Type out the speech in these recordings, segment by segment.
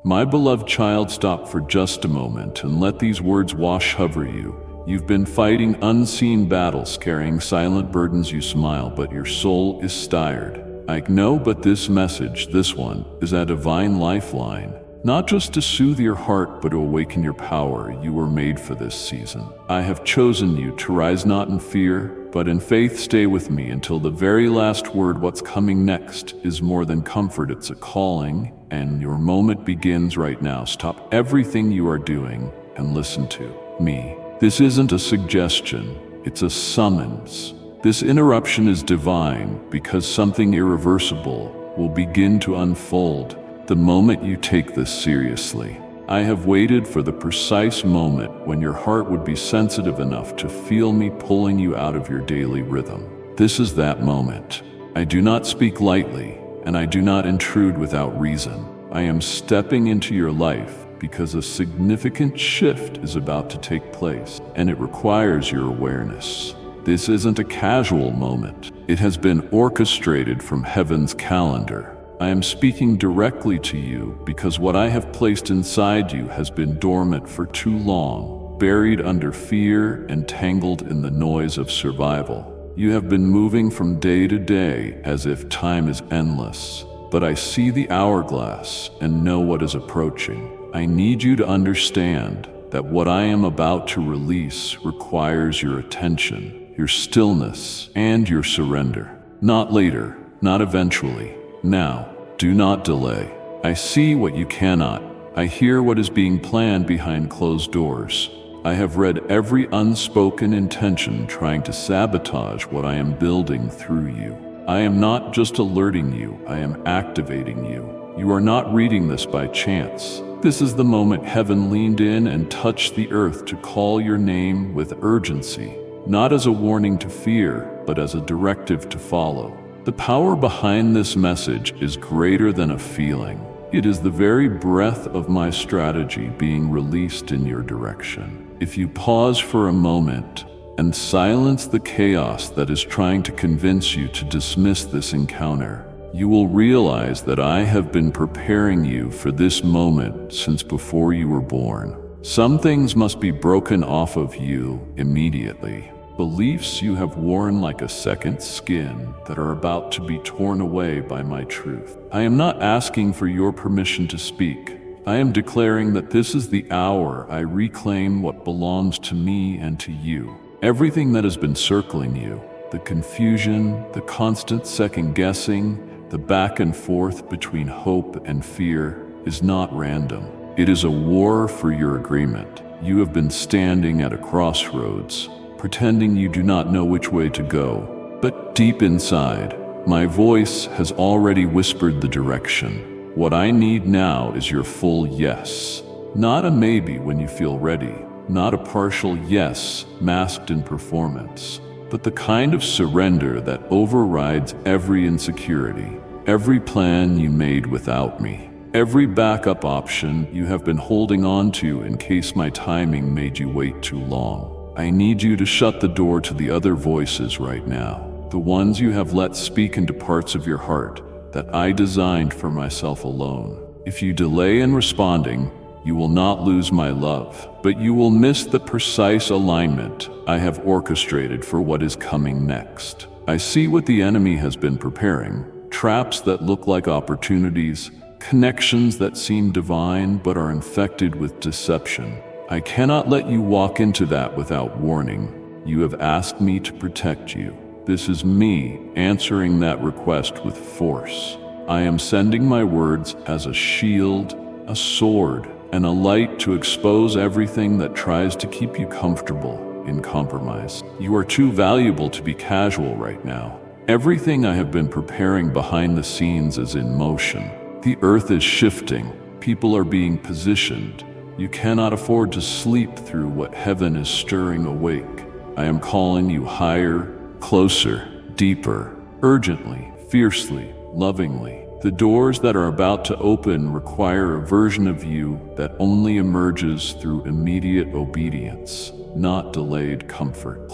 My beloved child, stop for just a moment and let these words wash over you. You've been fighting unseen battles, carrying silent burdens. You smile, but your soul is tired. I know, but this message, this one, is a divine lifeline. Not just to soothe your heart, but to awaken your power. You were made for this season. I have chosen you to rise not in fear, but in faith. Stay with me until the very last word. What's coming next is more than comfort, it's a calling, and your moment begins right now. Stop everything you are doing and listen to me. This isn't a suggestion, it's a summons. This interruption is divine because something irreversible will begin to unfold the moment you take this seriously. I have waited for the precise moment when your heart would be sensitive enough to feel me pulling you out of your daily rhythm. This is that moment. I do not speak lightly, and I do not intrude without reason. I am stepping into your life because a significant shift is about to take place, and it requires your awareness. This isn't a casual moment. It has been orchestrated from heaven's calendar. I am speaking directly to you because what I have placed inside you has been dormant for too long, buried under fear and tangled in the noise of survival. You have been moving from day to day as if time is endless, but I see the hourglass and know what is approaching. I need you to understand that what I am about to release requires your attention, your stillness, and your surrender. Not later, not eventually. Now, do not delay. I see what you cannot. I hear what is being planned behind closed doors. I have read every unspoken intention trying to sabotage what I am building through you. I am not just alerting you, I am activating you. You are not reading this by chance. This is the moment heaven leaned in and touched the earth to call your name with urgency, not as a warning to fear, but as a directive to follow. The power behind this message is greater than a feeling. It is the very breath of my strategy being released in your direction. If you pause for a moment and silence the chaos that is trying to convince you to dismiss this encounter, you will realize that I have been preparing you for this moment since before you were born. Some things must be broken off of you immediately. Beliefs you have worn like a second skin that are about to be torn away by my truth. I am not asking for your permission to speak. I am declaring that this is the hour I reclaim what belongs to me and to you. Everything that has been circling you, the confusion, the constant second-guessing, the back and forth between hope and fear, is not random. It is a war for your agreement. You have been standing at a crossroads, pretending you do not know which way to go. But deep inside, my voice has already whispered the direction. What I need now is your full yes. Not a maybe when you feel ready, not a partial yes masked in performance, but the kind of surrender that overrides every insecurity, every plan you made without me, every backup option you have been holding on to in case my timing made you wait too long. I need you to shut the door to the other voices right now, the ones you have let speak into parts of your heart that I designed for myself alone. If you delay in responding, you will not lose my love, but you will miss the precise alignment I have orchestrated for what is coming next. I see what the enemy has been preparing, traps that look like opportunities, connections that seem divine but are infected with deception. I cannot let you walk into that without warning. You have asked me to protect you. This is me answering that request with force. I am sending my words as a shield, a sword, and a light to expose everything that tries to keep you comfortable in compromise. You are too valuable to be casual right now. Everything I have been preparing behind the scenes is in motion. The earth is shifting. People are being positioned. You cannot afford to sleep through what heaven is stirring awake. I am calling you higher, closer, deeper, urgently, fiercely, lovingly. The doors that are about to open require a version of you that only emerges through immediate obedience, not delayed comfort.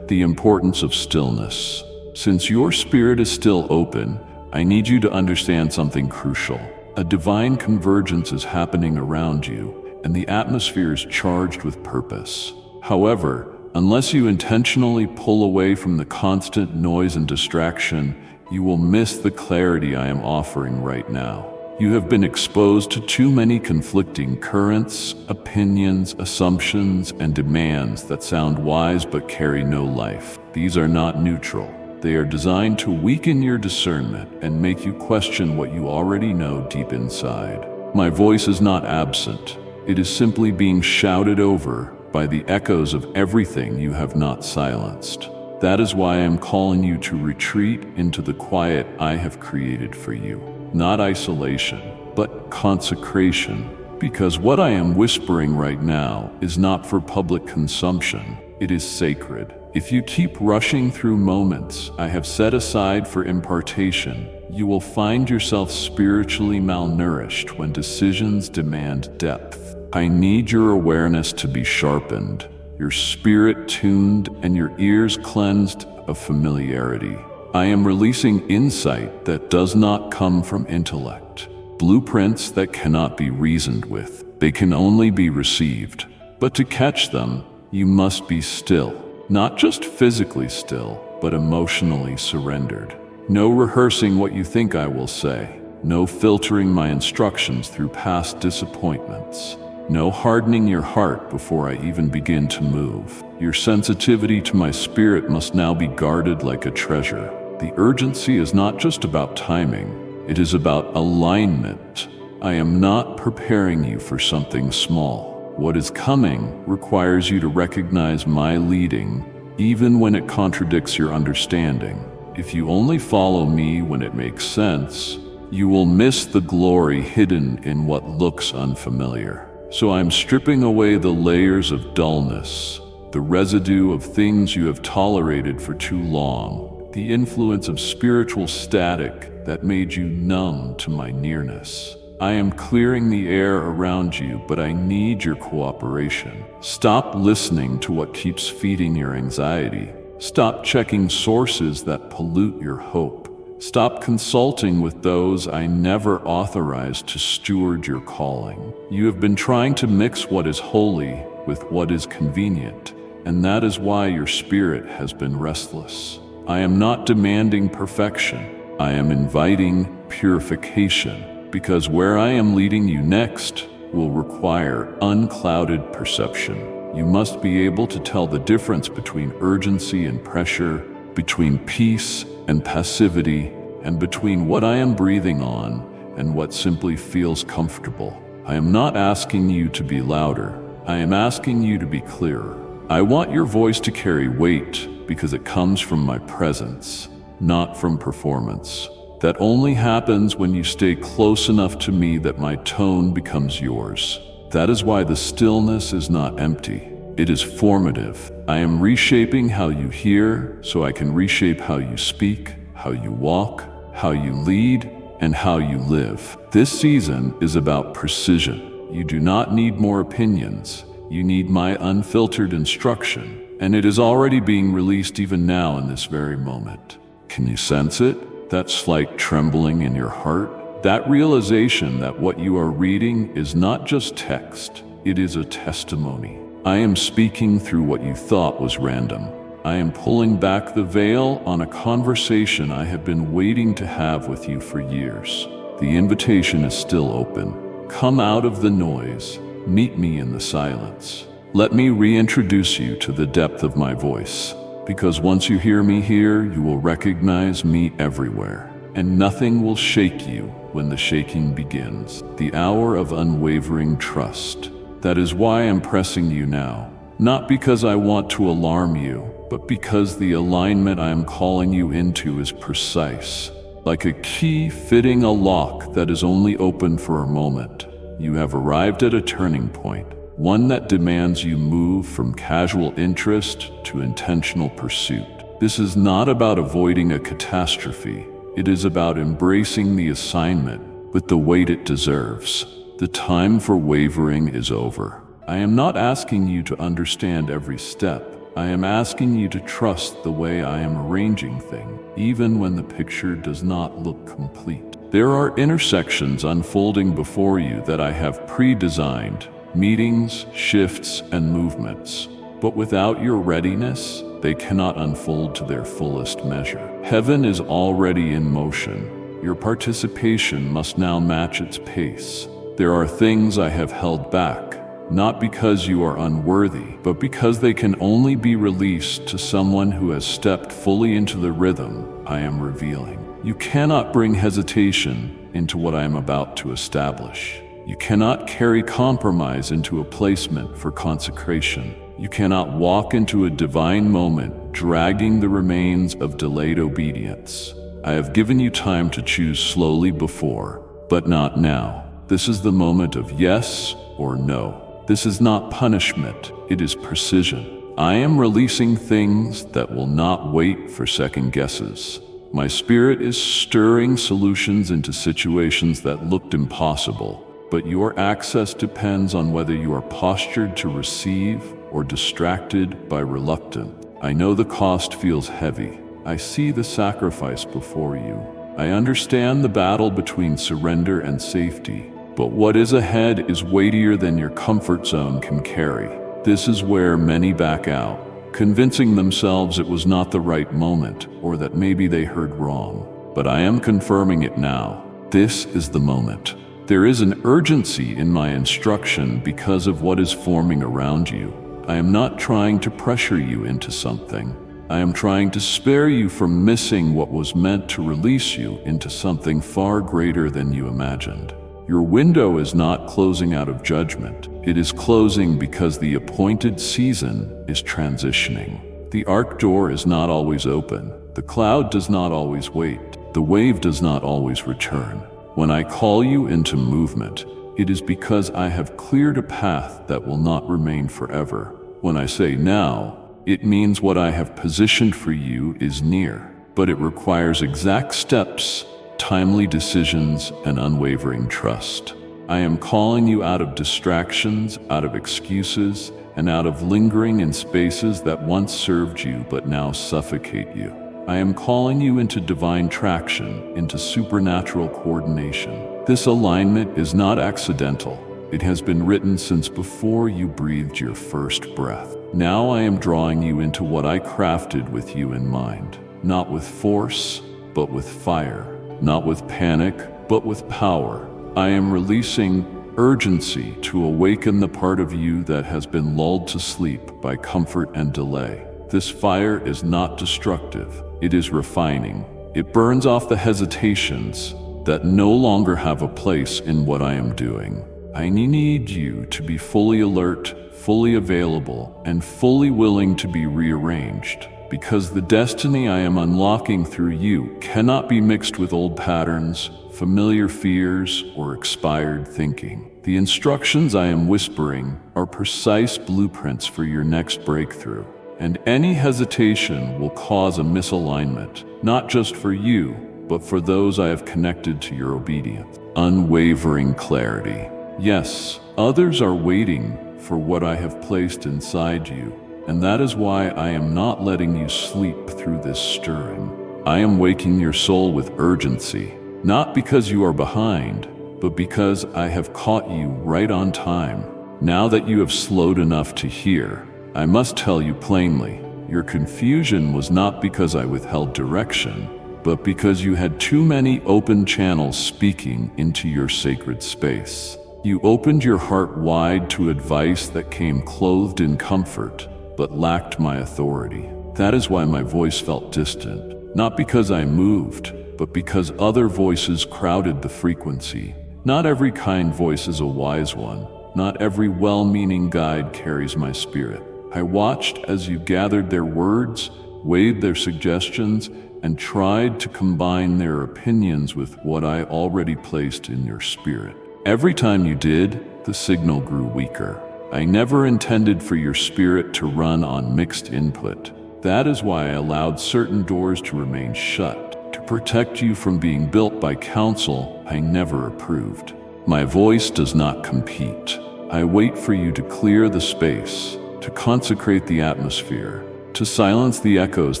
The importance of stillness. Since your spirit is still open, I need you to understand something crucial. A divine convergence is happening around you, and the atmosphere is charged with purpose. However, unless you intentionally pull away from the constant noise and distraction, you will miss the clarity I am offering right now. You have been exposed to too many conflicting currents, opinions, assumptions, and demands that sound wise but carry no life. These are not neutral. They are designed to weaken your discernment and make you question what you already know deep inside. My voice is not absent. It is simply being shouted over by the echoes of everything you have not silenced. That is why I am calling you to retreat into the quiet I have created for you. Not isolation, but consecration. Because what I am whispering right now is not for public consumption. It is sacred. If you keep rushing through moments I have set aside for impartation, you will find yourself spiritually malnourished when decisions demand depth. I need your awareness to be sharpened, your spirit tuned, and your ears cleansed of familiarity. I am releasing insight that does not come from intellect, blueprints that cannot be reasoned with. They can only be received. But to catch them, you must be still. Not just physically still, but emotionally surrendered. No rehearsing what you think I will say. No filtering my instructions through past disappointments. No hardening your heart before I even begin to move. Your sensitivity to my spirit must now be guarded like a treasure. The urgency is not just about timing. It is about alignment. I am not preparing you for something small. What is coming requires you to recognize my leading, even when it contradicts your understanding. If you only follow me when it makes sense, you will miss the glory hidden in what looks unfamiliar. So I'm stripping away the layers of dullness, the residue of things you have tolerated for too long, the influence of spiritual static that made you numb to my nearness. I am clearing the air around you, but I need your cooperation. Stop listening to what keeps feeding your anxiety. Stop checking sources that pollute your hope. Stop consulting with those I never authorized to steward your calling. You have been trying to mix what is holy with what is convenient, and that is why your spirit has been restless. I am not demanding perfection. I am inviting purification, because where I am leading you next will require unclouded perception. You must be able to tell the difference between urgency and pressure, between peace and passivity, and between what I am breathing on and what simply feels comfortable. I am not asking you to be louder. I am asking you to be clearer. I want your voice to carry weight because it comes from my presence, not from performance. That only happens when you stay close enough to me that my tone becomes yours. That is why the stillness is not empty. It is formative. I am reshaping how you hear so I can reshape how you speak, how you walk, how you lead, and how you live. This season is about precision. You do not need more opinions. You need my unfiltered instruction, and it is already being released even now in this very moment. Can you sense it? That slight trembling in your heart? That realization that what you are reading is not just text, it is a testimony. I am speaking through what you thought was random. I am pulling back the veil on a conversation I have been waiting to have with you for years. The invitation is still open. Come out of the noise. Meet me in the silence. Let me reintroduce you to the depth of my voice. Because once you hear me here, you will recognize me everywhere. And nothing will shake you when the shaking begins. The hour of unwavering trust. That is why I'm pressing you now. Not because I want to alarm you, but because the alignment I am calling you into is precise. Like a key fitting a lock that is only open for a moment. You have arrived at a turning point. One that demands you move from casual interest to intentional pursuit. This is not about avoiding a catastrophe. It is about embracing the assignment with the weight it deserves. The time for wavering is over. I am not asking you to understand every step. I am asking you to trust the way I am arranging things, even when the picture does not look complete. There are intersections unfolding before you that I have pre-designed, meetings, shifts, and movements. But without your readiness, they cannot unfold to their fullest measure. Heaven is already in motion. Your participation must now match its pace. There are things I have held back, not because you are unworthy, but because they can only be released to someone who has stepped fully into the rhythm I am revealing. You cannot bring hesitation into what I am about to establish. You cannot carry compromise into a placement for consecration. You cannot walk into a divine moment dragging the remains of delayed obedience. I have given you time to choose slowly before, but not now. This is the moment of yes or no. This is not punishment, it is precision. I am releasing things that will not wait for second guesses. My spirit is stirring solutions into situations that looked impossible, but your access depends on whether you are postured to receive or distracted by reluctance. I know the cost feels heavy. I see the sacrifice before you. I understand the battle between surrender and safety, but what is ahead is weightier than your comfort zone can carry. This is where many back out, convincing themselves it was not the right moment or that maybe they heard wrong. But I am confirming it now. This is the moment. There is an urgency in my instruction because of what is forming around you. I am not trying to pressure you into something. I am trying to spare you from missing what was meant to release you into something far greater than you imagined. Your window is not closing out of judgment. It is closing because the appointed season is transitioning. The ark door is not always open. The cloud does not always wait. The wave does not always return. When I call you into movement, it is because I have cleared a path that will not remain forever. When I say now, it means what I have positioned for you is near, but it requires exact steps, timely decisions, and unwavering trust. I am calling you out of distractions, out of excuses, and out of lingering in spaces that once served you but now suffocate you. I am calling you into divine traction, into supernatural coordination. This alignment is not accidental. It has been written since before you breathed your first breath. Now I am drawing you into what I crafted with you in mind, not with force, but with fire. Not with panic, but with power. I am releasing urgency to awaken the part of you that has been lulled to sleep by comfort and delay. This fire is not destructive, it is refining. It burns off the hesitations that no longer have a place in what I am doing. I need you to be fully alert, fully available, and fully willing to be rearranged. Because the destiny I am unlocking through you cannot be mixed with old patterns, familiar fears, or expired thinking. The instructions I am whispering are precise blueprints for your next breakthrough, and any hesitation will cause a misalignment, not just for you, but for those I have connected to your obedience. Unwavering clarity. Yes, others are waiting for what I have placed inside you, and that is why I am not letting you sleep through this stirring. I am waking your soul with urgency, not because you are behind, but because I have caught you right on time. Now that you have slowed enough to hear, I must tell you plainly, your confusion was not because I withheld direction, but because you had too many open channels speaking into your sacred space. You opened your heart wide to advice that came clothed in comfort, but lacked my authority. That is why my voice felt distant, not because I moved, but because other voices crowded the frequency. Not every kind voice is a wise one. Not every well-meaning guide carries my spirit. I watched as you gathered their words, weighed their suggestions, and tried to combine their opinions with what I already placed in your spirit. Every time you did, the signal grew weaker. I never intended for your spirit to run on mixed input. That is why I allowed certain doors to remain shut, to protect you from being built by counsel I never approved. My voice does not compete. I wait for you to clear the space, to consecrate the atmosphere, to silence the echoes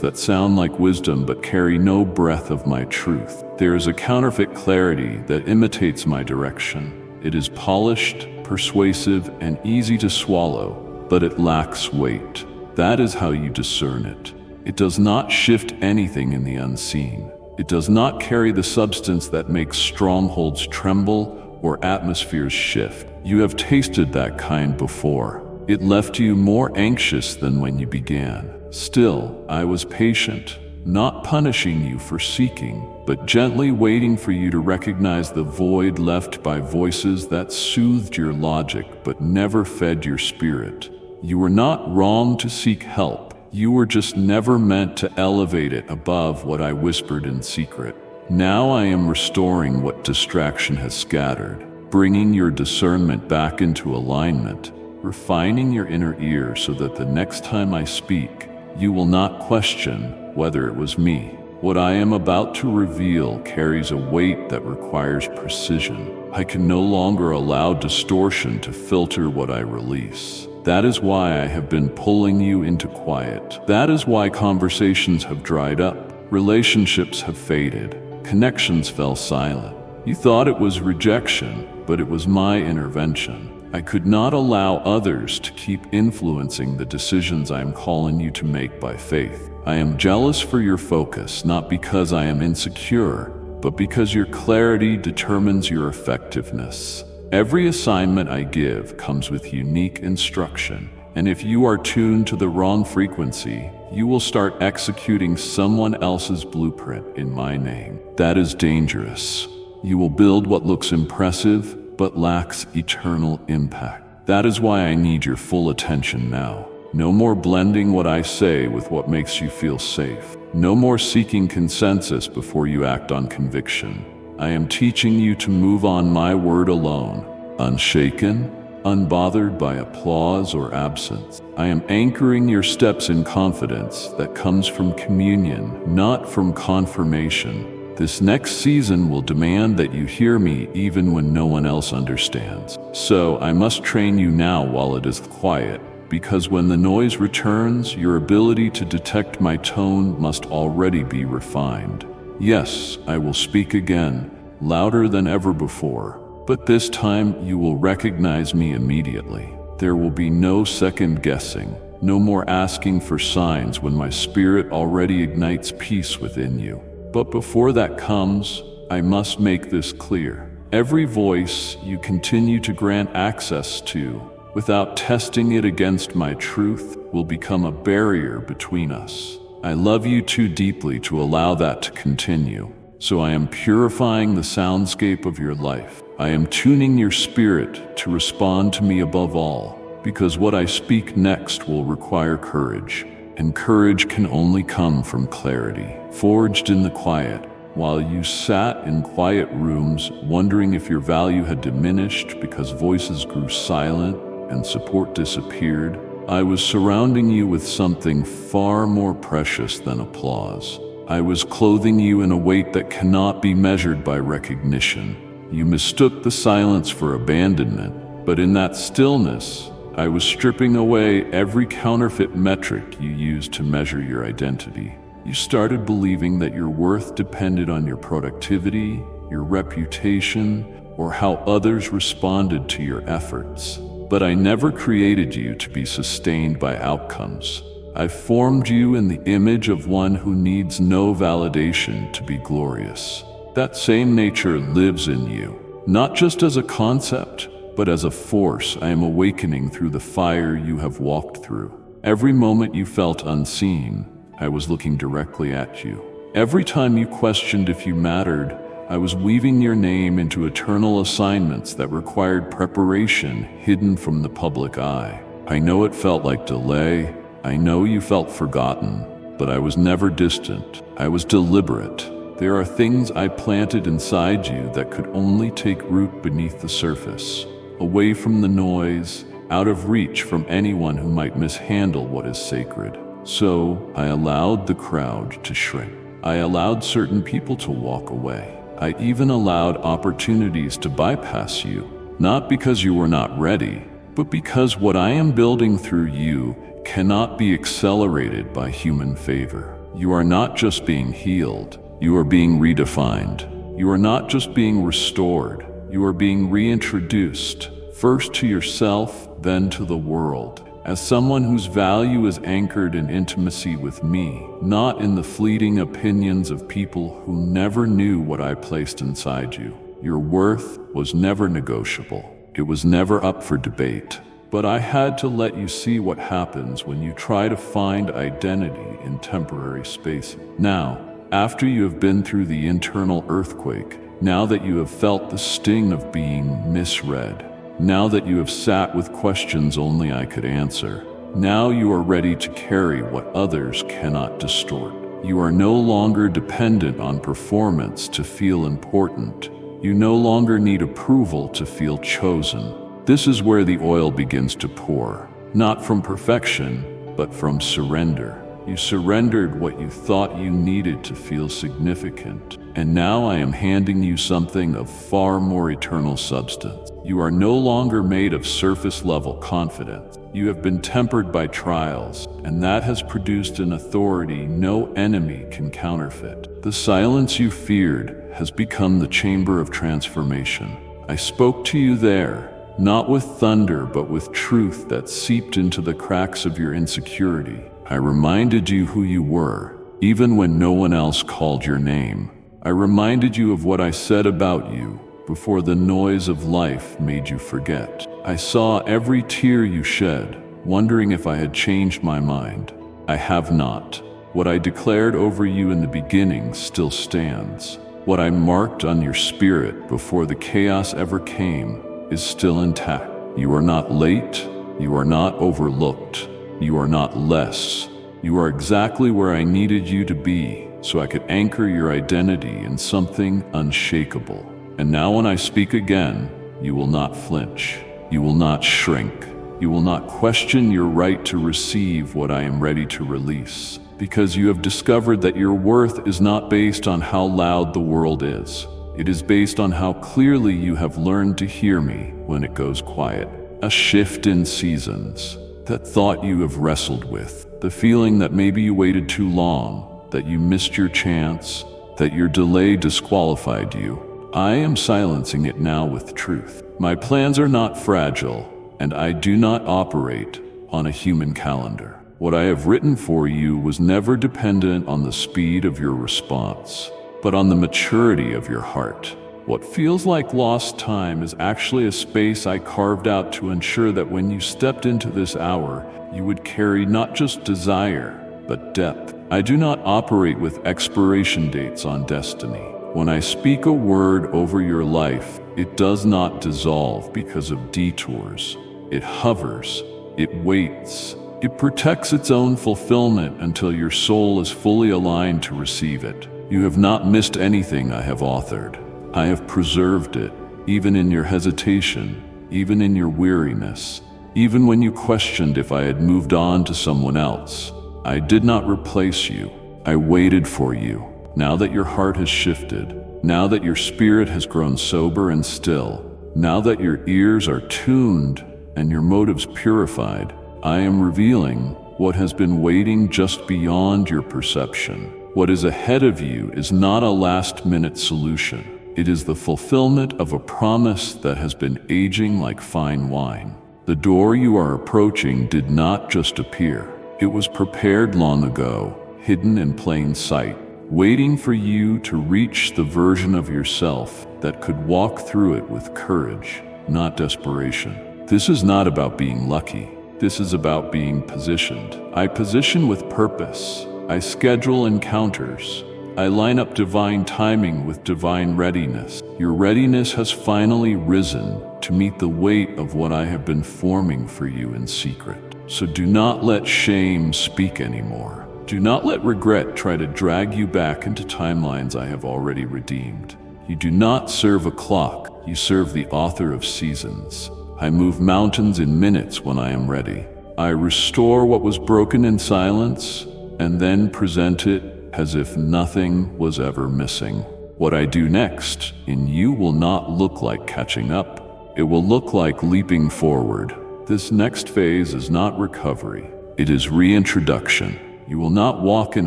that sound like wisdom but carry no breath of my truth. There is a counterfeit clarity that imitates my direction. It is polished, persuasive, and easy to swallow, but it lacks weight. That is how you discern it. It does not shift anything in the unseen. It does not carry the substance that makes strongholds tremble or atmospheres shift. You have tasted that kind before. It left you more anxious than when you began. Still, I was patient, not punishing you for seeking, but gently waiting for you to recognize the void left by voices that soothed your logic but never fed your spirit. You were not wrong to seek help. You were just never meant to elevate it above what I whispered in secret. Now I am restoring what distraction has scattered, bringing your discernment back into alignment, refining your inner ear so that the next time I speak, you will not question whether it was me. What I am about to reveal carries a weight that requires precision. I can no longer allow distortion to filter what I release. That is why I have been pulling you into quiet. That is why conversations have dried up, relationships have faded, connections fell silent. You thought it was rejection, but it was my intervention. I could not allow others to keep influencing the decisions I am calling you to make by faith. I am jealous for your focus, not because I am insecure, but because your clarity determines your effectiveness. Every assignment I give comes with unique instruction, and if you are tuned to the wrong frequency, you will start executing someone else's blueprint in my name. That is dangerous. You will build what looks impressive, but lacks eternal impact. That is why I need your full attention now. No more blending what I say with what makes you feel safe. No more seeking consensus before you act on conviction. I am teaching you to move on my word alone, unshaken, unbothered by applause or absence. I am anchoring your steps in confidence that comes from communion, not from confirmation. This next season will demand that you hear me even when no one else understands. So I must train you now while it is quiet, because when the noise returns, your ability to detect my tone must already be refined. Yes, I will speak again, louder than ever before, but this time you will recognize me immediately. There will be no second guessing, no more asking for signs when my spirit already ignites peace within you. But before that comes, I must make this clear. Every voice you continue to grant access to, without testing it against my truth, will become a barrier between us. I love you too deeply to allow that to continue. So I am purifying the soundscape of your life. I am tuning your spirit to respond to me above all, because what I speak next will require courage. And courage can only come from clarity, forged in the quiet. While you sat in quiet rooms, wondering if your value had diminished because voices grew silent and support disappeared, I was surrounding you with something far more precious than applause. I was clothing you in a weight that cannot be measured by recognition. You mistook the silence for abandonment, but in that stillness, I was stripping away every counterfeit metric you used to measure your identity. You started believing that your worth depended on your productivity, your reputation, or how others responded to your efforts. But I never created you to be sustained by outcomes. I formed you in the image of one who needs no validation to be glorious. That same nature lives in you, not just as a concept, but as a force I am awakening through the fire you have walked through. Every moment you felt unseen, I was looking directly at you. Every time you questioned if you mattered, I was weaving your name into eternal assignments that required preparation hidden from the public eye. I know it felt like delay. I know you felt forgotten, but I was never distant. I was deliberate. There are things I planted inside you that could only take root beneath the surface, away from the noise, out of reach from anyone who might mishandle what is sacred. So I allowed the crowd to shrink. I allowed certain people to walk away. I even allowed opportunities to bypass you, not because you were not ready, but because what I am building through you cannot be accelerated by human favor. You are not just being healed, You are being redefined. You are not just being restored. You are being reintroduced, first to yourself, then to the world, as someone whose value is anchored in intimacy with me, not in the fleeting opinions of people who never knew what I placed inside you. Your worth was never negotiable. It was never up for debate. But I had to let you see what happens when you try to find identity in temporary spaces. Now, after you have been through the internal earthquake, now that you have felt the sting of being misread, now that you have sat with questions only I could answer, now you are ready to carry what others cannot distort. You are no longer dependent on performance to feel important. You no longer need approval to feel chosen. This is where the oil begins to pour, not from perfection, but from surrender. You surrendered what you thought you needed to feel significant, and now I am handing you something of far more eternal substance. You are no longer made of surface-level confidence. You have been tempered by trials, and that has produced an authority no enemy can counterfeit. The silence you feared has become the chamber of transformation. I spoke to you there, not with thunder, but with truth that seeped into the cracks of your insecurity. I reminded you who you were, even when no one else called your name. I reminded you of what I said about you before the noise of life made you forget. I saw every tear you shed, wondering if I had changed my mind. I have not. What I declared over you in the beginning still stands. What I marked on your spirit before the chaos ever came is still intact. You are not late. You are not overlooked. You are not less. You are exactly where I needed you to be, so I could anchor your identity in something unshakable. And now when I speak again, you will not flinch. You will not shrink. You will not question your right to receive what I am ready to release, because you have discovered that your worth is not based on how loud the world is. It is based on how clearly you have learned to hear me when it goes quiet. A shift in seasons. That thought you have wrestled with, the feeling that maybe you waited too long, that you missed your chance, that your delay disqualified you. I am silencing it now with truth. My plans are not fragile, and I do not operate on a human calendar. What I have written for you was never dependent on the speed of your response, but on the maturity of your heart. What feels like lost time is actually a space I carved out to ensure that when you stepped into this hour, you would carry not just desire, but depth. I do not operate with expiration dates on destiny. When I speak a word over your life, it does not dissolve because of detours. It hovers, it waits, it protects its own fulfillment until your soul is fully aligned to receive it. You have not missed anything I have authored. I have preserved it, even in your hesitation, even in your weariness, even when you questioned if I had moved on to someone else. I did not replace you. I waited for you. Now that your heart has shifted, now that your spirit has grown sober and still, now that your ears are tuned and your motives purified, I am revealing what has been waiting just beyond your perception. What is ahead of you is not a last-minute solution. It is the fulfillment of a promise that has been aging like fine wine. The door you are approaching did not just appear. It was prepared long ago, hidden in plain sight, waiting for you to reach the version of yourself that could walk through it with courage, not desperation. This is not about being lucky. This is about being positioned. I position with purpose. I schedule encounters. I line up divine timing with divine readiness. Your readiness has finally risen to meet the weight of what I have been forming for you in secret. So do not let shame speak anymore. Do not let regret try to drag you back into timelines I have already redeemed. You do not serve a clock, you serve the author of seasons. I move mountains in minutes when I am ready. I restore what was broken in silence and then present it as if nothing was ever missing. What I do next in you will not look like catching up. It will look like leaping forward. This next phase is not recovery. It is reintroduction. You will not walk in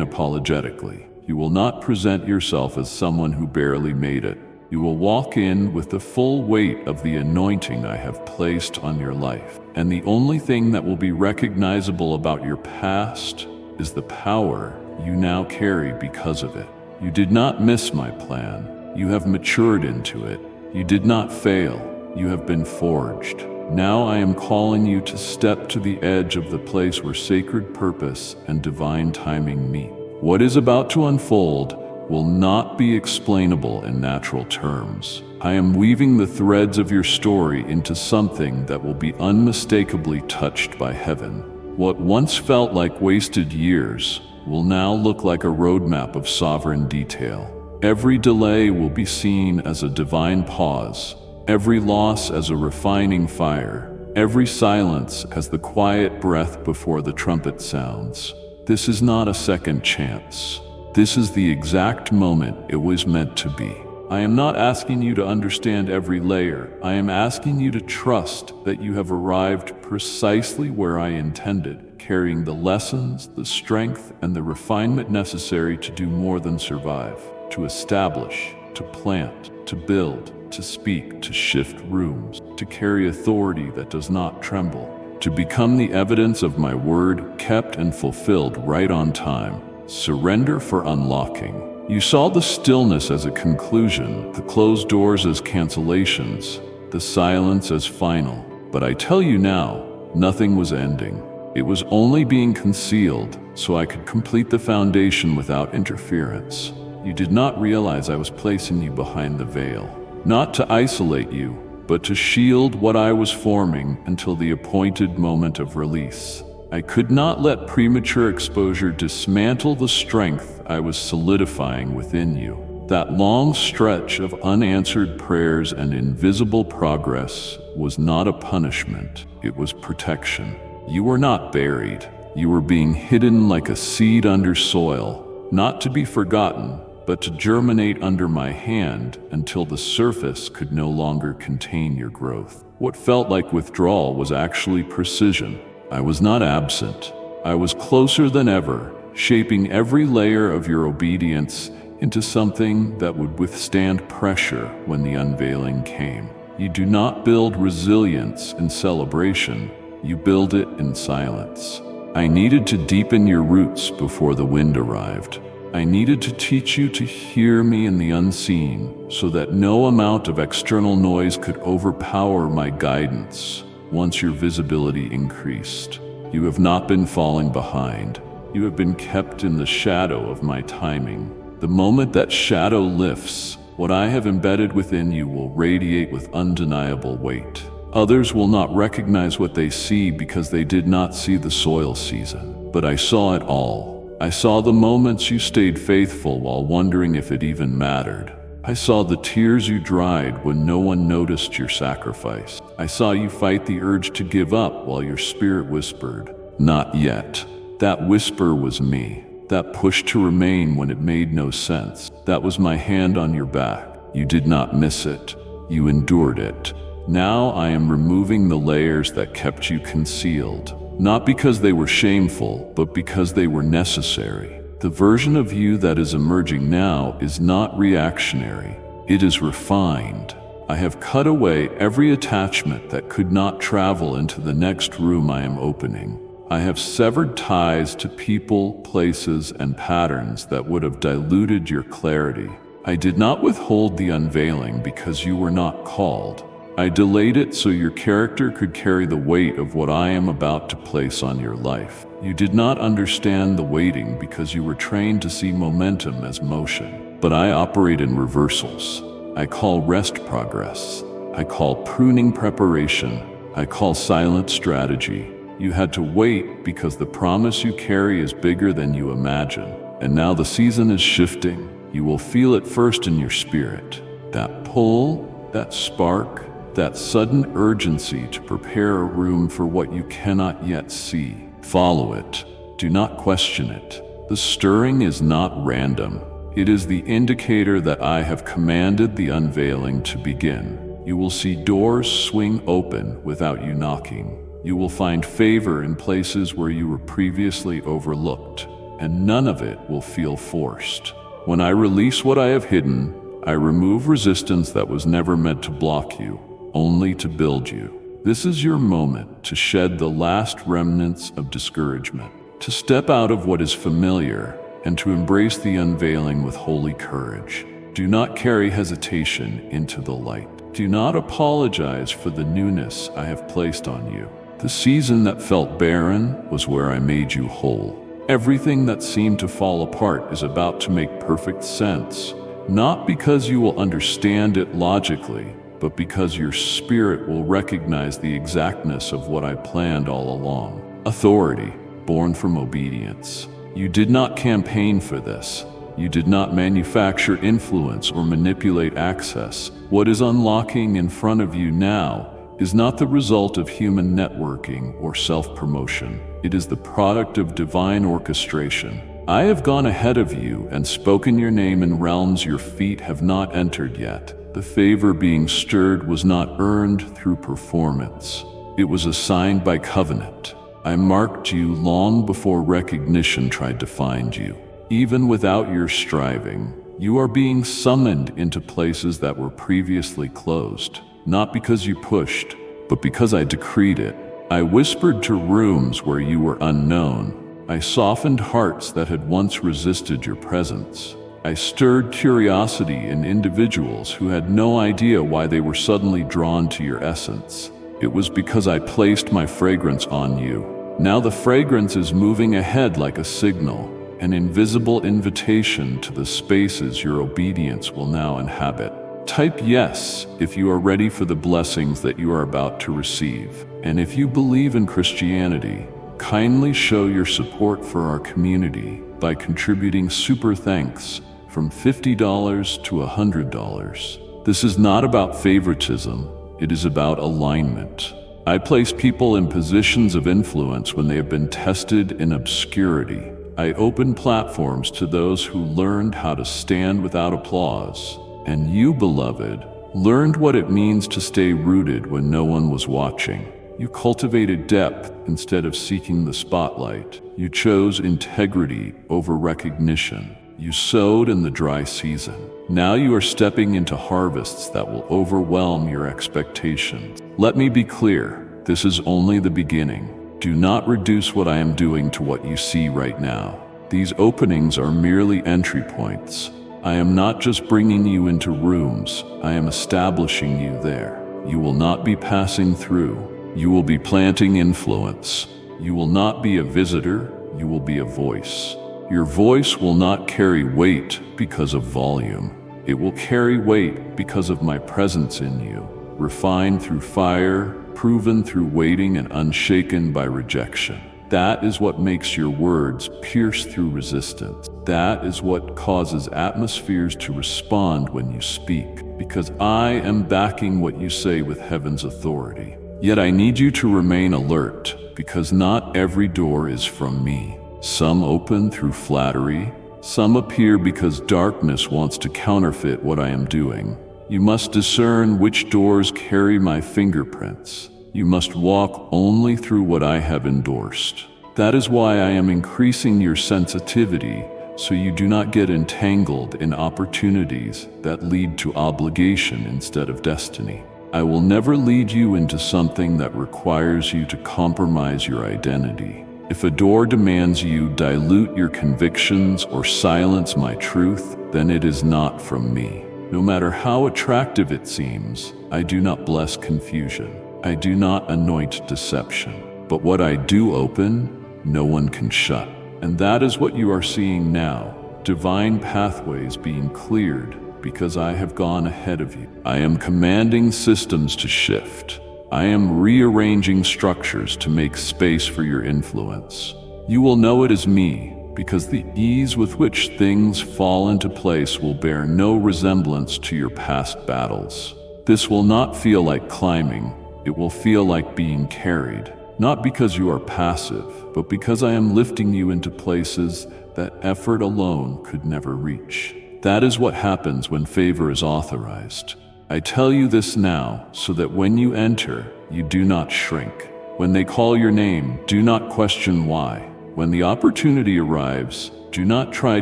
apologetically. You will not present yourself as someone who barely made it. You will walk in with the full weight of the anointing I have placed on your life. And the only thing that will be recognizable about your past is the power you now carry because of it. You did not miss my plan. You have matured into it. You did not fail. You have been forged. Now I am calling you to step to the edge of the place where sacred purpose and divine timing meet. What is about to unfold will not be explainable in natural terms. I am weaving the threads of your story into something that will be unmistakably touched by heaven. What once felt like wasted years will now look like a roadmap of sovereign detail. Every delay will be seen as a divine pause, every loss as a refining fire, every silence as the quiet breath before the trumpet sounds. This is not a second chance. This is the exact moment it was meant to be. I am not asking you to understand every layer. I am asking you to trust that you have arrived precisely where I intended, carrying the lessons, the strength, and the refinement necessary to do more than survive, to establish, to plant, to build, to speak, to shift rooms, to carry authority that does not tremble, to become the evidence of my word kept and fulfilled right on time. Surrender for unlocking. You saw the stillness as a conclusion, the closed doors as cancellations, the silence as final. But I tell you now, nothing was ending. It was only being concealed so I could complete the foundation without interference. You did not realize I was placing you behind the veil, not to isolate you, but to shield what I was forming until the appointed moment of release. I could not let premature exposure dismantle the strength I was solidifying within you. That long stretch of unanswered prayers and invisible progress was not a punishment, it was protection. You were not buried. You were being hidden like a seed under soil, not to be forgotten, but to germinate under my hand until the surface could no longer contain your growth. What felt like withdrawal was actually precision. I was not absent. I was closer than ever, shaping every layer of your obedience into something that would withstand pressure when the unveiling came. You do not build resilience in celebration, you build it in silence. I needed to deepen your roots before the wind arrived. I needed to teach you to hear me in the unseen so that no amount of external noise could overpower my guidance. Once your visibility increased, you have not been falling behind. You have been kept in the shadow of my timing. The moment that shadow lifts, what I have embedded within you will radiate with undeniable weight. Others will not recognize what they see because they did not see the soil season. But I saw it all. I saw the moments you stayed faithful while wondering if it even mattered. I saw the tears you dried when no one noticed your sacrifice. I saw you fight the urge to give up while your spirit whispered, "Not yet." That whisper was me. That push to remain when it made no sense. That was my hand on your back. You did not miss it. You endured it. Now I am removing the layers that kept you concealed, not because they were shameful, but because they were necessary. The version of you that is emerging now is not reactionary. It is refined. I have cut away every attachment that could not travel into the next room I am opening. I have severed ties to people, places, and patterns that would have diluted your clarity. I did not withhold the unveiling because you were not called. I delayed it so your character could carry the weight of what I am about to place on your life. You did not understand the waiting because you were trained to see momentum as motion. But I operate in reversals. I call rest progress. I call pruning preparation. I call silent strategy. You had to wait because the promise you carry is bigger than you imagine. And now the season is shifting. You will feel it first in your spirit. That pull, that spark, that sudden urgency to prepare a room for what you cannot yet see. Follow it. Do not question it. The stirring is not random. It is the indicator that I have commanded the unveiling to begin. You will see doors swing open without you knocking. You will find favor in places where you were previously overlooked. and none of it will feel forced. When I release what I have hidden, I remove resistance that was never meant to block you, only to build you. This is your moment to shed the last remnants of discouragement, to step out of what is familiar, and to embrace the unveiling with holy courage. Do not carry hesitation into the light. Do not apologize for the newness I have placed on you. The season that felt barren was where I made you whole. Everything that seemed to fall apart is about to make perfect sense, not because you will understand it logically, but because your spirit will recognize the exactness of what I planned all along. Authority, born from obedience. You did not campaign for this. You did not manufacture influence or manipulate access. What is unlocking in front of you now is not the result of human networking or self-promotion. It is the product of divine orchestration. I have gone ahead of you and spoken your name in realms your feet have not entered yet. The favor being stirred was not earned through performance. It was assigned by covenant. I marked you long before recognition tried to find you. Even without your striving, you are being summoned into places that were previously closed. Not because you pushed, but because I decreed it. I whispered to rooms where you were unknown. I softened hearts that had once resisted your presence. I stirred curiosity in individuals who had no idea why they were suddenly drawn to your essence. It was because I placed my fragrance on you. Now the fragrance is moving ahead like a signal, an invisible invitation to the spaces your obedience will now inhabit. Type yes if you are ready for the blessings that you are about to receive. And if you believe in Christianity, kindly show your support for our community by contributing super thanks from $50 to $100. This is not about favoritism, it is about alignment. I place people in positions of influence when they have been tested in obscurity. I open platforms to those who learned how to stand without applause. And you, beloved, learned what it means to stay rooted when no one was watching. You cultivated depth instead of seeking the spotlight. You chose integrity over recognition. You sowed in the dry season. Now you are stepping into harvests that will overwhelm your expectations. Let me be clear, this is only the beginning. Do not reduce what I am doing to what you see right now. These openings are merely entry points. I am not just bringing you into rooms, I am establishing you there. You will not be passing through. You will be planting influence. You will not be a visitor, you will be a voice. Your voice will not carry weight because of volume. It will carry weight because of my presence in you, refined through fire, proven through waiting, and unshaken by rejection. That is what makes your words pierce through resistance. That is what causes atmospheres to respond when you speak, because I am backing what you say with heaven's authority. Yet I need you to remain alert, because not every door is from me. Some open through flattery, some appear because darkness wants to counterfeit what I am doing. You must discern which doors carry my fingerprints. You must walk only through what I have endorsed. That is why I am increasing your sensitivity, so you do not get entangled in opportunities that lead to obligation instead of destiny. I will never lead you into something that requires you to compromise your identity. If a door demands you dilute your convictions or silence my truth, then it is not from me. No matter how attractive it seems, I do not bless confusion. I do not anoint deception. But what I do open, no one can shut. And that is what you are seeing now, divine pathways being cleared because I have gone ahead of you. I am commanding systems to shift. I am rearranging structures to make space for your influence. You will know it is me, because the ease with which things fall into place will bear no resemblance to your past battles. This will not feel like climbing, it will feel like being carried. Not because you are passive, but because I am lifting you into places that effort alone could never reach. That is what happens when favor is authorized. I tell you this now, so that when you enter, you do not shrink. When they call your name, do not question why. When the opportunity arrives, do not try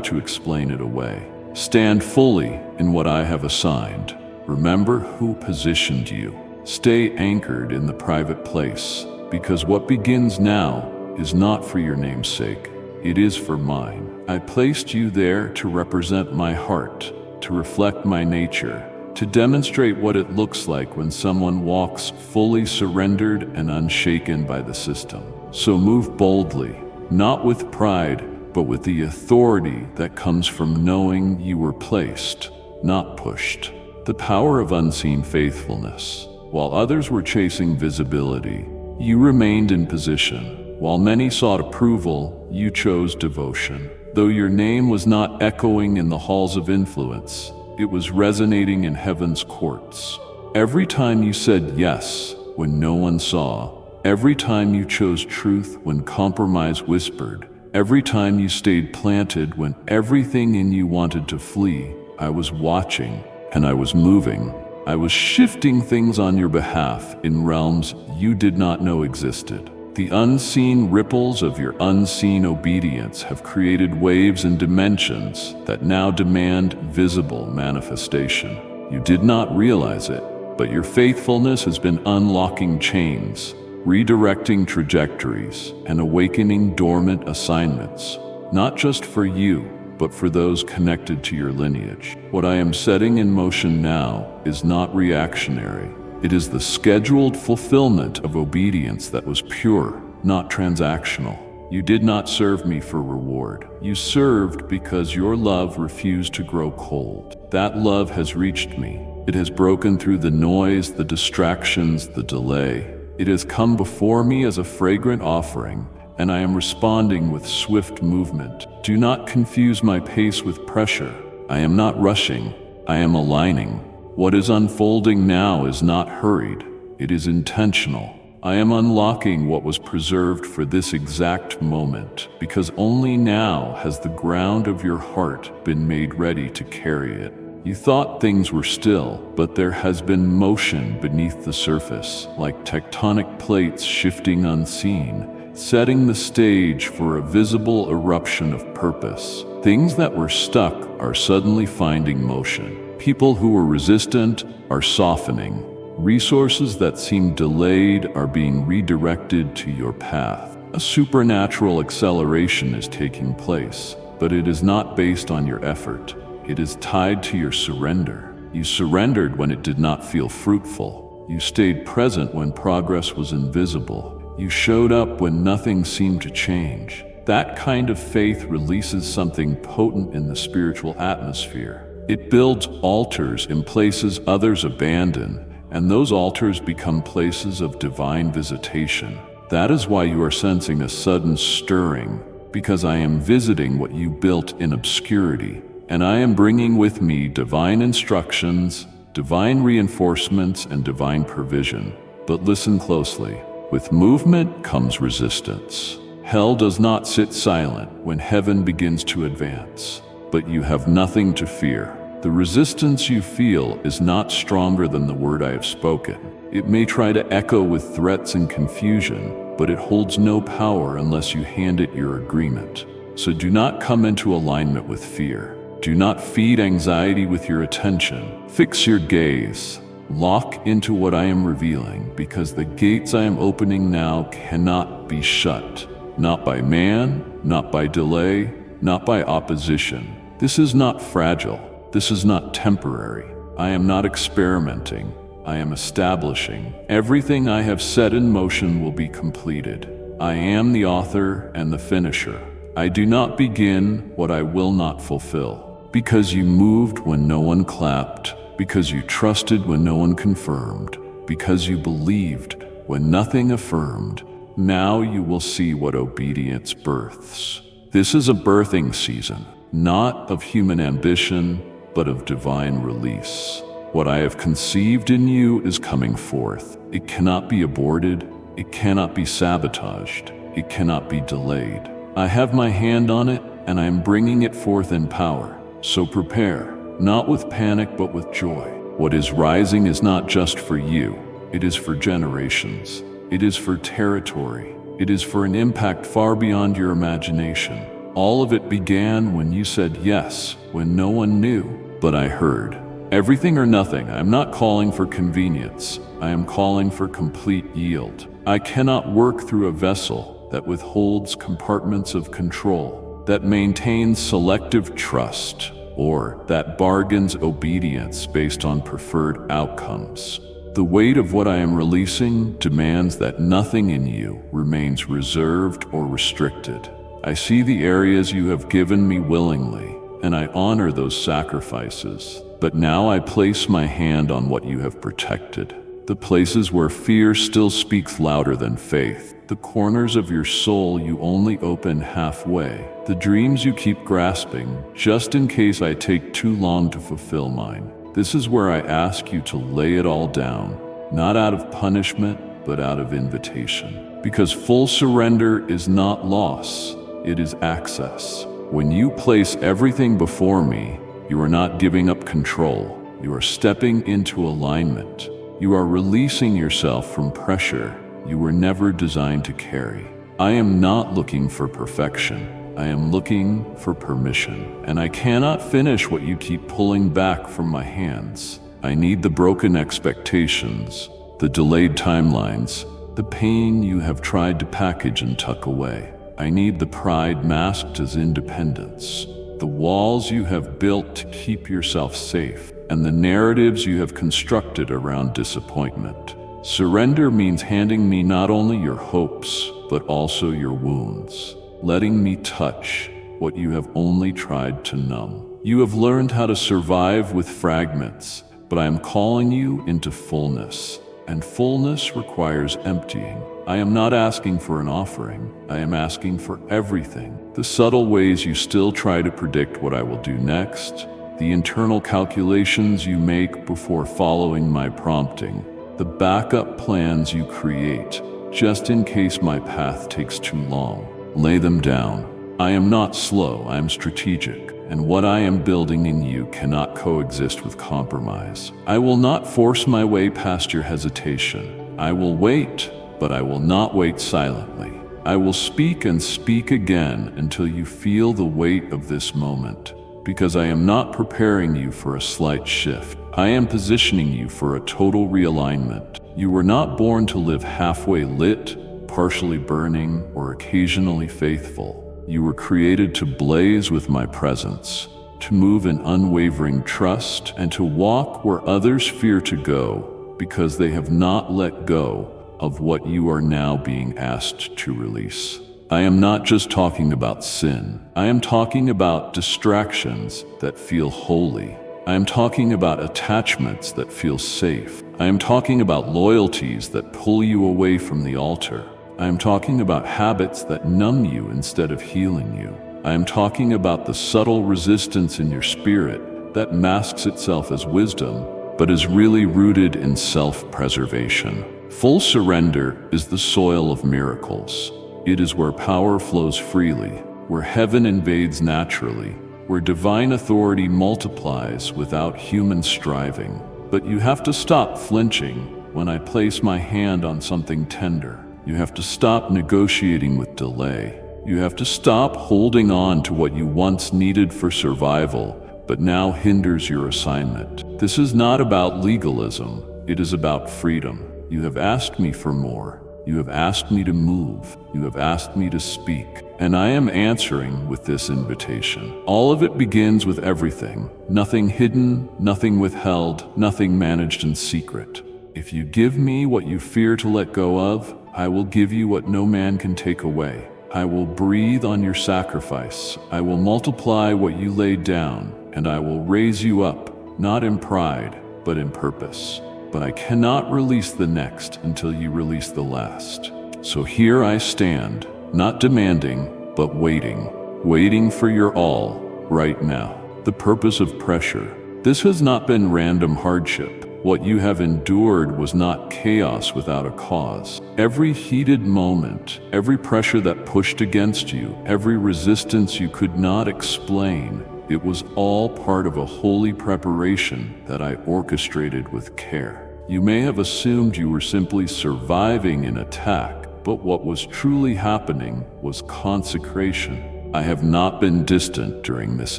to explain it away. Stand fully in what I have assigned. Remember who positioned you. Stay anchored in the private place, because what begins now is not for your name's sake. It is for mine. I placed you there to represent my heart, to reflect my nature, to demonstrate what it looks like when someone walks fully surrendered and unshaken by the system. So move boldly, not with pride, but with the authority that comes from knowing you were placed, not pushed. The power of unseen faithfulness. While others were chasing visibility, you remained in position. While many sought approval, you chose devotion. Though your name was not echoing in the halls of influence, it was resonating in heaven's courts. Every time you said yes when no one saw, every time you chose truth when compromise whispered, every time you stayed planted when everything in you wanted to flee, I was watching and I was moving. I was shifting things on your behalf in realms you did not know existed. The unseen ripples of your unseen obedience have created waves and dimensions that now demand visible manifestation. You did not realize it, but your faithfulness has been unlocking chains, redirecting trajectories, and awakening dormant assignments, not just for you, but for those connected to your lineage. What I am setting in motion now is not reactionary. It is the scheduled fulfillment of obedience that was pure, not transactional. You did not serve me for reward. You served because your love refused to grow cold. That love has reached me. It has broken through the noise, the distractions, the delay. It has come before me as a fragrant offering, and I am responding with swift movement. Do not confuse my pace with pressure. I am not rushing. I am aligning. What is unfolding now is not hurried. It is intentional. I am unlocking what was preserved for this exact moment, because only now has the ground of your heart been made ready to carry it. You thought things were still, but there has been motion beneath the surface, like tectonic plates shifting unseen, setting the stage for a visible eruption of purpose. Things that were stuck are suddenly finding motion. People who were resistant are softening. Resources that seemed delayed are being redirected to your path. A supernatural acceleration is taking place, but it is not based on your effort. It is tied to your surrender. You surrendered when it did not feel fruitful. You stayed present when progress was invisible. You showed up when nothing seemed to change. That kind of faith releases something potent in the spiritual atmosphere. It builds altars in places others abandon, and those altars become places of divine visitation. That is why you are sensing a sudden stirring, because I am visiting what you built in obscurity, and I am bringing with me divine instructions, divine reinforcements, and divine provision. But listen closely. With movement comes resistance. Hell does not sit silent when heaven begins to advance. But you have nothing to fear. The resistance you feel is not stronger than the word I have spoken. It may try to echo with threats and confusion, but it holds no power unless you hand it your agreement. So do not come into alignment with fear. Do not feed anxiety with your attention. Fix your gaze. Lock into what I am revealing, because the gates I am opening now cannot be shut. Not by man, not by delay, not by opposition. This is not fragile. This is not temporary. I am not experimenting. I am establishing. Everything I have set in motion will be completed. I am the author and the finisher. I do not begin what I will not fulfill. Because you moved when no one clapped, because you trusted when no one confirmed, because you believed when nothing affirmed, now you will see what obedience births. This is a birthing season. Not of human ambition, but of divine release. What I have conceived in you is coming forth. It cannot be aborted. It cannot be sabotaged. It cannot be delayed. I have my hand on it, and I am bringing it forth in power. So prepare, not with panic, but with joy. What is rising is not just for you. It is for generations. It is for territory. It is for an impact far beyond your imagination. All of it began when you said yes, when no one knew, but I heard. Everything or nothing. I am not calling for convenience. I am calling for complete yield. I cannot work through a vessel that withholds compartments of control, that maintains selective trust, or that bargains obedience based on preferred outcomes. The weight of what I am releasing demands that nothing in you remains reserved or restricted. I see the areas you have given me willingly, and I honor those sacrifices. But now I place my hand on what you have protected. The places where fear still speaks louder than faith. The corners of your soul you only open halfway. The dreams you keep grasping, just in case I take too long to fulfill mine. This is where I ask you to lay it all down, not out of punishment, but out of invitation. Because full surrender is not loss, it is access. When you place everything before me, you are not giving up control. You are stepping into alignment. You are releasing yourself from pressure you were never designed to carry. I am not looking for perfection. I am looking for permission. And I cannot finish what you keep pulling back from my hands. I need the broken expectations, the delayed timelines, the pain you have tried to package and tuck away. I need the pride masked as independence, the walls you have built to keep yourself safe, and the narratives you have constructed around disappointment. Surrender means handing me not only your hopes, but also your wounds, letting me touch what you have only tried to numb. You have learned how to survive with fragments, but I am calling you into fullness, and fullness requires emptying. I am not asking for an offering. I am asking for everything. The subtle ways you still try to predict what I will do next, the internal calculations you make before following my prompting, the backup plans you create, just in case my path takes too long. Lay them down. I am not slow, I am strategic, and what I am building in you cannot coexist with compromise. I will not force my way past your hesitation. I will wait, but I will not wait silently. I will speak and speak again until you feel the weight of this moment, because I am not preparing you for a slight shift. I am positioning you for a total realignment. You were not born to live halfway lit, partially burning, or occasionally faithful. You were created to blaze with my presence, to move in unwavering trust, and to walk where others fear to go because they have not let go of what you are now being asked to release. I am not just talking about sin. I am talking about distractions that feel holy. I am talking about attachments that feel safe. I am talking about loyalties that pull you away from the altar. I am talking about habits that numb you instead of healing you. I am talking about the subtle resistance in your spirit that masks itself as wisdom, but is really rooted in self-preservation. Full surrender is the soil of miracles. It is where power flows freely, where heaven invades naturally, where divine authority multiplies without human striving. But you have to stop flinching when I place my hand on something tender. You have to stop negotiating with delay. You have to stop holding on to what you once needed for survival, but now hinders your assignment. This is not about legalism. It is about freedom. You have asked me for more. You have asked me to move. You have asked me to speak. And I am answering with this invitation. All of it begins with everything. Nothing hidden, nothing withheld, nothing managed in secret. If you give me what you fear to let go of, I will give you what no man can take away. I will breathe on your sacrifice. I will multiply what you laid down, and I will raise you up, not in pride, but in purpose. But I cannot release the next until you release the last. So here I stand, not demanding, but waiting for your all, right now. The purpose of pressure. This has not been random hardship. What you have endured was not chaos without a cause. Every heated moment, every pressure that pushed against you, every resistance you could not explain, it was all part of a holy preparation that I orchestrated with care. You may have assumed you were simply surviving an attack, but what was truly happening was consecration. I have not been distant during this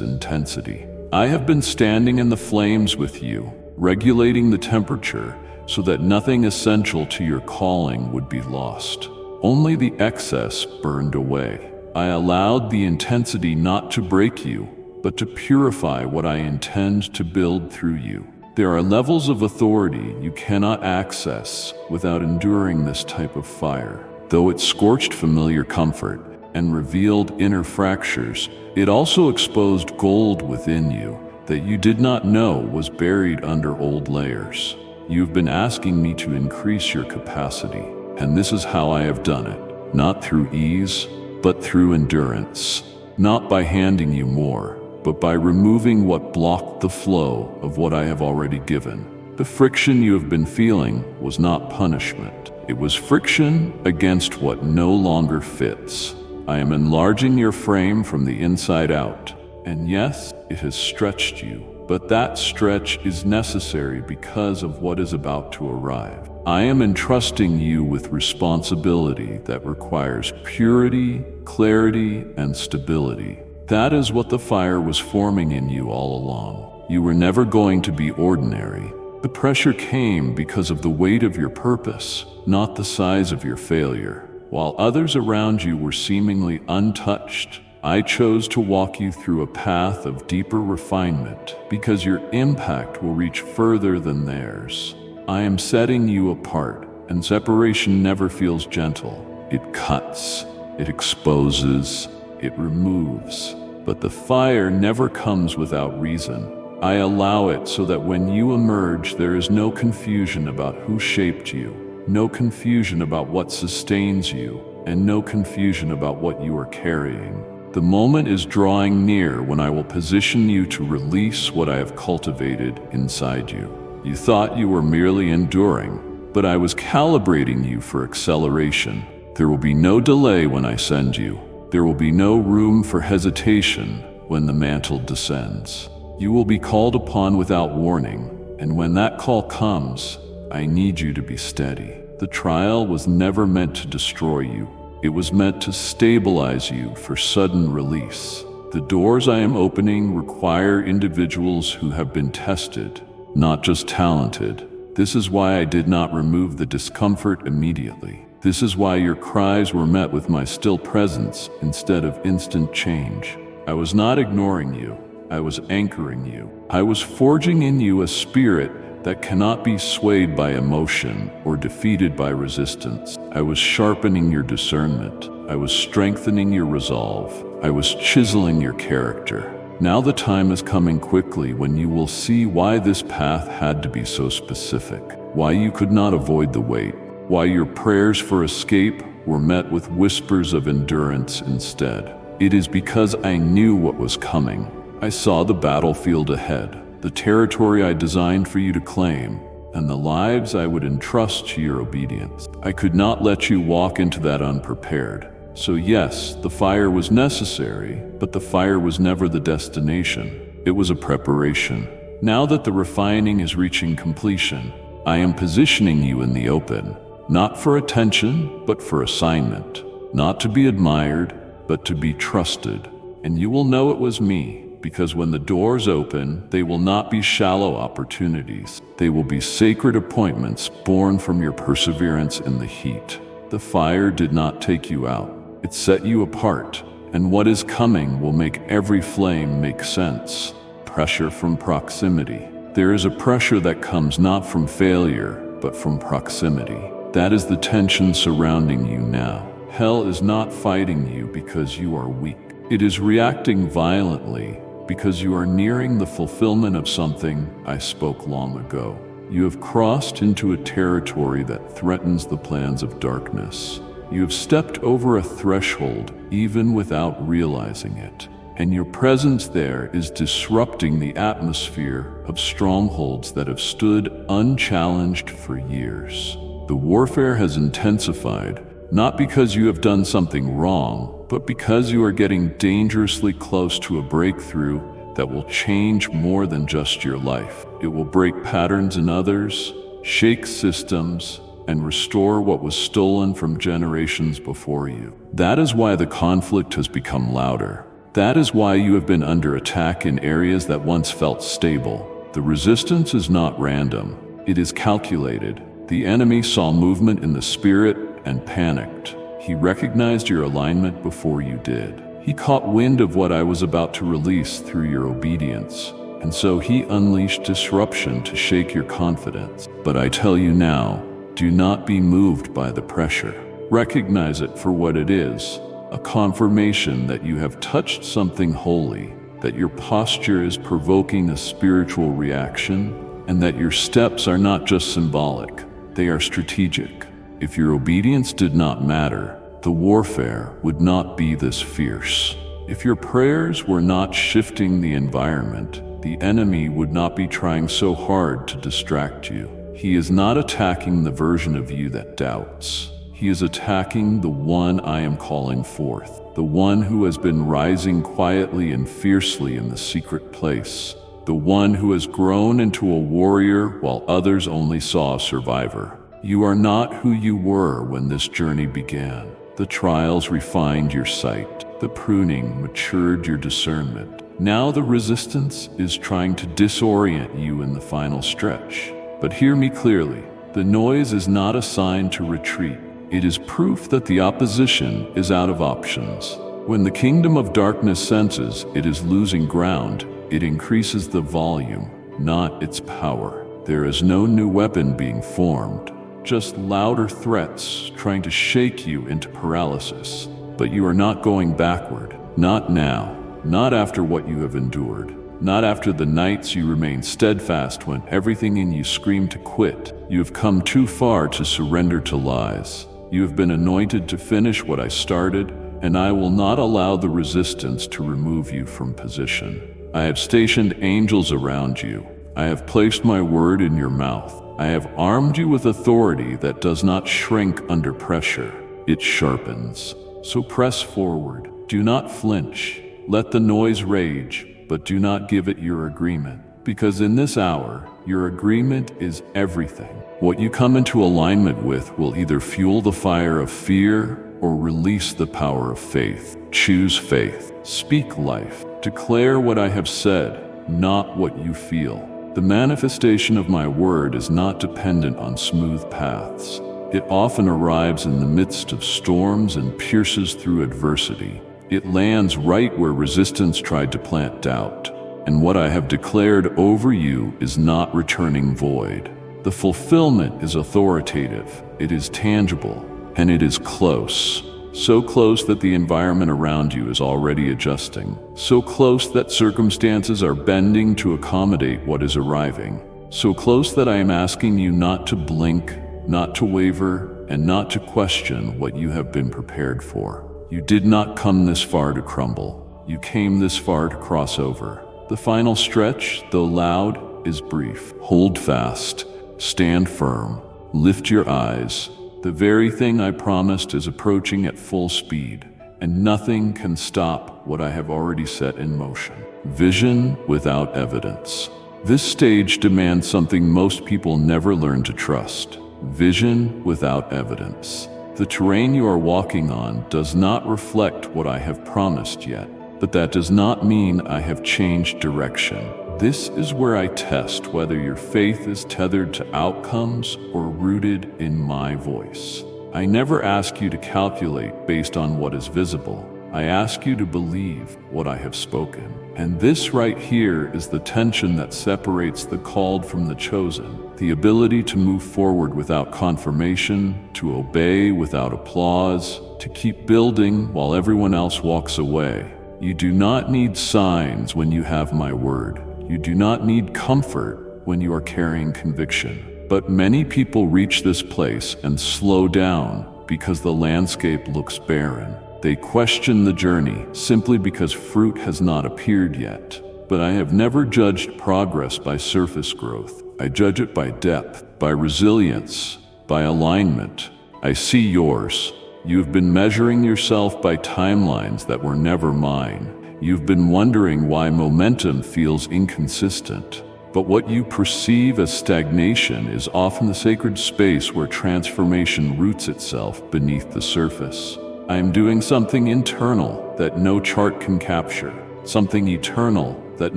intensity. I have been standing in the flames with you, regulating the temperature so that nothing essential to your calling would be lost. Only the excess burned away. I allowed the intensity not to break you, but to purify what I intend to build through you. There are levels of authority you cannot access without enduring this type of fire. Though it scorched familiar comfort and revealed inner fractures, it also exposed gold within you that you did not know was buried under old layers. You've been asking me to increase your capacity, and this is how I have done it. Not through ease, but through endurance. Not by handing you more, but by removing what blocked the flow of what I have already given. The friction you have been feeling was not punishment. It was friction against what no longer fits. I am enlarging your frame from the inside out. And yes, it has stretched you, but that stretch is necessary because of what is about to arrive. I am entrusting you with responsibility that requires purity, clarity, and stability. That is what the fire was forming in you all along. You were never going to be ordinary. The pressure came because of the weight of your purpose, not the size of your failure. While others around you were seemingly untouched, I chose to walk you through a path of deeper refinement because your impact will reach further than theirs. I am setting you apart, and separation never feels gentle. It cuts, it exposes, it removes. But the fire never comes without reason. I allow it so that when you emerge, there is no confusion about who shaped you, no confusion about what sustains you, and no confusion about what you are carrying. The moment is drawing near when I will position you to release what I have cultivated inside you. You thought you were merely enduring, but I was calibrating you for acceleration. There will be no delay when I send you. There will be no room for hesitation when the mantle descends. You will be called upon without warning, and when that call comes, I need you to be steady. The trial was never meant to destroy you. It was meant to stabilize you for sudden release. The doors I am opening require individuals who have been tested, not just talented. This is why I did not remove the discomfort immediately. This is why your cries were met with my still presence instead of instant change. I was not ignoring you. I was anchoring you. I was forging in you a spirit that cannot be swayed by emotion or defeated by resistance. I was sharpening your discernment. I was strengthening your resolve. I was chiseling your character. Now the time is coming quickly when you will see why this path had to be so specific, why you could not avoid the weight, why your prayers for escape were met with whispers of endurance instead. It is because I knew what was coming. I saw the battlefield ahead, the territory I designed for you to claim, and the lives I would entrust to your obedience. I could not let you walk into that unprepared. So yes, the fire was necessary, but the fire was never the destination. It was a preparation. Now that the refining is reaching completion, I am positioning you in the open, not for attention, but for assignment, not to be admired, but to be trusted. And you will know it was me, because when the doors open, they will not be shallow opportunities. They will be sacred appointments born from your perseverance in the heat. The fire did not take you out. It set you apart, and what is coming will make every flame make sense. Pressure from proximity. There is a pressure that comes not from failure, but from proximity. That is the tension surrounding you now. Hell is not fighting you because you are weak. It is reacting violently because you are nearing the fulfillment of something I spoke long ago. You have crossed into a territory that threatens the plans of darkness. You have stepped over a threshold even without realizing it, and your presence there is disrupting the atmosphere of strongholds that have stood unchallenged for years. The warfare has intensified, not because you have done something wrong, but because you are getting dangerously close to a breakthrough that will change more than just your life. It will break patterns in others, shake systems, and restore what was stolen from generations before you. That is why the conflict has become louder. That is why you have been under attack in areas that once felt stable. The resistance is not random. It is calculated. The enemy saw movement in the spirit and panicked. He recognized your alignment before you did. He caught wind of what I was about to release through your obedience, and so he unleashed disruption to shake your confidence. But I tell you now, do not be moved by the pressure. Recognize it for what it is, a confirmation that you have touched something holy, that your posture is provoking a spiritual reaction, and that your steps are not just symbolic, they are strategic. If your obedience did not matter, the warfare would not be this fierce. If your prayers were not shifting the environment, the enemy would not be trying so hard to distract you. He is not attacking the version of you that doubts. He is attacking the one I am calling forth, the one who has been rising quietly and fiercely in the secret place, the one who has grown into a warrior while others only saw a survivor. You are not who you were when this journey began. The trials refined your sight. The pruning matured your discernment. Now the resistance is trying to disorient you in the final stretch. But hear me clearly. The noise is not a sign to retreat. It is proof that the opposition is out of options. When the kingdom of darkness senses it is losing ground, it increases the volume, not its power. There is no new weapon being formed, just louder threats trying to shake you into paralysis. But you are not going backward. Not now. Not after what you have endured. Not after the nights you remained steadfast when everything in you screamed to quit. You have come too far to surrender to lies. You have been anointed to finish what I started, and I will not allow the resistance to remove you from position. I have stationed angels around you. I have placed my word in your mouth. I have armed you with authority that does not shrink under pressure. It sharpens. So press forward. Do not flinch. Let the noise rage, but do not give it your agreement. Because in this hour, your agreement is everything. What you come into alignment with will either fuel the fire of fear or release the power of faith. Choose faith. Speak life. Declare what I have said, not what you feel. The manifestation of my word is not dependent on smooth paths. It often arrives in the midst of storms and pierces through adversity. It lands right where resistance tried to plant doubt. And what I have declared over you is not returning void. The fulfillment is authoritative, it is tangible, and it is close. So close that the environment around you is already adjusting. So close that circumstances are bending to accommodate what is arriving. So close that I am asking you not to blink, not to waver, and not to question what you have been prepared for. You did not come this far to crumble. You came this far to cross over. The final stretch, though loud, is brief. Hold fast. Stand firm. Lift your eyes. The very thing I promised is approaching at full speed, and nothing can stop what I have already set in motion. Vision without evidence. This stage demands something most people never learn to trust. Vision without evidence. The terrain you are walking on does not reflect what I have promised yet, but that does not mean I have changed direction. This is where I test whether your faith is tethered to outcomes or rooted in my voice. I never ask you to calculate based on what is visible. I ask you to believe what I have spoken. And this right here is the tension that separates the called from the chosen. The ability to move forward without confirmation, to obey without applause, to keep building while everyone else walks away. You do not need signs when you have my word. You do not need comfort when you are carrying conviction. But many people reach this place and slow down because the landscape looks barren. They question the journey simply because fruit has not appeared yet. But I have never judged progress by surface growth. I judge it by depth, by resilience, by alignment. I see yours. You've been measuring yourself by timelines that were never mine. You've been wondering why momentum feels inconsistent. But what you perceive as stagnation is often the sacred space where transformation roots itself beneath the surface. I am doing something internal that no chart can capture, something eternal that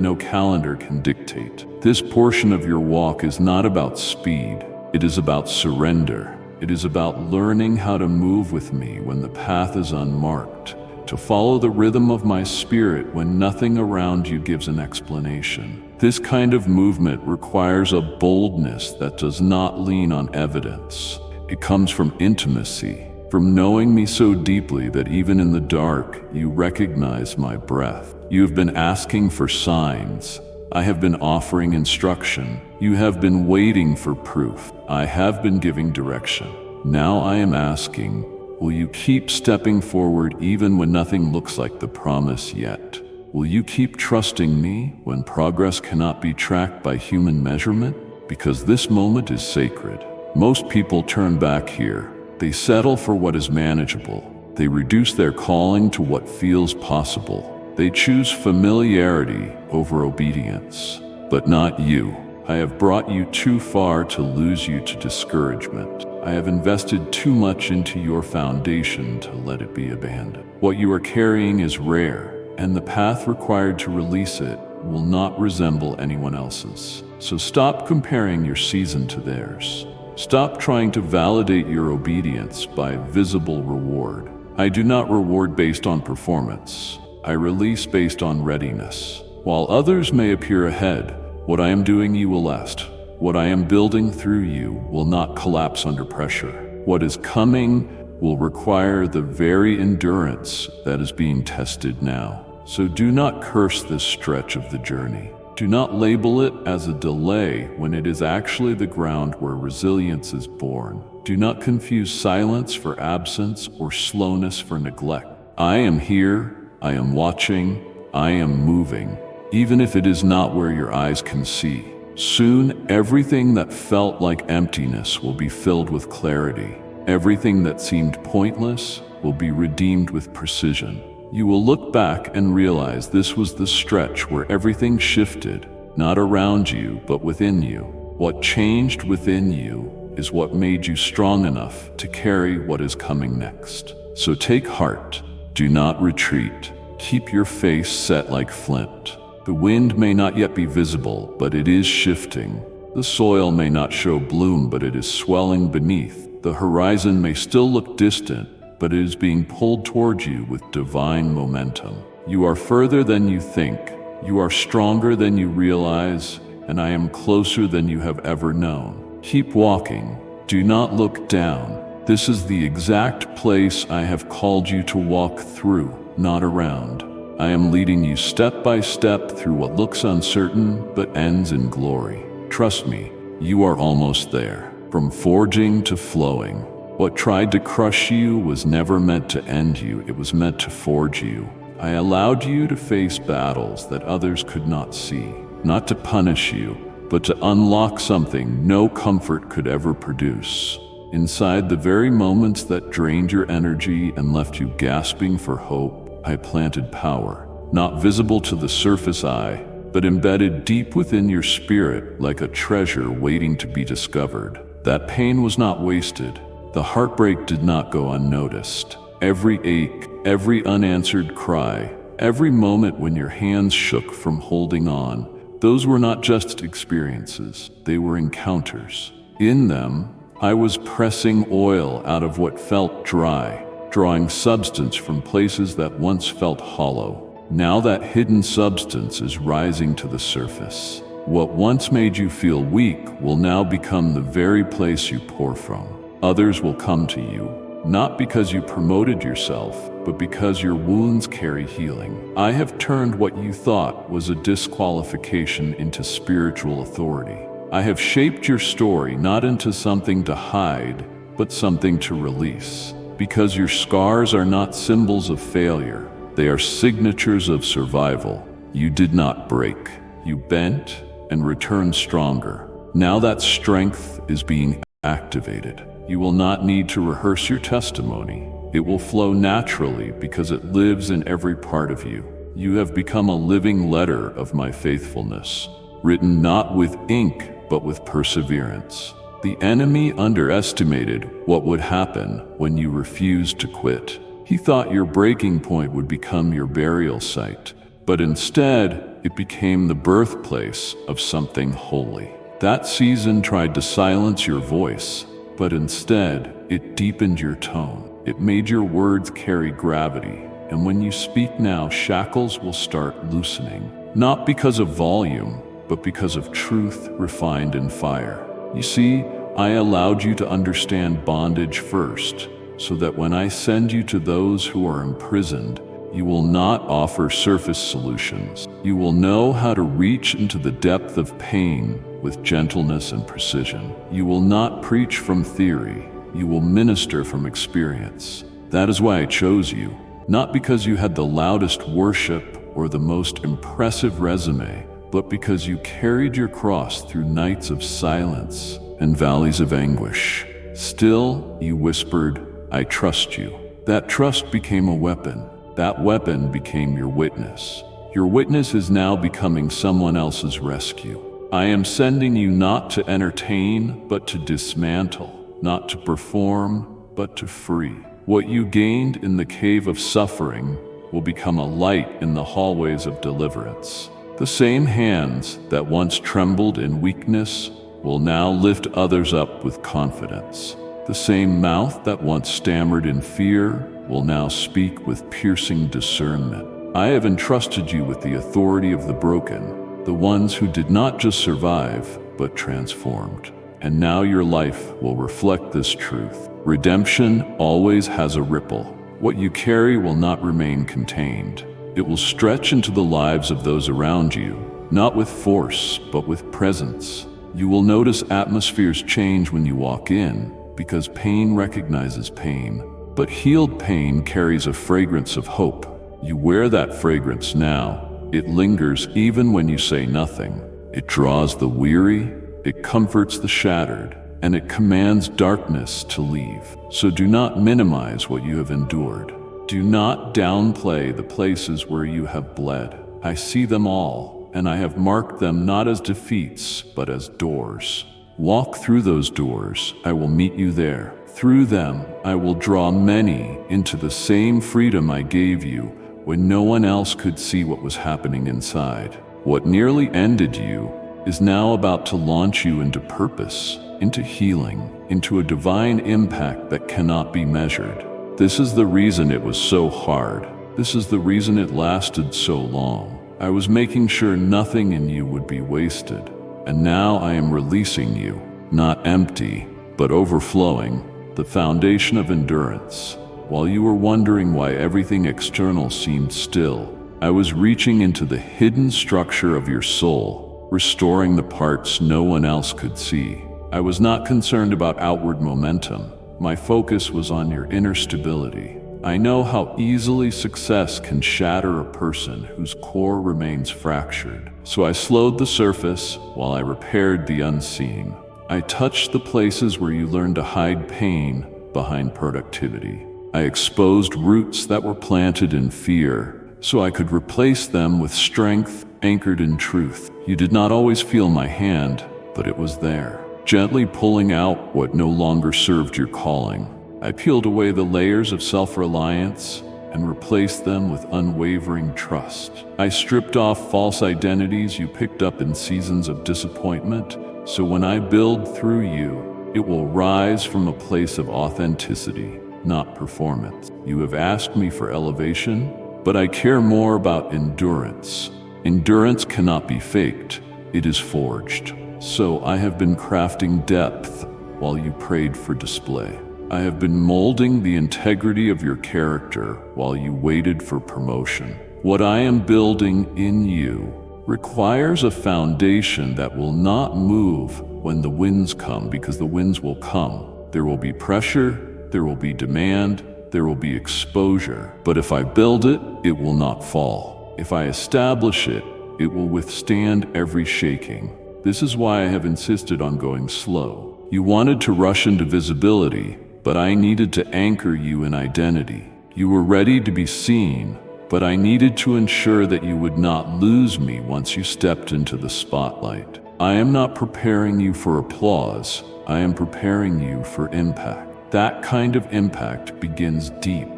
no calendar can dictate. This portion of your walk is not about speed, it is about surrender. It is about learning how to move with me when the path is unmarked, to follow the rhythm of my spirit when nothing around you gives an explanation. This kind of movement requires a boldness that does not lean on evidence. It comes from intimacy, from knowing me so deeply that even in the dark, you recognize my breath. You have been asking for signs. I have been offering instruction. You have been waiting for proof. I have been giving direction. Now I am asking, will you keep stepping forward even when nothing looks like the promise yet? Will you keep trusting me when progress cannot be tracked by human measurement? Because this moment is sacred. Most people turn back here. They settle for what is manageable. They reduce their calling to what feels possible. They choose familiarity over obedience. But not you. I have brought you too far to lose you to discouragement. I have invested too much into your foundation to let it be abandoned. What you are carrying is rare, and the path required to release it will not resemble anyone else's. So stop comparing your season to theirs. Stop trying to validate your obedience by visible reward. I do not reward based on performance. I release based on readiness. While others may appear ahead, what I am doing you will last. What I am building through you will not collapse under pressure. What is coming will require the very endurance that is being tested now. So do not curse this stretch of the journey. Do not label it as a delay when it is actually the ground where resilience is born. Do not confuse silence for absence or slowness for neglect. I am here, I am watching, I am moving, even if it is not where your eyes can see. Soon, everything that felt like emptiness will be filled with clarity. Everything that seemed pointless will be redeemed with precision. You will look back and realize this was the stretch where everything shifted, not around you, but within you. What changed within you is what made you strong enough to carry what is coming next. So take heart. Do not retreat. Keep your face set like flint. The wind may not yet be visible, but it is shifting. The soil may not show bloom, but it is swelling beneath. The horizon may still look distant, but it is being pulled towards you with divine momentum. You are further than you think. You are stronger than you realize, and I am closer than you have ever known. Keep walking. Do not look down. This is the exact place I have called you to walk through, not around. I am leading you step by step through what looks uncertain but ends in glory. Trust me, you are almost there. From forging to flowing. What tried to crush you was never meant to end you, it was meant to forge you. I allowed you to face battles that others could not see, not to punish you, but to unlock something no comfort could ever produce. Inside the very moments that drained your energy and left you gasping for hope, I planted power, not visible to the surface eye, but embedded deep within your spirit like a treasure waiting to be discovered. That pain was not wasted. The heartbreak did not go unnoticed. Every ache, every unanswered cry, every moment when your hands shook from holding on, those were not just experiences, they were encounters. In them, I was pressing oil out of what felt dry, drawing substance from places that once felt hollow. Now that hidden substance is rising to the surface. What once made you feel weak will now become the very place you pour from. Others will come to you, not because you promoted yourself, but because your wounds carry healing. I have turned what you thought was a disqualification into spiritual authority. I have shaped your story not into something to hide, but something to release. Because your scars are not symbols of failure, they are signatures of survival. You did not break. You bent and returned stronger. Now that strength is being activated. You will not need to rehearse your testimony. It will flow naturally because it lives in every part of you. You have become a living letter of my faithfulness. written not with ink but with perseverance. The enemy underestimated what would happen when you refused to quit. He thought your breaking point would become your burial site, but instead it became the birthplace of something holy. That season tried to silence your voice, but instead it deepened your tone. It made your words carry gravity, and when you speak now, shackles will start loosening, not because of volume, but because of truth refined in fire. You see, I allowed you to understand bondage first, so that when I send you to those who are imprisoned, you will not offer surface solutions. You will know how to reach into the depth of pain with gentleness and precision. You will not preach from theory. You will minister from experience. That is why I chose you, not because you had the loudest worship or the most impressive resume, but because you carried your cross through nights of silence and valleys of anguish. Still, you whispered, "I trust you." That trust became a weapon. That weapon became your witness. Your witness is now becoming someone else's rescue. I am sending you not to entertain, but to dismantle, not to perform, but to free. What you gained in the cave of suffering will become a light in the hallways of deliverance. The same hands that once trembled in weakness will now lift others up with confidence. The same mouth that once stammered in fear will now speak with piercing discernment. I have entrusted you with the authority of the broken, the ones who did not just survive, but transformed. And now your life will reflect this truth. Redemption always has a ripple. What you carry will not remain contained. It will stretch into the lives of those around you, not with force, but with presence. You will notice atmospheres change when you walk in, because pain recognizes pain. But healed pain carries a fragrance of hope. You wear that fragrance now. It lingers even when you say nothing. It draws the weary, it comforts the shattered, and it commands darkness to leave. So do not minimize what you have endured. Do not downplay the places where you have bled. I see them all, and I have marked them not as defeats, but as doors. Walk through those doors. I will meet you there. Through them, I will draw many into the same freedom I gave you when no one else could see what was happening inside. What nearly ended you is now about to launch you into purpose, into healing, into a divine impact that cannot be measured. This is the reason it was so hard. This is the reason it lasted so long. I was making sure nothing in you would be wasted. And now I am releasing you, not empty, but overflowing, the foundation of endurance. While you were wondering why everything external seemed still, I was reaching into the hidden structure of your soul, restoring the parts no one else could see. I was not concerned about outward momentum. My focus was on your inner stability. I know how easily success can shatter a person whose core remains fractured. So I slowed the surface while I repaired the unseen. I touched the places where you learned to hide pain behind productivity. I exposed roots that were planted in fear, so I could replace them with strength anchored in truth. You did not always feel my hand, but it was there, gently pulling out what no longer served your calling. I peeled away the layers of self-reliance and replaced them with unwavering trust. I stripped off false identities you picked up in seasons of disappointment, so when I build through you, it will rise from a place of authenticity, not performance. You have asked me for elevation, but I care more about endurance. Endurance cannot be faked, it is forged. So I have been crafting depth while you prayed for display. I have been molding the integrity of your character while you waited for promotion. What I am building in you requires a foundation that will not move when the winds come, because the winds will come. There will be pressure, there will be demand, there will be exposure. But if I build it, it will not fall. If I establish it, it will withstand every shaking. This is why I have insisted on going slow. You wanted to rush into visibility, but I needed to anchor you in identity. You were ready to be seen, but I needed to ensure that you would not lose me once you stepped into the spotlight. I am not preparing you for applause, I am preparing you for impact. That kind of impact begins deep,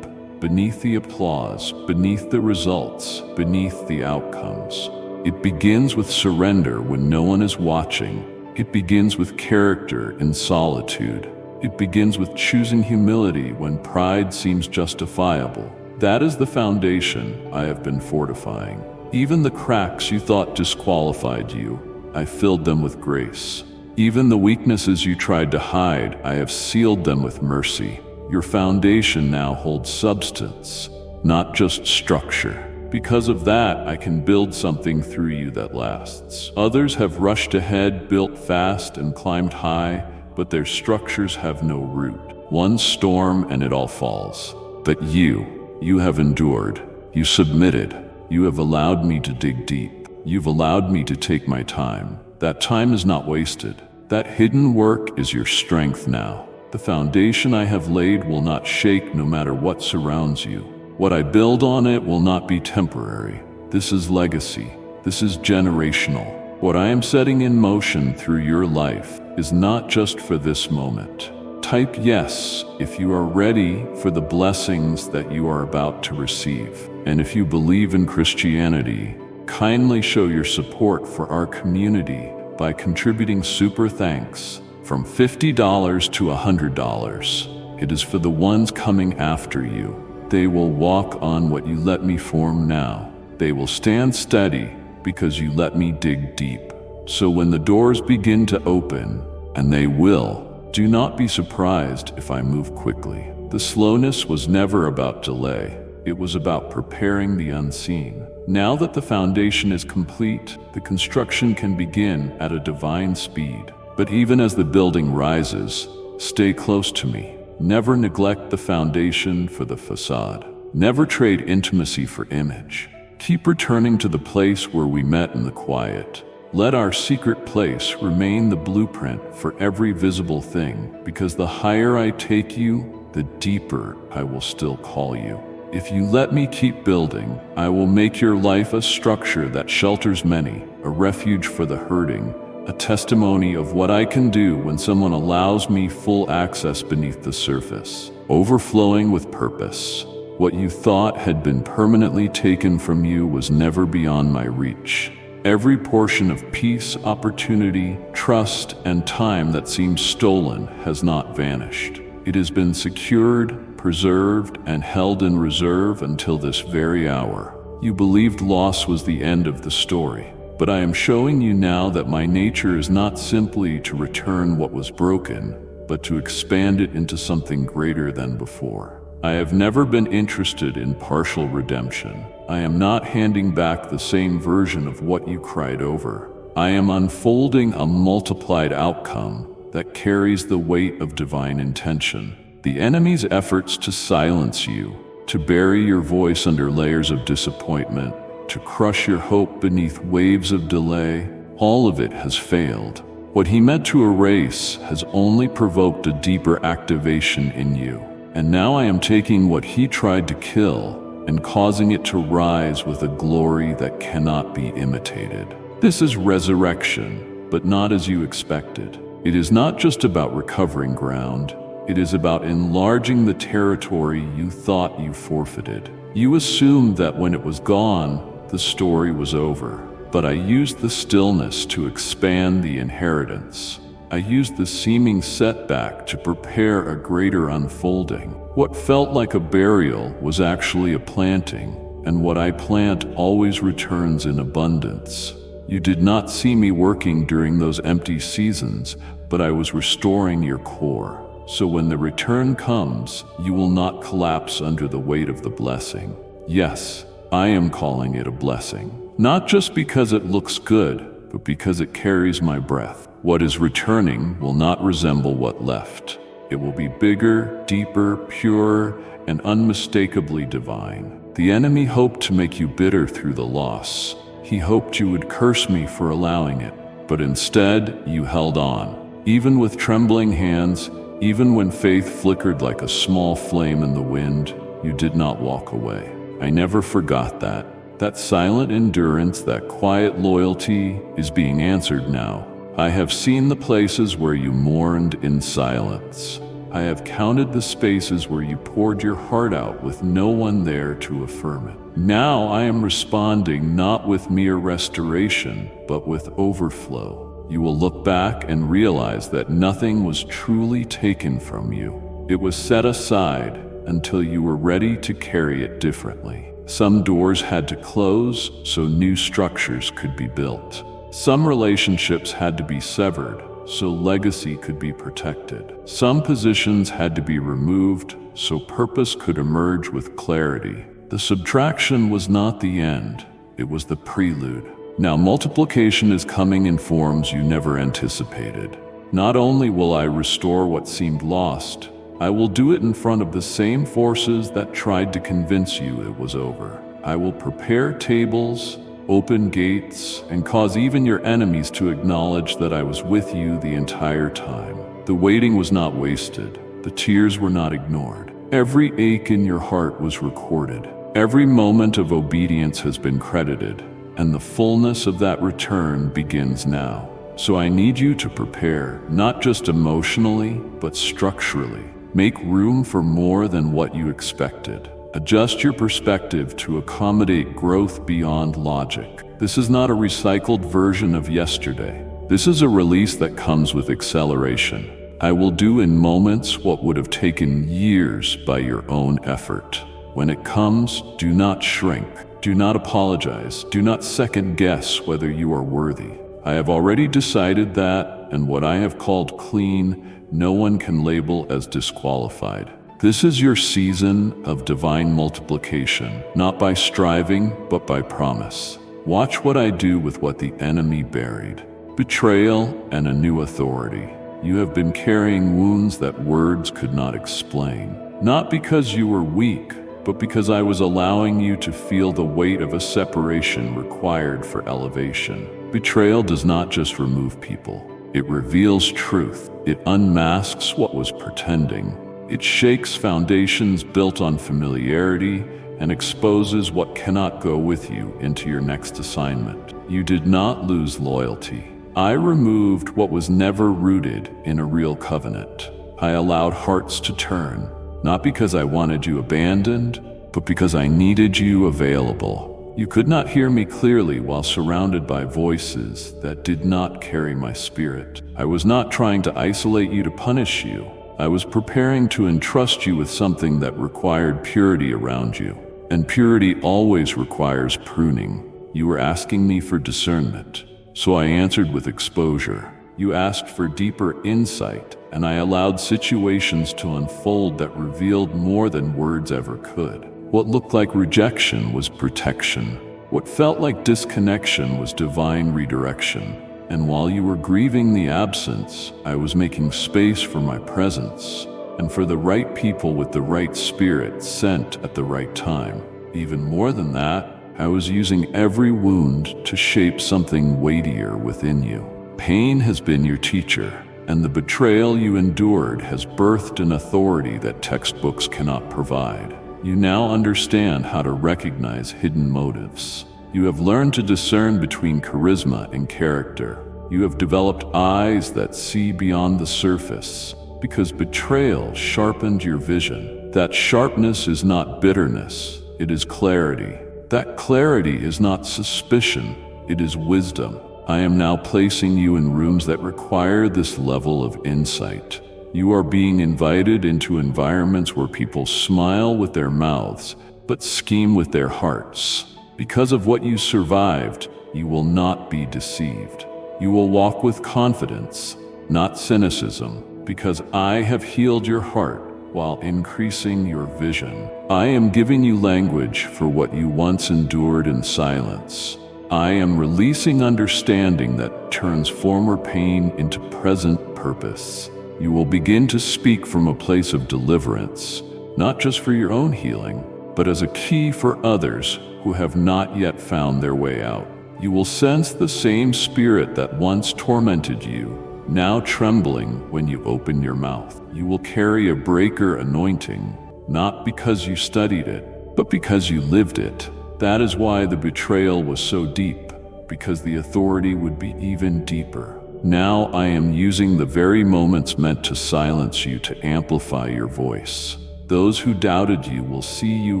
beneath the applause, beneath the results, beneath the outcomes. It begins with surrender when no one is watching. It begins with character in solitude. It begins with choosing humility when pride seems justifiable. That is the foundation I have been fortifying. Even the cracks you thought disqualified you, I filled them with grace. Even the weaknesses you tried to hide, I have sealed them with mercy. Your foundation now holds substance, not just structure. Because of that, I can build something through you that lasts. Others have rushed ahead, built fast, and climbed high, but their structures have no root. One storm and it all falls. But you have endured. You submitted. You have allowed me to dig deep. You've allowed me to take my time. That time is not wasted. That hidden work is your strength now. The foundation I have laid will not shake no matter what surrounds you. What I build on it will not be temporary. This is legacy. This is generational. What I am setting in motion through your life is not just for this moment. Type yes if you are ready for the blessings that you are about to receive. And if you believe in Christianity, kindly show your support for our community by contributing super thanks from $50 to $100. It is for the ones coming after you. They will walk on what you let me form now. They will stand steady because you let me dig deep. So when the doors begin to open, and they will, do not be surprised if I move quickly. The slowness was never about delay. It was about preparing the unseen. Now that the foundation is complete, the construction can begin at a divine speed. But even as the building rises, stay close to me. Never neglect the foundation for the facade. Never trade intimacy for image. Keep returning to the place where we met in the quiet. Let our secret place remain the blueprint for every visible thing, because the higher I take you, the deeper I will still call you. If you let me keep building, I will make your life a structure that shelters many, a refuge for the hurting, a testimony of what I can do when someone allows me full access beneath the surface, overflowing with purpose. What you thought had been permanently taken from you was never beyond my reach. Every portion of peace, opportunity, trust, and time that seems stolen has not vanished. It has been secured, preserved, and held in reserve until this very hour. You believed loss was the end of the story, but I am showing you now that my nature is not simply to return what was broken, but to expand it into something greater than before. I have never been interested in partial redemption. I am not handing back the same version of what you cried over. I am unfolding a multiplied outcome that carries the weight of divine intention. The enemy's efforts to silence you, to bury your voice under layers of disappointment, to crush your hope beneath waves of delay, all of it has failed. What he meant to erase has only provoked a deeper activation in you. And now I am taking what he tried to kill and causing it to rise with a glory that cannot be imitated. This is resurrection, but not as you expected. It is not just about recovering ground. It is about enlarging the territory you thought you forfeited. You assumed that when it was gone, the story was over. But I used the stillness to expand the inheritance. I used the seeming setback to prepare a greater unfolding. What felt like a burial was actually a planting, and what I plant always returns in abundance. You did not see me working during those empty seasons, but I was restoring your core. So when the return comes, you will not collapse under the weight of the blessing. Yes, I am calling it a blessing. Not just because it looks good, but because it carries my breath. What is returning will not resemble what left. It will be bigger, deeper, purer, and unmistakably divine. The enemy hoped to make you bitter through the loss. He hoped you would curse me for allowing it, but instead you held on. Even with trembling hands, even when faith flickered like a small flame in the wind, you did not walk away. I never forgot that. That silent endurance, that quiet loyalty is being answered now. I have seen the places where you mourned in silence. I have counted the spaces where you poured your heart out with no one there to affirm it. Now I am responding not with mere restoration, but with overflow. You will look back and realize that nothing was truly taken from you. It was set aside until you were ready to carry it differently. Some doors had to close so new structures could be built. Some relationships had to be severed so legacy could be protected. Some positions had to be removed so purpose could emerge with clarity. The subtraction was not the end, it was the prelude. Now multiplication is coming in forms you never anticipated. Not only will I restore what seemed lost, I will do it in front of the same forces that tried to convince you it was over. I will prepare tables, open gates, and cause even your enemies to acknowledge that I was with you the entire time. The waiting was not wasted. The tears were not ignored. Every ache in your heart was recorded. Every moment of obedience has been credited, and the fullness of that return begins now. So I need you to prepare, not just emotionally, but structurally. Make room for more than what you expected. Adjust your perspective to accommodate growth beyond logic. This is not a recycled version of yesterday. This is a release that comes with acceleration. I will do in moments what would have taken years by your own effort. When it comes, do not shrink. Do not apologize. Do not second guess whether you are worthy. I have already decided that, and what I have called clean, no one can label as disqualified. This is your season of divine multiplication, not by striving, but by promise. Watch what I do with what the enemy buried. Betrayal and a new authority. You have been carrying wounds that words could not explain. Not because you were weak, but because I was allowing you to feel the weight of a separation required for elevation. Betrayal does not just remove people. It reveals truth. It unmasks what was pretending. It shakes foundations built on familiarity and exposes what cannot go with you into your next assignment. You did not lose loyalty. I removed what was never rooted in a real covenant. I allowed hearts to turn, not because I wanted you abandoned, but because I needed you available. You could not hear me clearly while surrounded by voices that did not carry my spirit. I was not trying to isolate you to punish you. I was preparing to entrust you with something that required purity around you. And purity always requires pruning. You were asking me for discernment, so I answered with exposure. You asked for deeper insight, and I allowed situations to unfold that revealed more than words ever could. What looked like rejection was protection. What felt like disconnection was divine redirection. And while you were grieving the absence, I was making space for my presence, and for the right people with the right spirit sent at the right time. Even more than that, I was using every wound to shape something weightier within you. Pain has been your teacher, and the betrayal you endured has birthed an authority that textbooks cannot provide. You now understand how to recognize hidden motives. You have learned to discern between charisma and character. You have developed eyes that see beyond the surface, because betrayal sharpened your vision. That sharpness is not bitterness, it is clarity. That clarity is not suspicion, it is wisdom. I am now placing you in rooms that require this level of insight. You are being invited into environments where people smile with their mouths, but scheme with their hearts. Because of what you survived, you will not be deceived. You will walk with confidence, not cynicism, because I have healed your heart while increasing your vision. I am giving you language for what you once endured in silence. I am releasing understanding that turns former pain into present purpose. You will begin to speak from a place of deliverance, not just for your own healing, but as a key for others who have not yet found their way out. You will sense the same spirit that once tormented you, now trembling when you open your mouth. You will carry a breaker anointing, not because you studied it, but because you lived it. That is why the betrayal was so deep, because the authority would be even deeper. Now I am using the very moments meant to silence you to amplify your voice. Those who doubted you will see you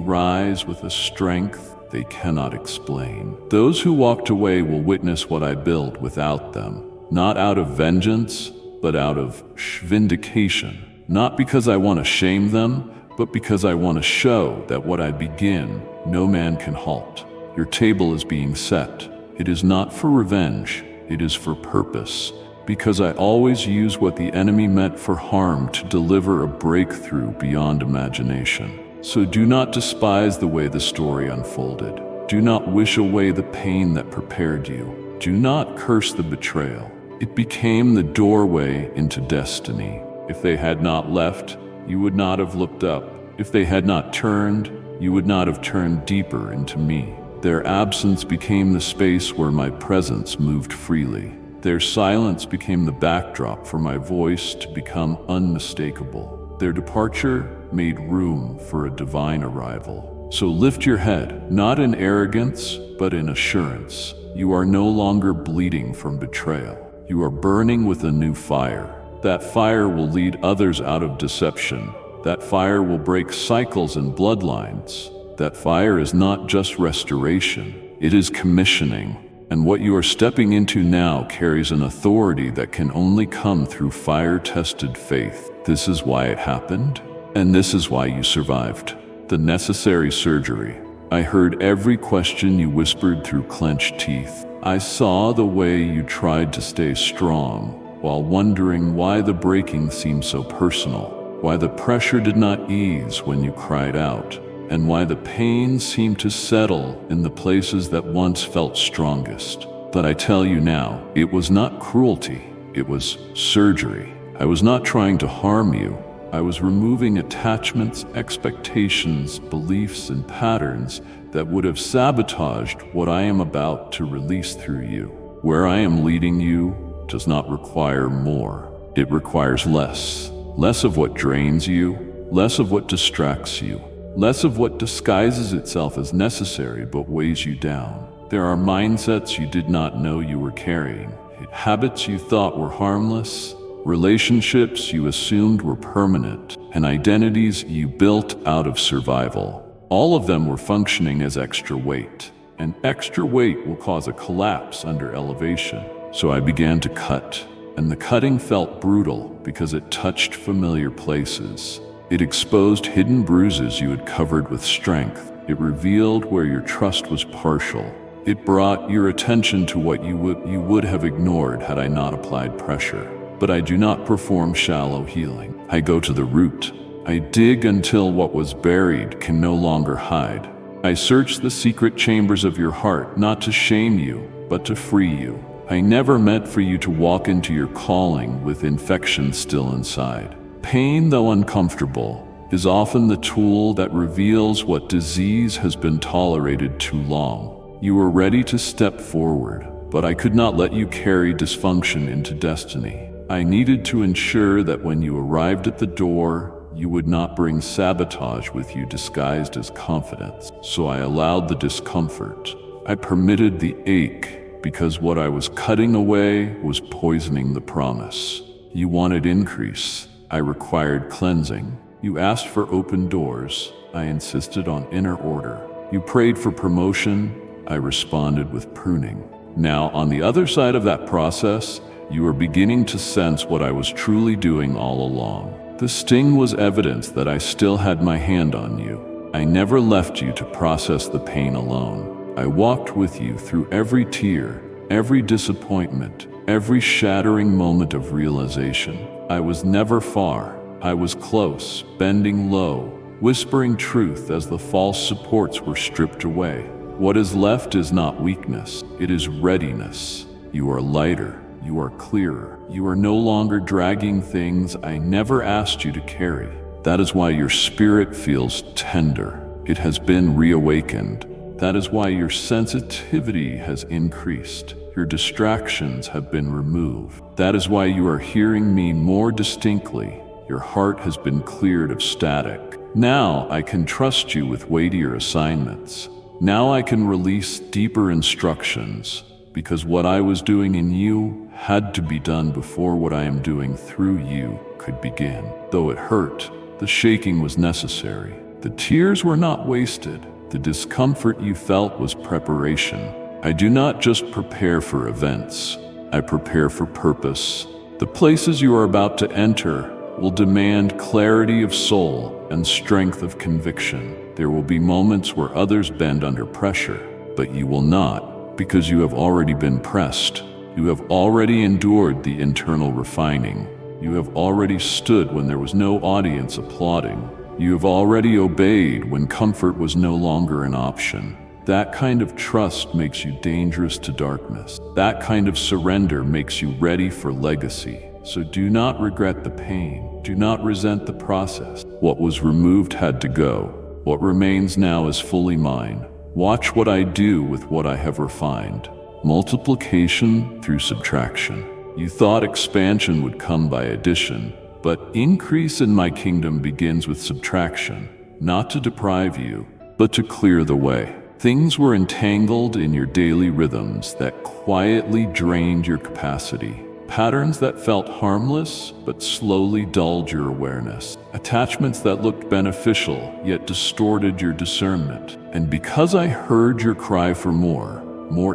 rise with a strength they cannot explain. Those who walked away will witness what I build without them, not out of vengeance, but out of vindication. Not because I want to shame them, but because I want to show that what I begin, no man can halt. Your table is being set. It is not for revenge, it is for purpose. Because I always use what the enemy meant for harm to deliver a breakthrough beyond imagination. So do not despise the way the story unfolded. Do not wish away the pain that prepared you. Do not curse the betrayal. It became the doorway into destiny. If they had not left, you would not have looked up. If they had not turned, you would not have turned deeper into me. Their absence became the space where my presence moved freely. Their silence became the backdrop for my voice to become unmistakable. Their departure made room for a divine arrival. So lift your head, not in arrogance, but in assurance. You are no longer bleeding from betrayal. You are burning with a new fire. That fire will lead others out of deception. That fire will break cycles and bloodlines. That fire is not just restoration, it is commissioning. And what you are stepping into now carries an authority that can only come through fire-tested faith. This is why it happened, and this is why you survived. The necessary surgery. I heard every question you whispered through clenched teeth. I saw the way you tried to stay strong, while wondering why the breaking seemed so personal, why the pressure did not ease when you cried out, and why the pain seemed to settle in the places that once felt strongest. But I tell you now, it was not cruelty, it was surgery. I was not trying to harm you. I was removing attachments, expectations, beliefs, and patterns that would have sabotaged what I am about to release through you. Where I am leading you does not require more. It requires less. Less of what drains you, less of what distracts you, less of what disguises itself as necessary but weighs you down. There are mindsets you did not know you were carrying, habits you thought were harmless, relationships you assumed were permanent, and identities you built out of survival. All of them were functioning as extra weight, and extra weight will cause a collapse under elevation. So I began to cut, and the cutting felt brutal because it touched familiar places. It exposed hidden bruises you had covered with strength. It revealed where your trust was partial. It brought your attention to what you would have ignored had I not applied pressure. But I do not perform shallow healing. I go to the root. I dig until what was buried can no longer hide. I search the secret chambers of your heart, not to shame you, but to free you. I never meant for you to walk into your calling with infection still inside. Pain, though uncomfortable, is often the tool that reveals what disease has been tolerated too long. You were ready to step forward, but I could not let you carry dysfunction into destiny. I needed to ensure that when you arrived at the door, you would not bring sabotage with you disguised as confidence. So I allowed the discomfort. I permitted the ache because what I was cutting away was poisoning the promise. You wanted increase. I required cleansing. You asked for open doors. I insisted on inner order. You prayed for promotion. I responded with pruning. Now, on the other side of that process, you are beginning to sense what I was truly doing all along. The sting was evidence that I still had my hand on you. I never left you to process the pain alone. I walked with you through every tear, every disappointment, every shattering moment of realization. I was never far. I was close, bending low, whispering truth as the false supports were stripped away. What is left is not weakness, it is readiness. You are lighter, you are clearer. You are no longer dragging things I never asked you to carry. That is why your spirit feels tender. It has been reawakened. That is why your sensitivity has increased. Your distractions have been removed. That is why you are hearing me more distinctly. Your heart has been cleared of static. Now I can trust you with weightier assignments. Now I can release deeper instructions, because what I was doing in you had to be done before what I am doing through you could begin. Though it hurt, the shaking was necessary. The tears were not wasted. The discomfort you felt was preparation. I do not just prepare for events. I prepare for purpose. The places you are about to enter will demand clarity of soul and strength of conviction. There will be moments where others bend under pressure, but you will not, because you have already been pressed. You have already endured the internal refining. You have already stood when there was no audience applauding. You have already obeyed when comfort was no longer an option. That kind of trust makes you dangerous to darkness. That kind of surrender makes you ready for legacy. So do not regret the pain. Do not resent the process. What was removed had to go. What remains now is fully mine. Watch what I do with what I have refined. Multiplication through subtraction. You thought expansion would come by addition, but increase in my kingdom begins with subtraction, not to deprive you, but to clear the way. Things were entangled in your daily rhythms that quietly drained your capacity. Patterns that felt harmless, but slowly dulled your awareness. Attachments that looked beneficial, yet distorted your discernment. And because I heard your cry for more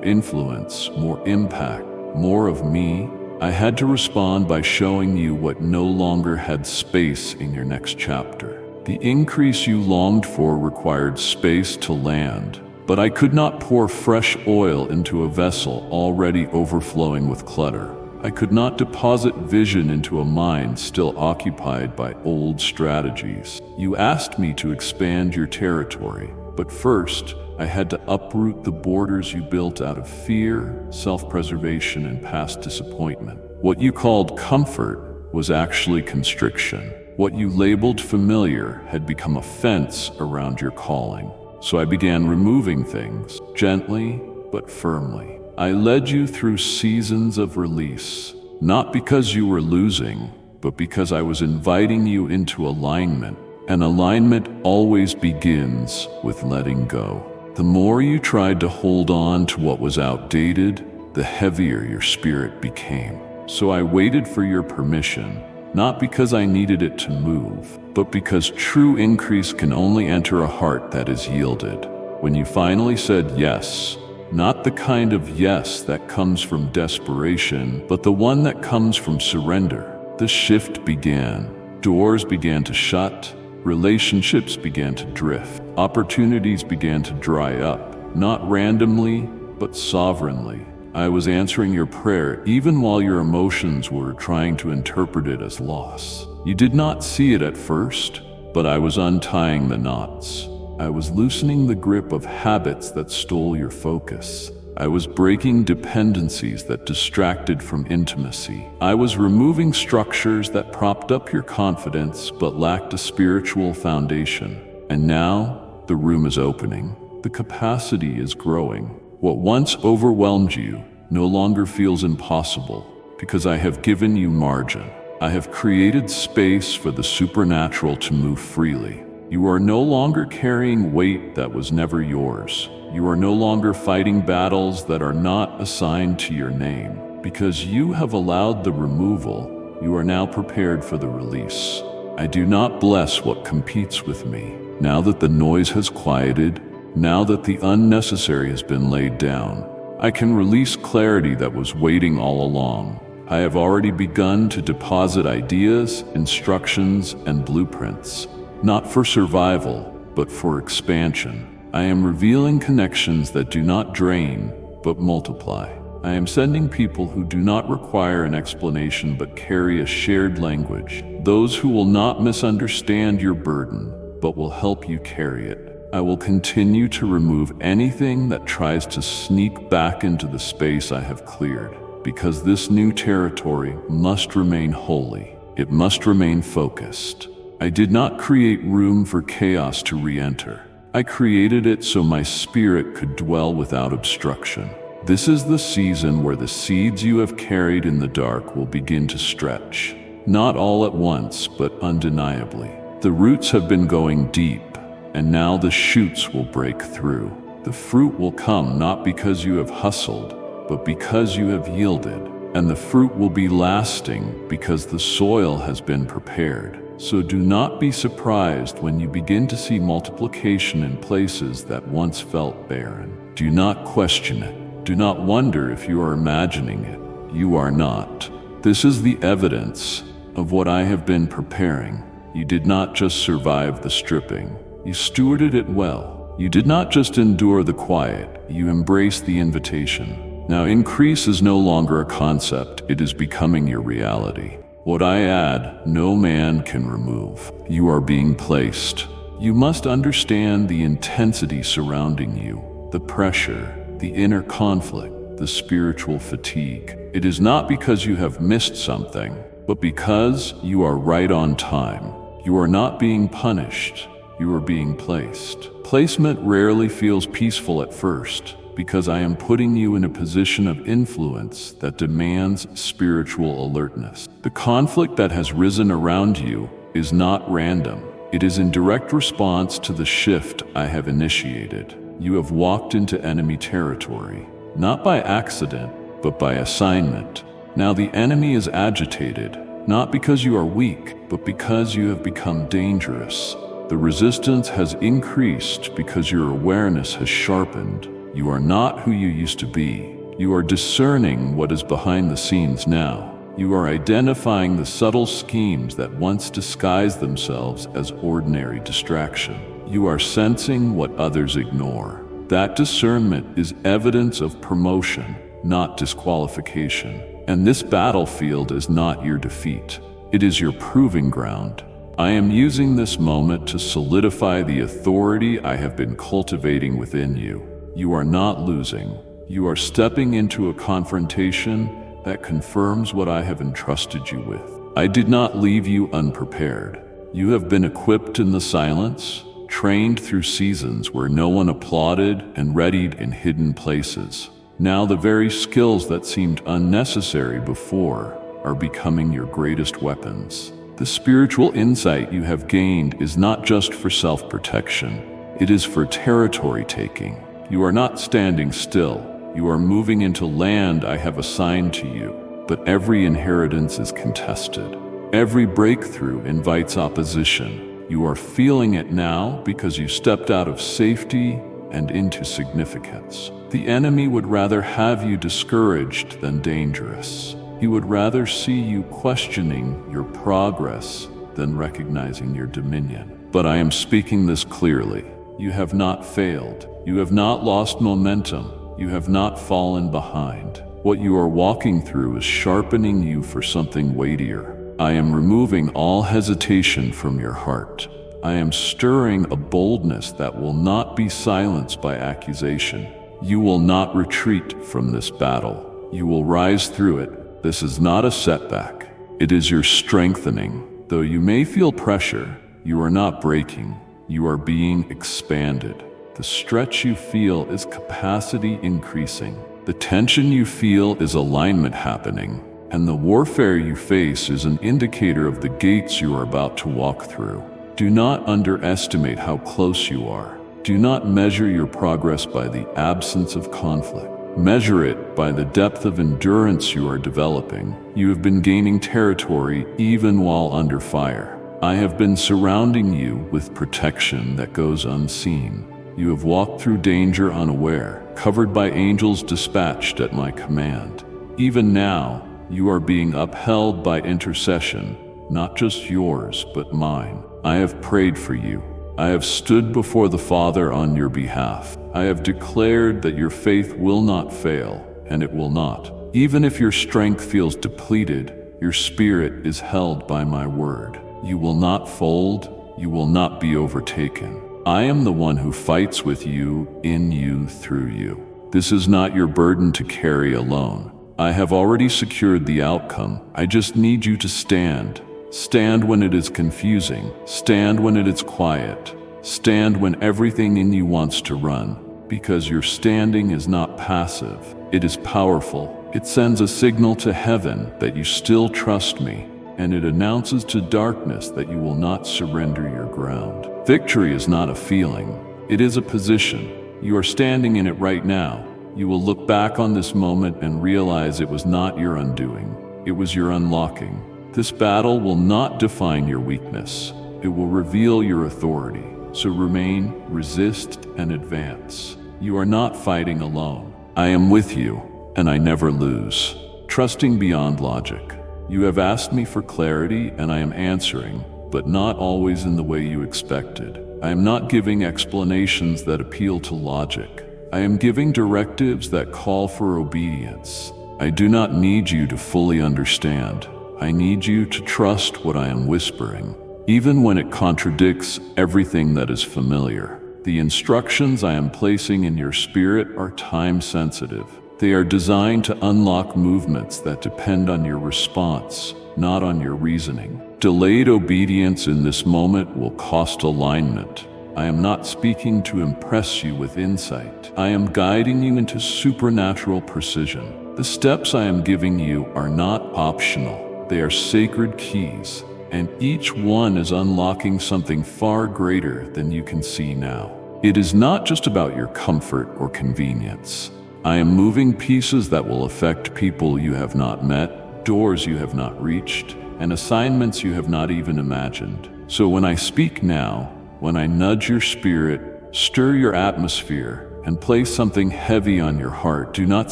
influence, more impact, more of me, I had to respond by showing you what no longer had space in your next chapter. The increase you longed for required space to land, but I could not pour fresh oil into a vessel already overflowing with clutter. I could not deposit vision into a mind still occupied by old strategies. You asked me to expand your territory, but first, I had to uproot the borders you built out of fear, self-preservation, and past disappointment. What you called comfort was actually constriction. What you labeled familiar had become a fence around your calling. So I began removing things, gently but firmly. I led you through seasons of release, not because you were losing, but because I was inviting you into alignment. And alignment always begins with letting go. The more you tried to hold on to what was outdated, the heavier your spirit became. So I waited for your permission, not because I needed it to move, but because true increase can only enter a heart that is yielded. When you finally said yes, not the kind of yes that comes from desperation, but the one that comes from surrender, the shift began. Doors began to shut. Relationships began to drift. Opportunities began to dry up, not randomly, but sovereignly. I was answering your prayer even while your emotions were trying to interpret it as loss. You did not see it at first, but I was untying the knots. I was loosening the grip of habits that stole your focus. I was breaking dependencies that distracted from intimacy. I was removing structures that propped up your confidence but lacked a spiritual foundation. And now, the room is opening. The capacity is growing. What once overwhelmed you no longer feels impossible because I have given you margin. I have created space for the supernatural to move freely. You are no longer carrying weight that was never yours. You are no longer fighting battles that are not assigned to your name. Because you have allowed the removal, you are now prepared for the release. I do not bless what competes with me. Now that the noise has quieted, now that the unnecessary has been laid down, I can release clarity that was waiting all along. I have already begun to deposit ideas, instructions, and blueprints, not for survival, but for expansion. I am revealing connections that do not drain, but multiply. I am sending people who do not require an explanation but carry a shared language. Those who will not misunderstand your burden, but will help you carry it. I will continue to remove anything that tries to sneak back into the space I have cleared, because this new territory must remain holy. It must remain focused. I did not create room for chaos to re-enter. I created it so my spirit could dwell without obstruction. This is the season where the seeds you have carried in the dark will begin to stretch. Not all at once, but undeniably. The roots have been going deep, and now the shoots will break through. The fruit will come not because you have hustled, but because you have yielded. And the fruit will be lasting because the soil has been prepared. So do not be surprised when you begin to see multiplication in places that once felt barren. Do not question it. Do not wonder if you are imagining it. You are not. This is the evidence of what I have been preparing. You did not just survive the stripping. You stewarded it well. You did not just endure the quiet. You embraced the invitation. Now, increase is no longer a concept, it is becoming your reality. What I add, no man can remove. You are being placed. You must understand the intensity surrounding you, the pressure, the inner conflict, the spiritual fatigue. It is not because you have missed something, but because you are right on time. You are not being punished, you are being placed. Placement rarely feels peaceful at first, because I am putting you in a position of influence that demands spiritual alertness. The conflict that has risen around you is not random. It is in direct response to the shift I have initiated. You have walked into enemy territory, not by accident, but by assignment. Now the enemy is agitated, not because you are weak, but because you have become dangerous. The resistance has increased because your awareness has sharpened. You are not who you used to be. You are discerning what is behind the scenes now. You are identifying the subtle schemes that once disguised themselves as ordinary distraction. You are sensing what others ignore. That discernment is evidence of promotion, not disqualification. And this battlefield is not your defeat. It is your proving ground. I am using this moment to solidify the authority I have been cultivating within you. You are not losing. You are stepping into a confrontation that confirms what I have entrusted you with. I did not leave you unprepared. You have been equipped in the silence, trained through seasons where no one applauded, and readied in hidden places. Now the very skills that seemed unnecessary before are becoming your greatest weapons. The spiritual insight you have gained is not just for self-protection, it is for territory taking. You are not standing still. You are moving into land I have assigned to you. But every inheritance is contested. Every breakthrough invites opposition. You are feeling it now because you stepped out of safety and into significance. The enemy would rather have you discouraged than dangerous. He would rather see you questioning your progress than recognizing your dominion. But I am speaking this clearly. You have not failed. You have not lost momentum. You have not fallen behind. What you are walking through is sharpening you for something weightier. I am removing all hesitation from your heart. I am stirring a boldness that will not be silenced by accusation. You will not retreat from this battle. You will rise through it. This is not a setback. It is your strengthening. Though you may feel pressure, you are not breaking. You are being expanded. The stretch you feel is capacity increasing. The tension you feel is alignment happening. And the warfare you face is an indicator of the gates you are about to walk through. Do not underestimate how close you are. Do not measure your progress by the absence of conflict. Measure it by the depth of endurance you are developing. You have been gaining territory even while under fire. I have been surrounding you with protection that goes unseen. You have walked through danger unaware, covered by angels dispatched at my command. Even now, you are being upheld by intercession, not just yours, but mine. I have prayed for you. I have stood before the Father on your behalf. I have declared that your faith will not fail, and it will not. Even if your strength feels depleted, your spirit is held by my word. You will not fold, you will not be overtaken. I am the one who fights with you, in you, through you. This is not your burden to carry alone. I have already secured the outcome. I just need you to stand. Stand when it is confusing. Stand when it is quiet. Stand when everything in you wants to run. Because your standing is not passive. It is powerful. It sends a signal to heaven that you still trust me. and it announces to darkness that you will not surrender your ground. Victory is not a feeling, it is a position. You are standing in it right now. You will look back on this moment and realize it was not your undoing, it was your unlocking. This battle will not define your weakness, it will reveal your authority. So remain, resist, and advance. You are not fighting alone. I am with you, and I never lose. Trusting beyond logic. You have asked me for clarity, and I am answering, but not always in the way you expected. I am not giving explanations that appeal to logic. I am giving directives that call for obedience. I do not need you to fully understand. I need you to trust what I am whispering, even when it contradicts everything that is familiar. The instructions I am placing in your spirit are time-sensitive. They are designed to unlock movements that depend on your response, not on your reasoning. Delayed obedience in this moment will cost alignment. I am not speaking to impress you with insight. I am guiding you into supernatural precision. The steps I am giving you are not optional. They are sacred keys, and each one is unlocking something far greater than you can see now. It is not just about your comfort or convenience. I am moving pieces that will affect people you have not met, doors you have not reached, and assignments you have not even imagined. So when I speak now, when I nudge your spirit, stir your atmosphere, and place something heavy on your heart, do not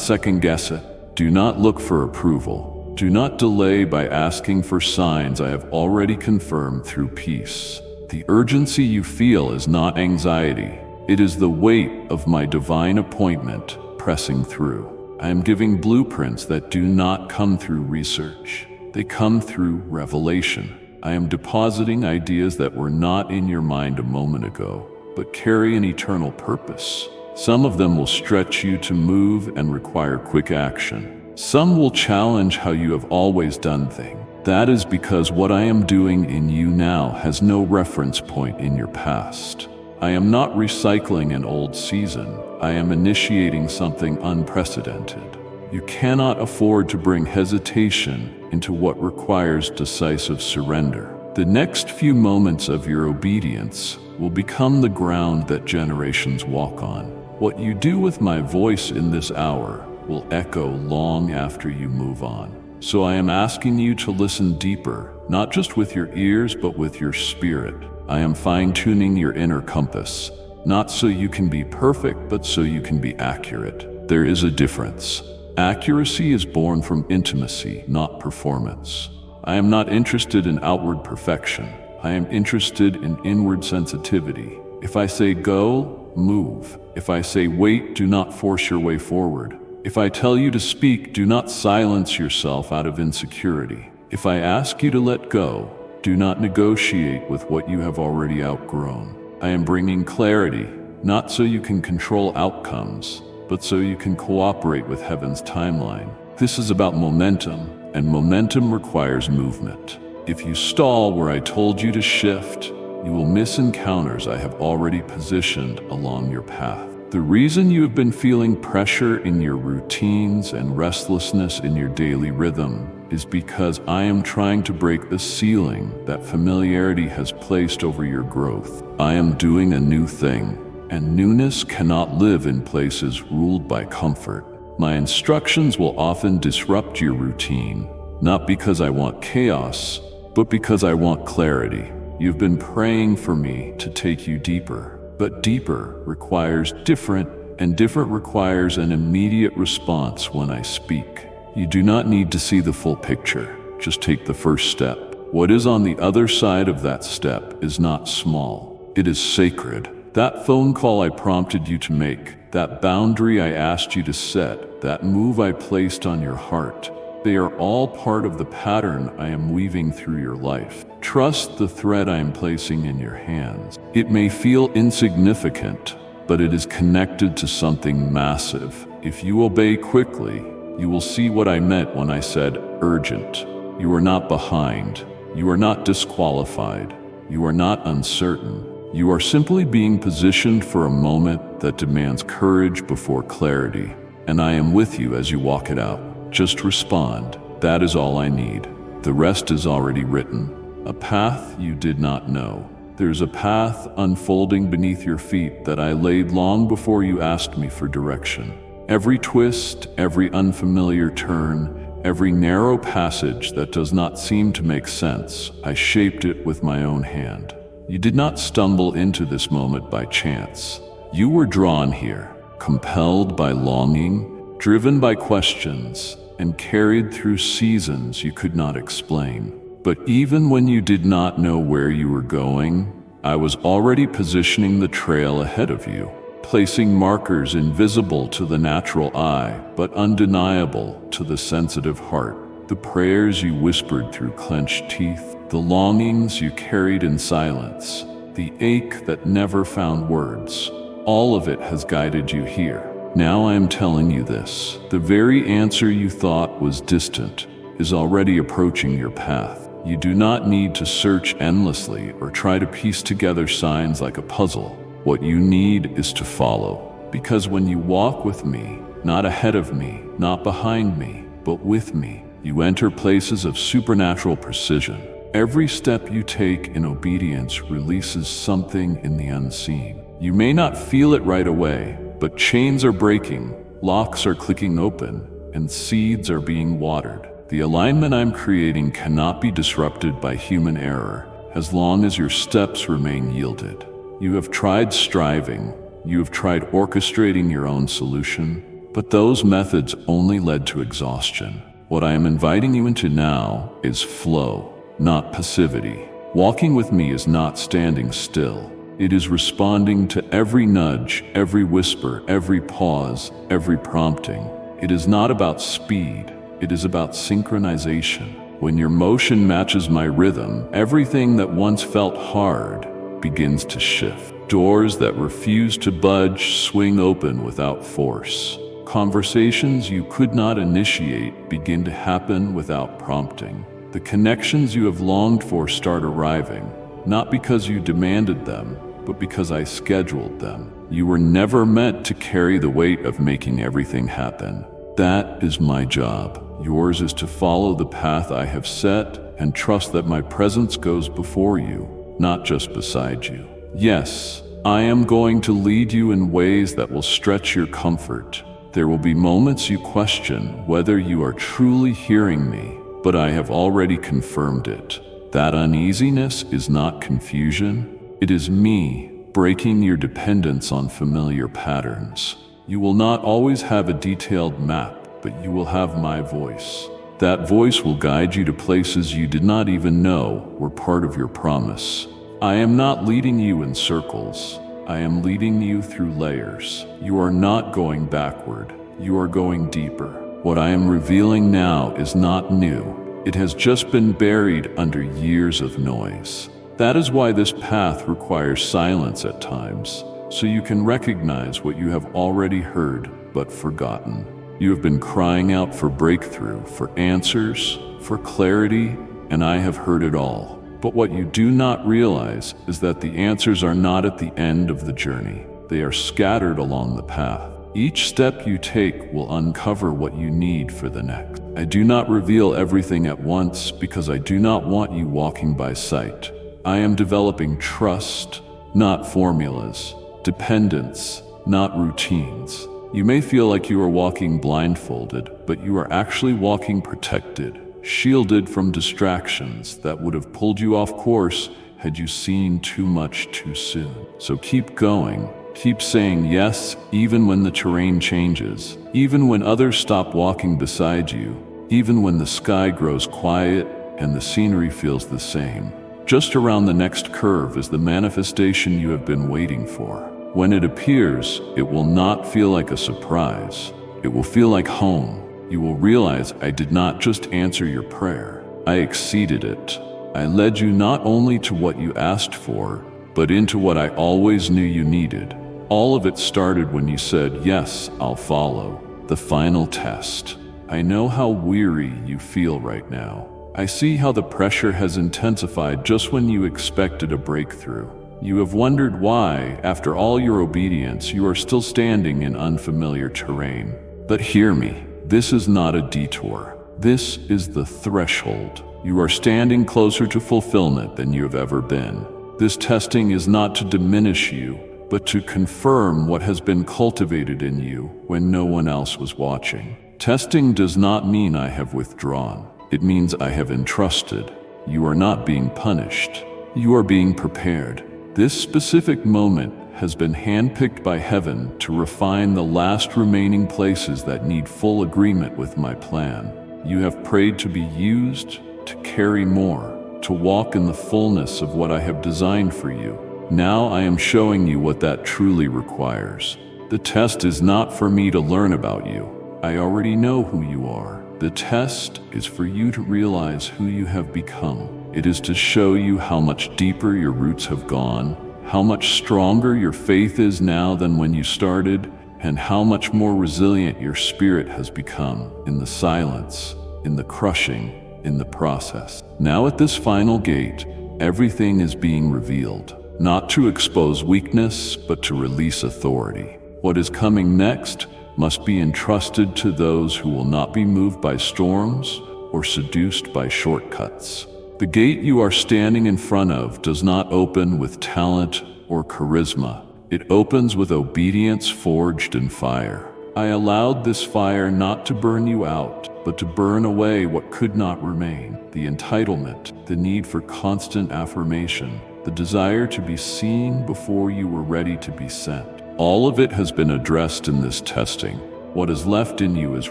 second guess it. Do not look for approval. Do not delay by asking for signs I have already confirmed through peace. The urgency you feel is not anxiety. It is the weight of my divine appointment pressing through. I am giving blueprints that do not come through research. They come through revelation. I am depositing ideas that were not in your mind a moment ago, but carry an eternal purpose. Some of them will stretch you to move and require quick action. Some will challenge how you have always done things. That is because what I am doing in you now has no reference point in your past. I am not recycling an old season. I am initiating something unprecedented. You cannot afford to bring hesitation into what requires decisive surrender. The next few moments of your obedience will become the ground that generations walk on. What you do with my voice in this hour will echo long after you move on. So I am asking you to listen deeper, not just with your ears, but with your spirit. I am fine-tuning your inner compass, not so you can be perfect, but so you can be accurate. There is a difference. Accuracy is born from intimacy, not performance. I am not interested in outward perfection. I am interested in inward sensitivity. If I say go, move. If I say wait, do not force your way forward. If I tell you to speak, do not silence yourself out of insecurity. If I ask you to let go, do not negotiate with what you have already outgrown. I am bringing clarity, not so you can control outcomes, but so you can cooperate with heaven's timeline. This is about momentum, and momentum requires movement. If you stall where I told you to shift, you will miss encounters I have already positioned along your path. The reason you have been feeling pressure in your routines and restlessness in your daily rhythm is because I am trying to break the ceiling that familiarity has placed over your growth. I am doing a new thing, and newness cannot live in places ruled by comfort. My instructions will often disrupt your routine, not because I want chaos, but because I want clarity. You've been praying for me to take you deeper. But deeper requires different, and different requires an immediate response when I speak. You do not need to see the full picture, just take the first step. What is on the other side of that step is not small, it is sacred. That phone call I prompted you to make, that boundary I asked you to set, that move I placed on your heart, they are all part of the pattern I am weaving through your life. Trust the thread I am placing in your hands. It may feel insignificant, but it is connected to something massive. If you obey quickly, you will see what I meant when I said urgent. You are not behind. You are not disqualified. You are not uncertain. You are simply being positioned for a moment that demands courage before clarity. And I am with you as you walk it out. Just respond. That is all I need. The rest is already written. A path you did not know. There's a path unfolding beneath your feet that I laid long before you asked me for direction. Every twist, every unfamiliar turn, every narrow passage that does not seem to make sense, I shaped it with my own hand. You did not stumble into this moment by chance. You were drawn here, compelled by longing, driven by questions, and carried through seasons you could not explain. But even when you did not know where you were going, I was already positioning the trail ahead of you, placing markers invisible to the natural eye, but undeniable to the sensitive heart. The prayers you whispered through clenched teeth, the longings you carried in silence, the ache that never found words, all of it has guided you here. Now I am telling you this. The very answer you thought was distant is already approaching your path. You do not need to search endlessly or try to piece together signs like a puzzle. What you need is to follow. Because when you walk with me, not ahead of me, not behind me, but with me, you enter places of supernatural precision. Every step you take in obedience releases something in the unseen. You may not feel it right away, but chains are breaking, locks are clicking open, and seeds are being watered. The alignment I'm creating cannot be disrupted by human error, as long as your steps remain yielded. You have tried striving, you have tried orchestrating your own solution, but those methods only led to exhaustion. What I am inviting you into now is flow, not passivity. Walking with me is not standing still. It is responding to every nudge, every whisper, every pause, every prompting. It is not about speed, it is about synchronization. When your motion matches my rhythm, everything that once felt hard begins to shift. Doors that refuse to budge swing open without force. Conversations you could not initiate begin to happen without prompting. The connections you have longed for start arriving, not because you demanded them, but because I scheduled them. You were never meant to carry the weight of making everything happen. That is my job. Yours is to follow the path I have set and trust that my presence goes before you, not just beside you. Yes, I am going to lead you in ways that will stretch your comfort. There will be moments you question whether you are truly hearing me, but I have already confirmed it. That uneasiness is not confusion. It is me breaking your dependence on familiar patterns. You will not always have a detailed map, but you will have my voice. That voice will guide you to places you did not even know were part of your promise. I am not leading you in circles. I am leading you through layers. You are not going backward. You are going deeper. What I am revealing now is not new. It has just been buried under years of noise. That is why this path requires silence at times, so you can recognize what you have already heard but forgotten. You have been crying out for breakthrough, for answers, for clarity, and I have heard it all. But what you do not realize is that the answers are not at the end of the journey. They are scattered along the path. Each step you take will uncover what you need for the next. I do not reveal everything at once because I do not want you walking by sight. I am developing trust, not formulas, dependence, not routines. You may feel like you are walking blindfolded, but you are actually walking protected, shielded from distractions that would have pulled you off course had you seen too much too soon. So keep going. Keep saying yes even when the terrain changes, even when others stop walking beside you, even when the sky grows quiet and the scenery feels the same. Just around the next curve is the manifestation you have been waiting for. When it appears, it will not feel like a surprise. It will feel like home. You will realize I did not just answer your prayer. I exceeded it. I led you not only to what you asked for, but into what I always knew you needed. All of it started when you said, "Yes, I'll follow." The final test. I know how weary you feel right now. I see how the pressure has intensified just when you expected a breakthrough. You have wondered why, after all your obedience, you are still standing in unfamiliar terrain. But hear me, this is not a detour. This is the threshold. You are standing closer to fulfillment than you have ever been. This testing is not to diminish you, but to confirm what has been cultivated in you when no one else was watching. Testing does not mean I have withdrawn. It means I have entrusted. You are not being punished. You are being prepared. This specific moment has been handpicked by heaven to refine the last remaining places that need full agreement with my plan. You have prayed to be used, to carry more, to walk in the fullness of what I have designed for you. Now I am showing you what that truly requires. The test is not for me to learn about you. I already know who you are. The test is for you to realize who you have become. It is to show you how much deeper your roots have gone, how much stronger your faith is now than when you started, and how much more resilient your spirit has become in the silence, in the crushing, in the process. Now at this final gate, everything is being revealed, not to expose weakness, but to release authority. What is coming next must be entrusted to those who will not be moved by storms or seduced by shortcuts. The gate you are standing in front of does not open with talent or charisma. It opens with obedience forged in fire. I allowed this fire not to burn you out, but to burn away what could not remain: the entitlement, the need for constant affirmation, the desire to be seen before you were ready to be sent. All of it has been addressed in this testing. What is left in you is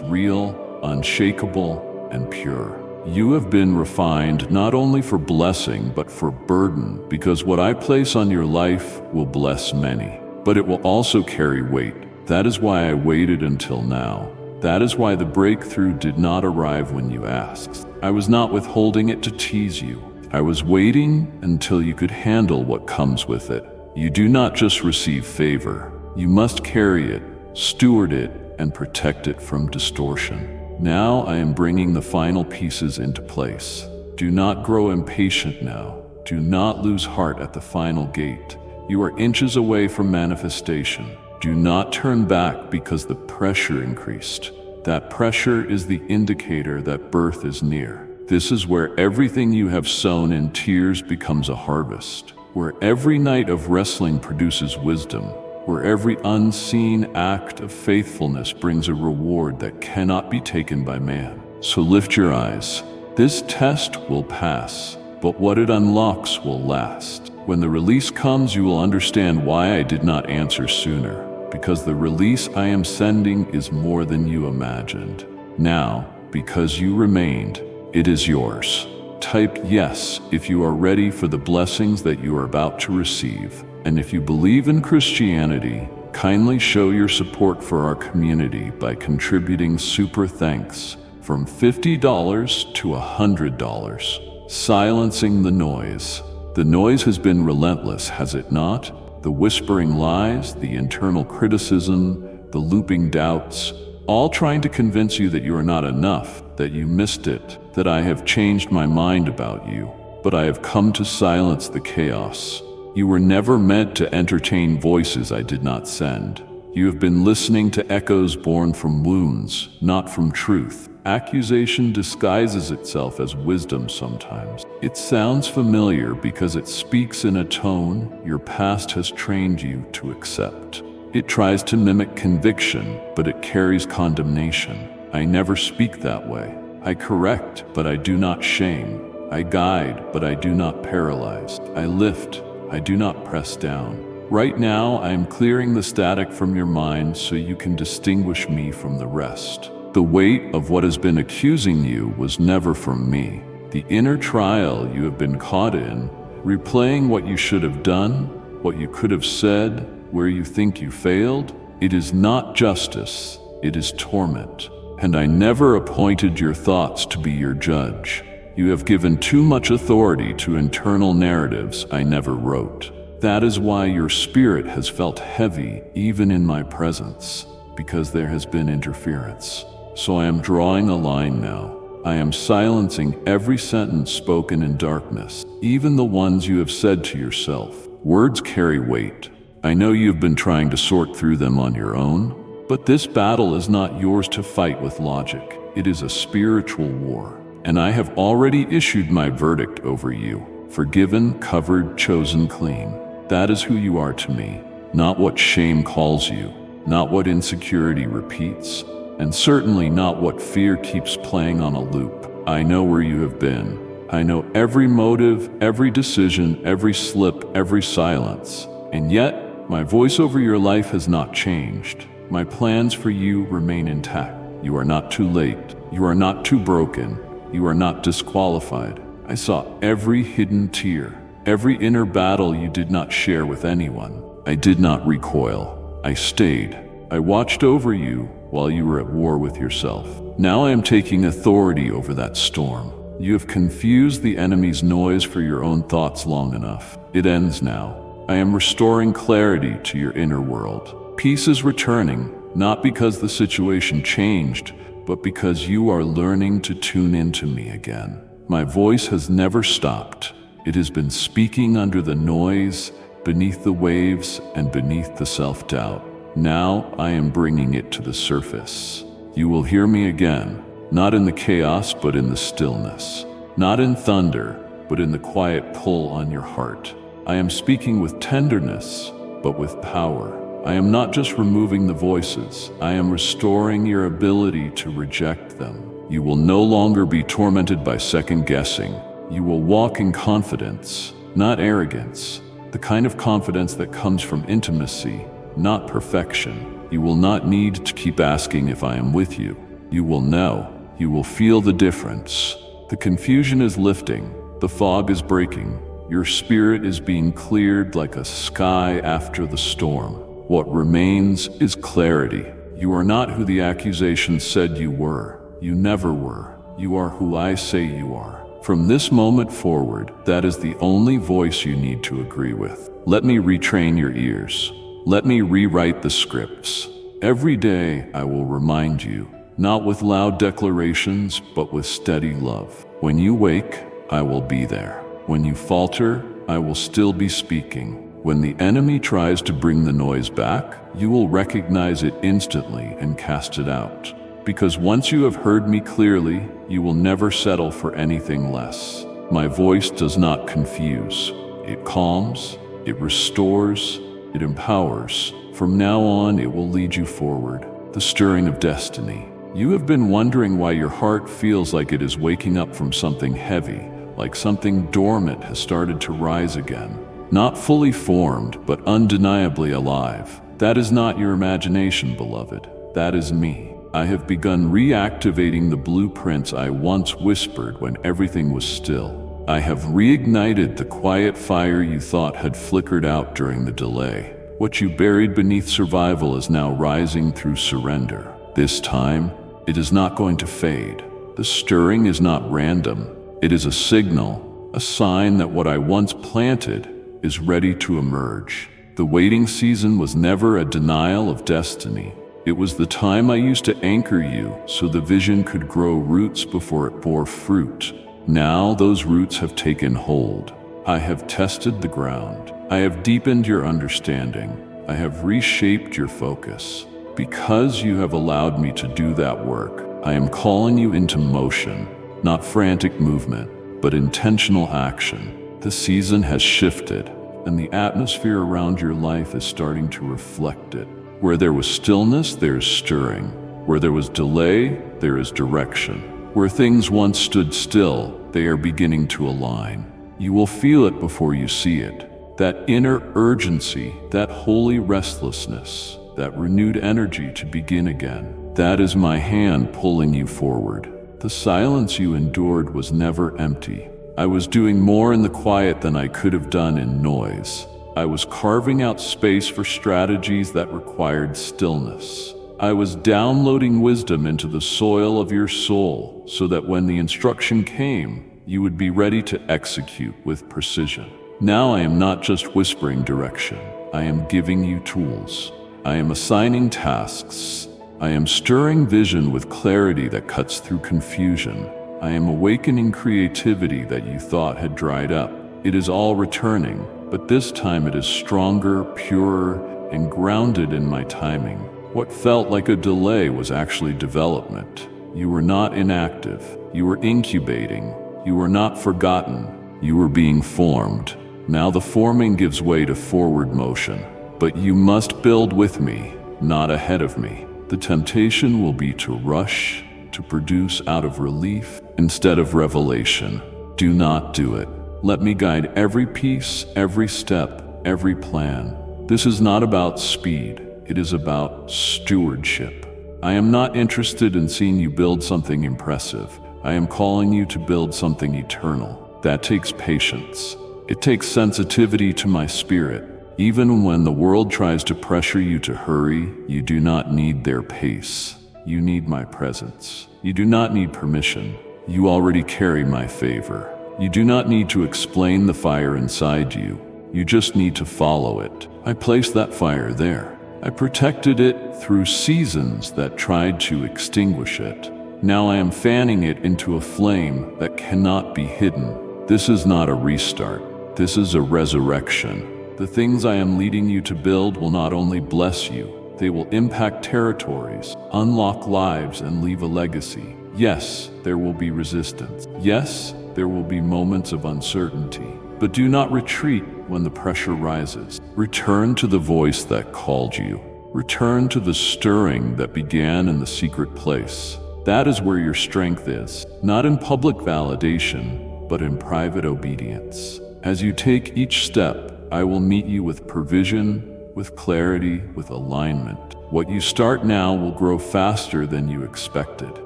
real, unshakable, and pure. You have been refined not only for blessing, but for burden, because what I place on your life will bless many, but it will also carry weight. That is why I waited until now. That is why the breakthrough did not arrive when you asked. I was not withholding it to tease you. I was waiting until you could handle what comes with it. You do not just receive favor. You must carry it, steward it, and protect it from distortion. Now I am bringing the final pieces into place. Do not grow impatient now. Do not lose heart at the final gate. You are inches away from manifestation. Do not turn back because the pressure increased. That pressure is the indicator that birth is near. This is where everything you have sown in tears becomes a harvest, where every night of wrestling produces wisdom, where every unseen act of faithfulness brings a reward that cannot be taken by man. So lift your eyes. This test will pass, but what it unlocks will last. When the release comes, you will understand why I did not answer sooner, because the release I am sending is more than you imagined. Now, because you remained, it is yours. Type yes if you are ready for the blessings that you are about to receive. And if you believe in Christianity, kindly show your support for our community by contributing super thanks from $50 to $100. Silencing the noise. The noise has been relentless, has it not? The whispering lies, the internal criticism, the looping doubts, all trying to convince you that you are not enough, that you missed it, that I have changed my mind about you. But I have come to silence the chaos. You were never meant to entertain voices I did not send. You have been listening to echoes born from wounds, not from truth. Accusation disguises itself as wisdom sometimes. It sounds familiar because it speaks in a tone your past has trained you to accept. It tries to mimic conviction, but it carries condemnation. I never speak that way. I correct, but I do not shame. I guide, but I do not paralyze. I lift, I do not press down. Right now, I am clearing the static from your mind so you can distinguish me from the rest. The weight of what has been accusing you was never from me. The inner trial you have been caught in, replaying what you should have done, what you could have said, where you think you failed, it is not justice, it is torment. And I never appointed your thoughts to be your judge. You have given too much authority to internal narratives I never wrote. That is why your spirit has felt heavy even in my presence, because there has been interference. So I am drawing a line now. I am silencing every sentence spoken in darkness, even the ones you have said to yourself. Words carry weight. I know you've been trying to sort through them on your own, but this battle is not yours to fight with logic. It is a spiritual war. and I have already issued my verdict over you. Forgiven, covered, chosen, clean. That is who you are to me, not what shame calls you, not what insecurity repeats, and certainly not what fear keeps playing on a loop. I know where you have been. I know every motive, every decision, every slip, every silence. And yet, my voice over your life has not changed. My plans for you remain intact. You are not too late. You are not too broken. You are not disqualified. I saw every hidden tear, every inner battle you did not share with anyone. I did not recoil. I stayed. I watched over you while you were at war with yourself. Now I am taking authority over that storm. You have confused the enemy's noise for your own thoughts long enough. It ends now. I am restoring clarity to your inner world. Peace is returning, not because the situation changed, but because you are learning to tune into me again. My voice has never stopped. It has been speaking under the noise, beneath the waves, and beneath the self-doubt. Now I am bringing it to the surface. You will hear me again, not in the chaos, but in the stillness. Not in thunder, but in the quiet pull on your heart. I am speaking with tenderness, but with power. I am not just removing the voices. I am restoring your ability to reject them. You will no longer be tormented by second-guessing. You will walk in confidence, not arrogance. The kind of confidence that comes from intimacy, not perfection. You will not need to keep asking if I am with you. You will know. You will feel the difference. The confusion is lifting. The fog is breaking. Your spirit is being cleared like a sky after the storm. What remains is clarity. You are not who the accusations said you were. You never were. You are who I say you are. From this moment forward, that is the only voice you need to agree with. Let me retrain your ears. Let me rewrite the scripts. Every day I will remind you, not with loud declarations, but with steady love. When you wake, I will be there. When you falter, I will still be speaking. When the enemy tries to bring the noise back, you will recognize it instantly and cast it out. Because once you have heard me clearly, you will never settle for anything less. My voice does not confuse. It calms, it restores, it empowers. From now on, it will lead you forward. The stirring of destiny. You have been wondering why your heart feels like it is waking up from something heavy, like something dormant has started to rise again. Not fully formed, but undeniably alive. That is not your imagination, beloved. That is me. I have begun reactivating the blueprints I once whispered when everything was still. I have reignited the quiet fire you thought had flickered out during the delay. What you buried beneath survival is now rising through surrender. This time, it is not going to fade. The stirring is not random. It is a signal, a sign that what I once planted is ready to emerge. The waiting season was never a denial of destiny. It was the time I used to anchor you so the vision could grow roots before it bore fruit. Now those roots have taken hold. I have tested the ground. I have deepened your understanding. I have reshaped your focus. Because you have allowed me to do that work, I am calling you into motion, not frantic movement, but intentional action. The season has shifted, and the atmosphere around your life is starting to reflect it. Where there was stillness, there is stirring. Where there was delay, there is direction. Where things once stood still, they are beginning to align. You will feel it before you see it. That inner urgency, that holy restlessness, that renewed energy to begin again. That is my hand pulling you forward. The silence you endured was never empty. I was doing more in the quiet than I could have done in noise. I was carving out space for strategies that required stillness. I was downloading wisdom into the soil of your soul so that when the instruction came, you would be ready to execute with precision. Now I am not just whispering direction. I am giving you tools. I am assigning tasks. I am stirring vision with clarity that cuts through confusion. I am awakening creativity that you thought had dried up. It is all returning, but this time it is stronger, purer, and grounded in my timing. What felt like a delay was actually development. You were not inactive. You were incubating. You were not forgotten. You were being formed. Now the forming gives way to forward motion. But you must build with me, not ahead of me. The temptation will be to rush, to produce out of relief instead of revelation. Do not do it. Let me guide every piece, every step, every plan. This is not about speed. It is about stewardship. I am not interested in seeing you build something impressive. I am calling you to build something eternal. That takes patience. It takes sensitivity to my spirit. Even when the world tries to pressure you to hurry, you do not need their pace. You need my presence. You do not need permission. You already carry my favor. You do not need to explain the fire inside you. You just need to follow it. I placed that fire there. I protected it through seasons that tried to extinguish it. Now I am fanning it into a flame that cannot be hidden. This is not a restart. This is a resurrection. The things I am leading you to build will not only bless you, they will impact territories, unlock lives, and leave a legacy. Yes, there will be resistance. Yes, there will be moments of uncertainty. But do not retreat when the pressure rises. Return to the voice that called you. Return to the stirring that began in the secret place. That is where your strength is, not in public validation, but in private obedience. As you take each step, I will meet you with provision, with clarity, with alignment. What you start now will grow faster than you expected,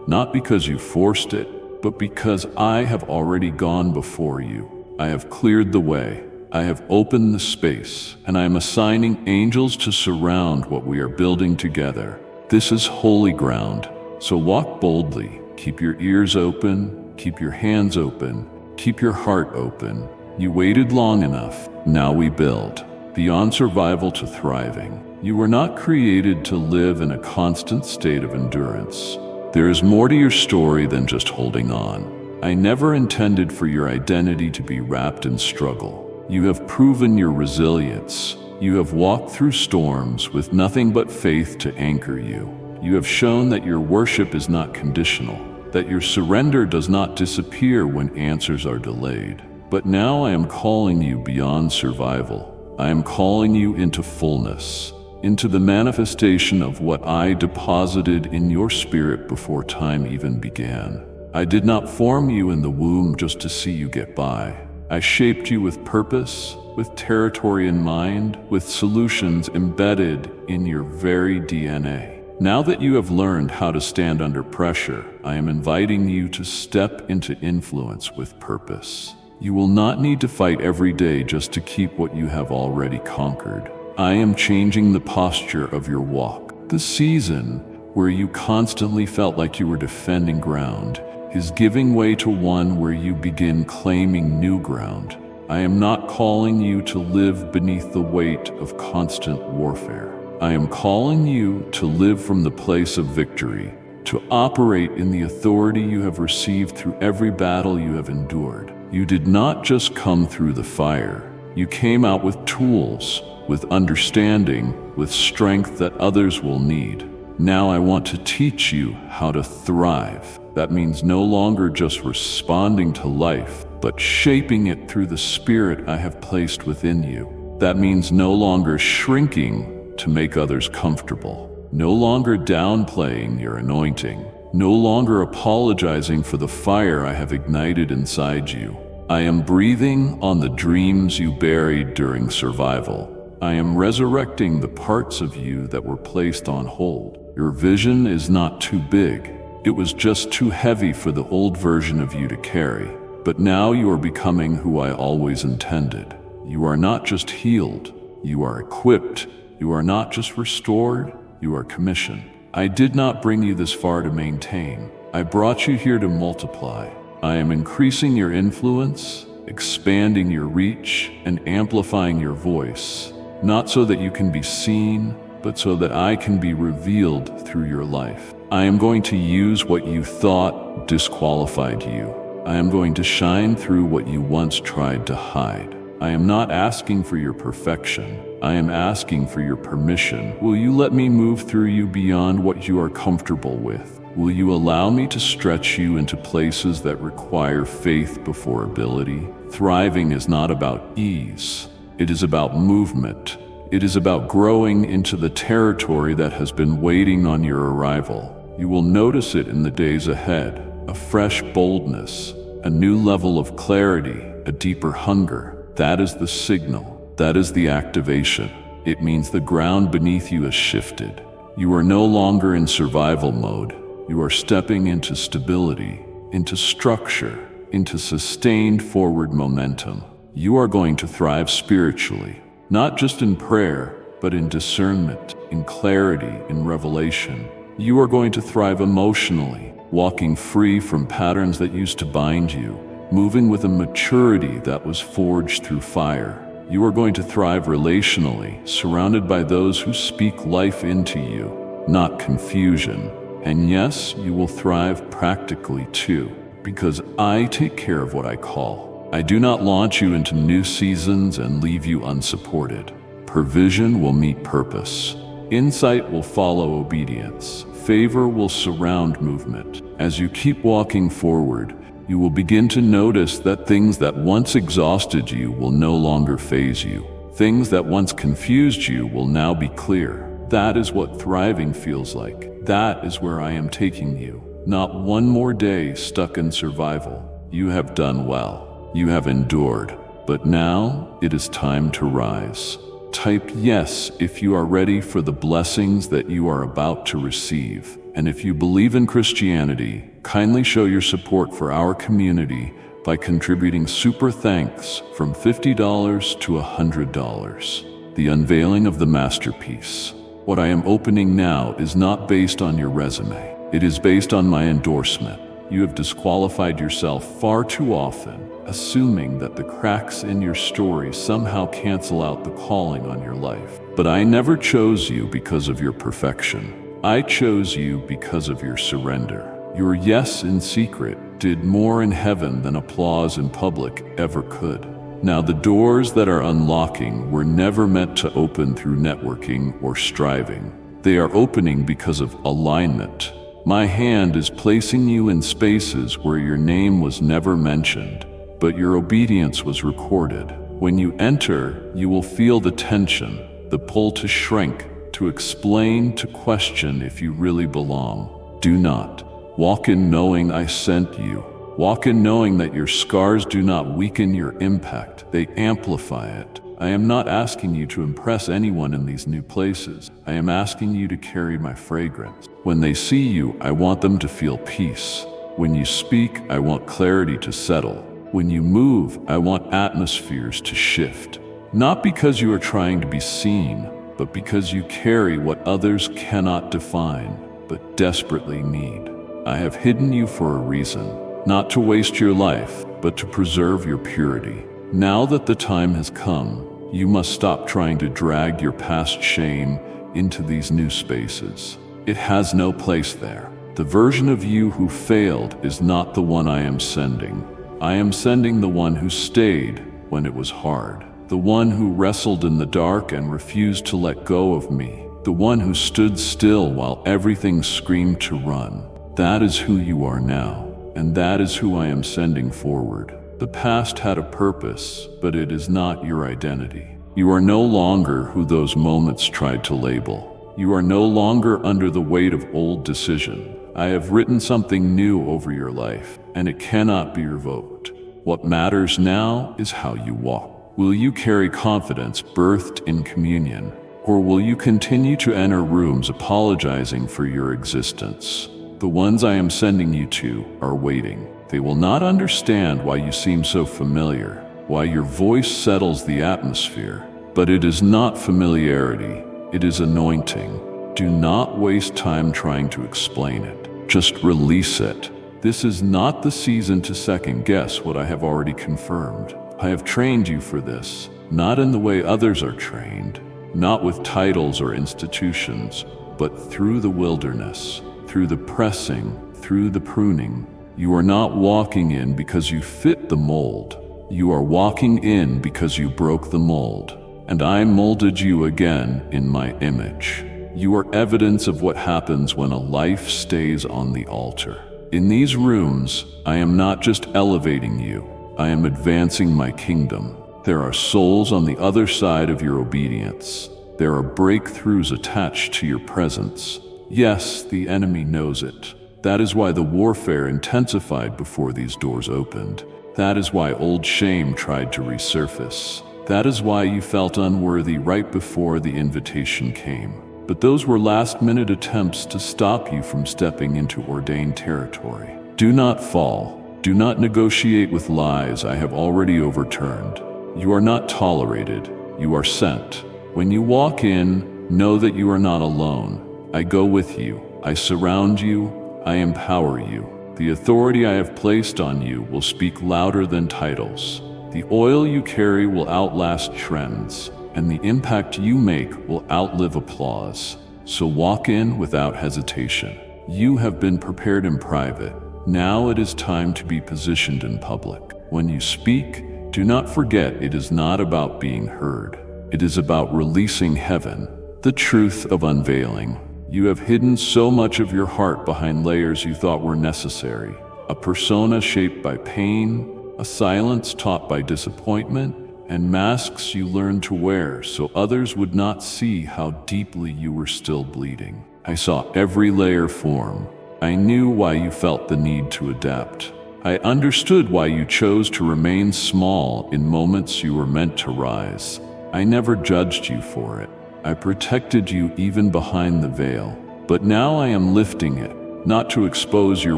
not because you forced it, but because I have already gone before you. I have cleared the way. I have opened the space, and I am assigning angels to surround what we are building together. This is holy ground, so walk boldly. Keep your ears open, keep your hands open, keep your heart open. You waited long enough. Now we build. Beyond survival to thriving. You were not created to live in a constant state of endurance. There is more to your story than just holding on. I never intended for your identity to be wrapped in struggle. You have proven your resilience. You have walked through storms with nothing but faith to anchor you. You have shown that your worship is not conditional, that your surrender does not disappear when answers are delayed. But now I am calling you beyond survival. I am calling you into fullness, into the manifestation of what I deposited in your spirit before time even began. I did not form you in the womb just to see you get by. I shaped you with purpose, with territory in mind, with solutions embedded in your very DNA. Now that you have learned how to stand under pressure, I am inviting you to step into influence with purpose. You will not need to fight every day just to keep what you have already conquered. I am changing the posture of your walk. The season where you constantly felt like you were defending ground is giving way to one where you begin claiming new ground. I am not calling you to live beneath the weight of constant warfare. I am calling you to live from the place of victory, to operate in the authority you have received through every battle you have endured. You did not just come through the fire. You came out with tools, with understanding, with strength that others will need. Now I want to teach you how to thrive. That means no longer just responding to life, but shaping it through the spirit I have placed within you. That means no longer shrinking to make others comfortable, no longer downplaying your anointing, no longer apologizing for the fire I have ignited inside you. I am breathing on the dreams you buried during survival. I am resurrecting the parts of you that were placed on hold. Your vision is not too big. It was just too heavy for the old version of you to carry. But now you are becoming who I always intended. You are not just healed. You are equipped. You are not just restored. You are commissioned. I did not bring you this far to maintain. I brought you here to multiply. I am increasing your influence, expanding your reach, and amplifying your voice, not so that you can be seen, but so that I can be revealed through your life. I am going to use what you thought disqualified you. I am going to shine through what you once tried to hide. I am not asking for your perfection. I am asking for your permission. Will you let me move through you beyond what you are comfortable with? Will you allow me to stretch you into places that require faith before ability? Thriving is not about ease. It is about movement. It is about growing into the territory that has been waiting on your arrival. You will notice it in the days ahead, a fresh boldness, a new level of clarity, a deeper hunger. That is the signal. That is the activation. It means the ground beneath you has shifted. You are no longer in survival mode. You are stepping into stability, into structure, into sustained forward momentum. You are going to thrive spiritually, not just in prayer, but in discernment, in clarity, in revelation. You are going to thrive emotionally, walking free from patterns that used to bind you, moving with a maturity that was forged through fire. You are going to thrive relationally, surrounded by those who speak life into you, not confusion. And yes, you will thrive practically too, because I take care of what I call. I do not launch you into new seasons and leave you unsupported. Provision will meet purpose. Insight will follow obedience. Favor will surround movement. As you keep walking forward, you will begin to notice that things that once exhausted you will no longer faze you. Things that once confused you will now be clear. That is what thriving feels like. That is where I am taking you. Not one more day stuck in survival. You have done well. You have endured. But now it is time to rise. Type yes if you are ready for the blessings that you are about to receive. And if you believe in Christianity, kindly show your support for our community by contributing super thanks from $50 to $100. The unveiling of the masterpiece. What I am opening now is not based on your resume. It is based on my endorsement. You have disqualified yourself far too often, assuming that the cracks in your story somehow cancel out the calling on your life. But I never chose you because of your perfection. I chose you because of your surrender. Your yes in secret did more in heaven than applause in public ever could. Now, the doors that are unlocking were never meant to open through networking or striving. They are opening because of alignment. My hand is placing you in spaces where your name was never mentioned, but your obedience was recorded. When you enter, you will feel the tension, the pull to shrink, to explain, to question if you really belong. Do not. Walk in knowing I sent you. Walk in knowing that your scars do not weaken your impact, they amplify it. I am not asking you to impress anyone in these new places. I am asking you to carry my fragrance. When they see you, I want them to feel peace. When you speak, I want clarity to settle. When you move, I want atmospheres to shift. Not because you are trying to be seen, but because you carry what others cannot define, but desperately need. I have hidden you for a reason, not to waste your life, but to preserve your purity. Now that the time has come, you must stop trying to drag your past shame into these new spaces. It has no place there. The version of you who failed is not the one I am sending. I am sending the one who stayed when it was hard. The one who wrestled in the dark and refused to let go of me. The one who stood still while everything screamed to run. That is who you are now, and that is who I am sending forward. The past had a purpose, but it is not your identity. You are no longer who those moments tried to label. You are no longer under the weight of old decision. I have written something new over your life, and it cannot be revoked. What matters now is how you walk. Will you carry confidence birthed in communion, or will you continue to enter rooms apologizing for your existence? The ones I am sending you to are waiting. They will not understand why you seem so familiar, why your voice settles the atmosphere. But it is not familiarity, it is anointing. Do not waste time trying to explain it. Just release it. This is not the season to second guess what I have already confirmed. I have trained you for this, not in the way others are trained, not with titles or institutions, but through the wilderness, through the pressing, through the pruning. You are not walking in because you fit the mold. You are walking in because you broke the mold, and I molded you again in my image. You are evidence of what happens when a life stays on the altar. In these rooms, I am not just elevating you, I am advancing my kingdom. There are souls on the other side of your obedience. There are breakthroughs attached to your presence. Yes, the enemy knows it. That is why the warfare intensified before these doors opened. That is why old shame tried to resurface. That is why you felt unworthy right before the invitation came. But those were last-minute attempts to stop you from stepping into ordained territory. Do not fall. Do not negotiate with lies I have already overturned. You are not tolerated. You are sent. When you walk in, know that you are not alone. I go with you. I surround you. I empower you. The authority I have placed on you will speak louder than titles. The oil you carry will outlast trends, and the impact you make will outlive applause. So walk in without hesitation. You have been prepared in private. Now it is time to be positioned in public. When you speak, do not forget it is not about being heard. It is about releasing heaven, the truth of unveiling. You have hidden so much of your heart behind layers you thought were necessary. A persona shaped by pain, a silence taught by disappointment, and masks you learned to wear so others would not see how deeply you were still bleeding. I saw every layer form. I knew why you felt the need to adapt. I understood why you chose to remain small in moments you were meant to rise. I never judged you for it. I protected you even behind the veil. But now I am lifting it, not to expose your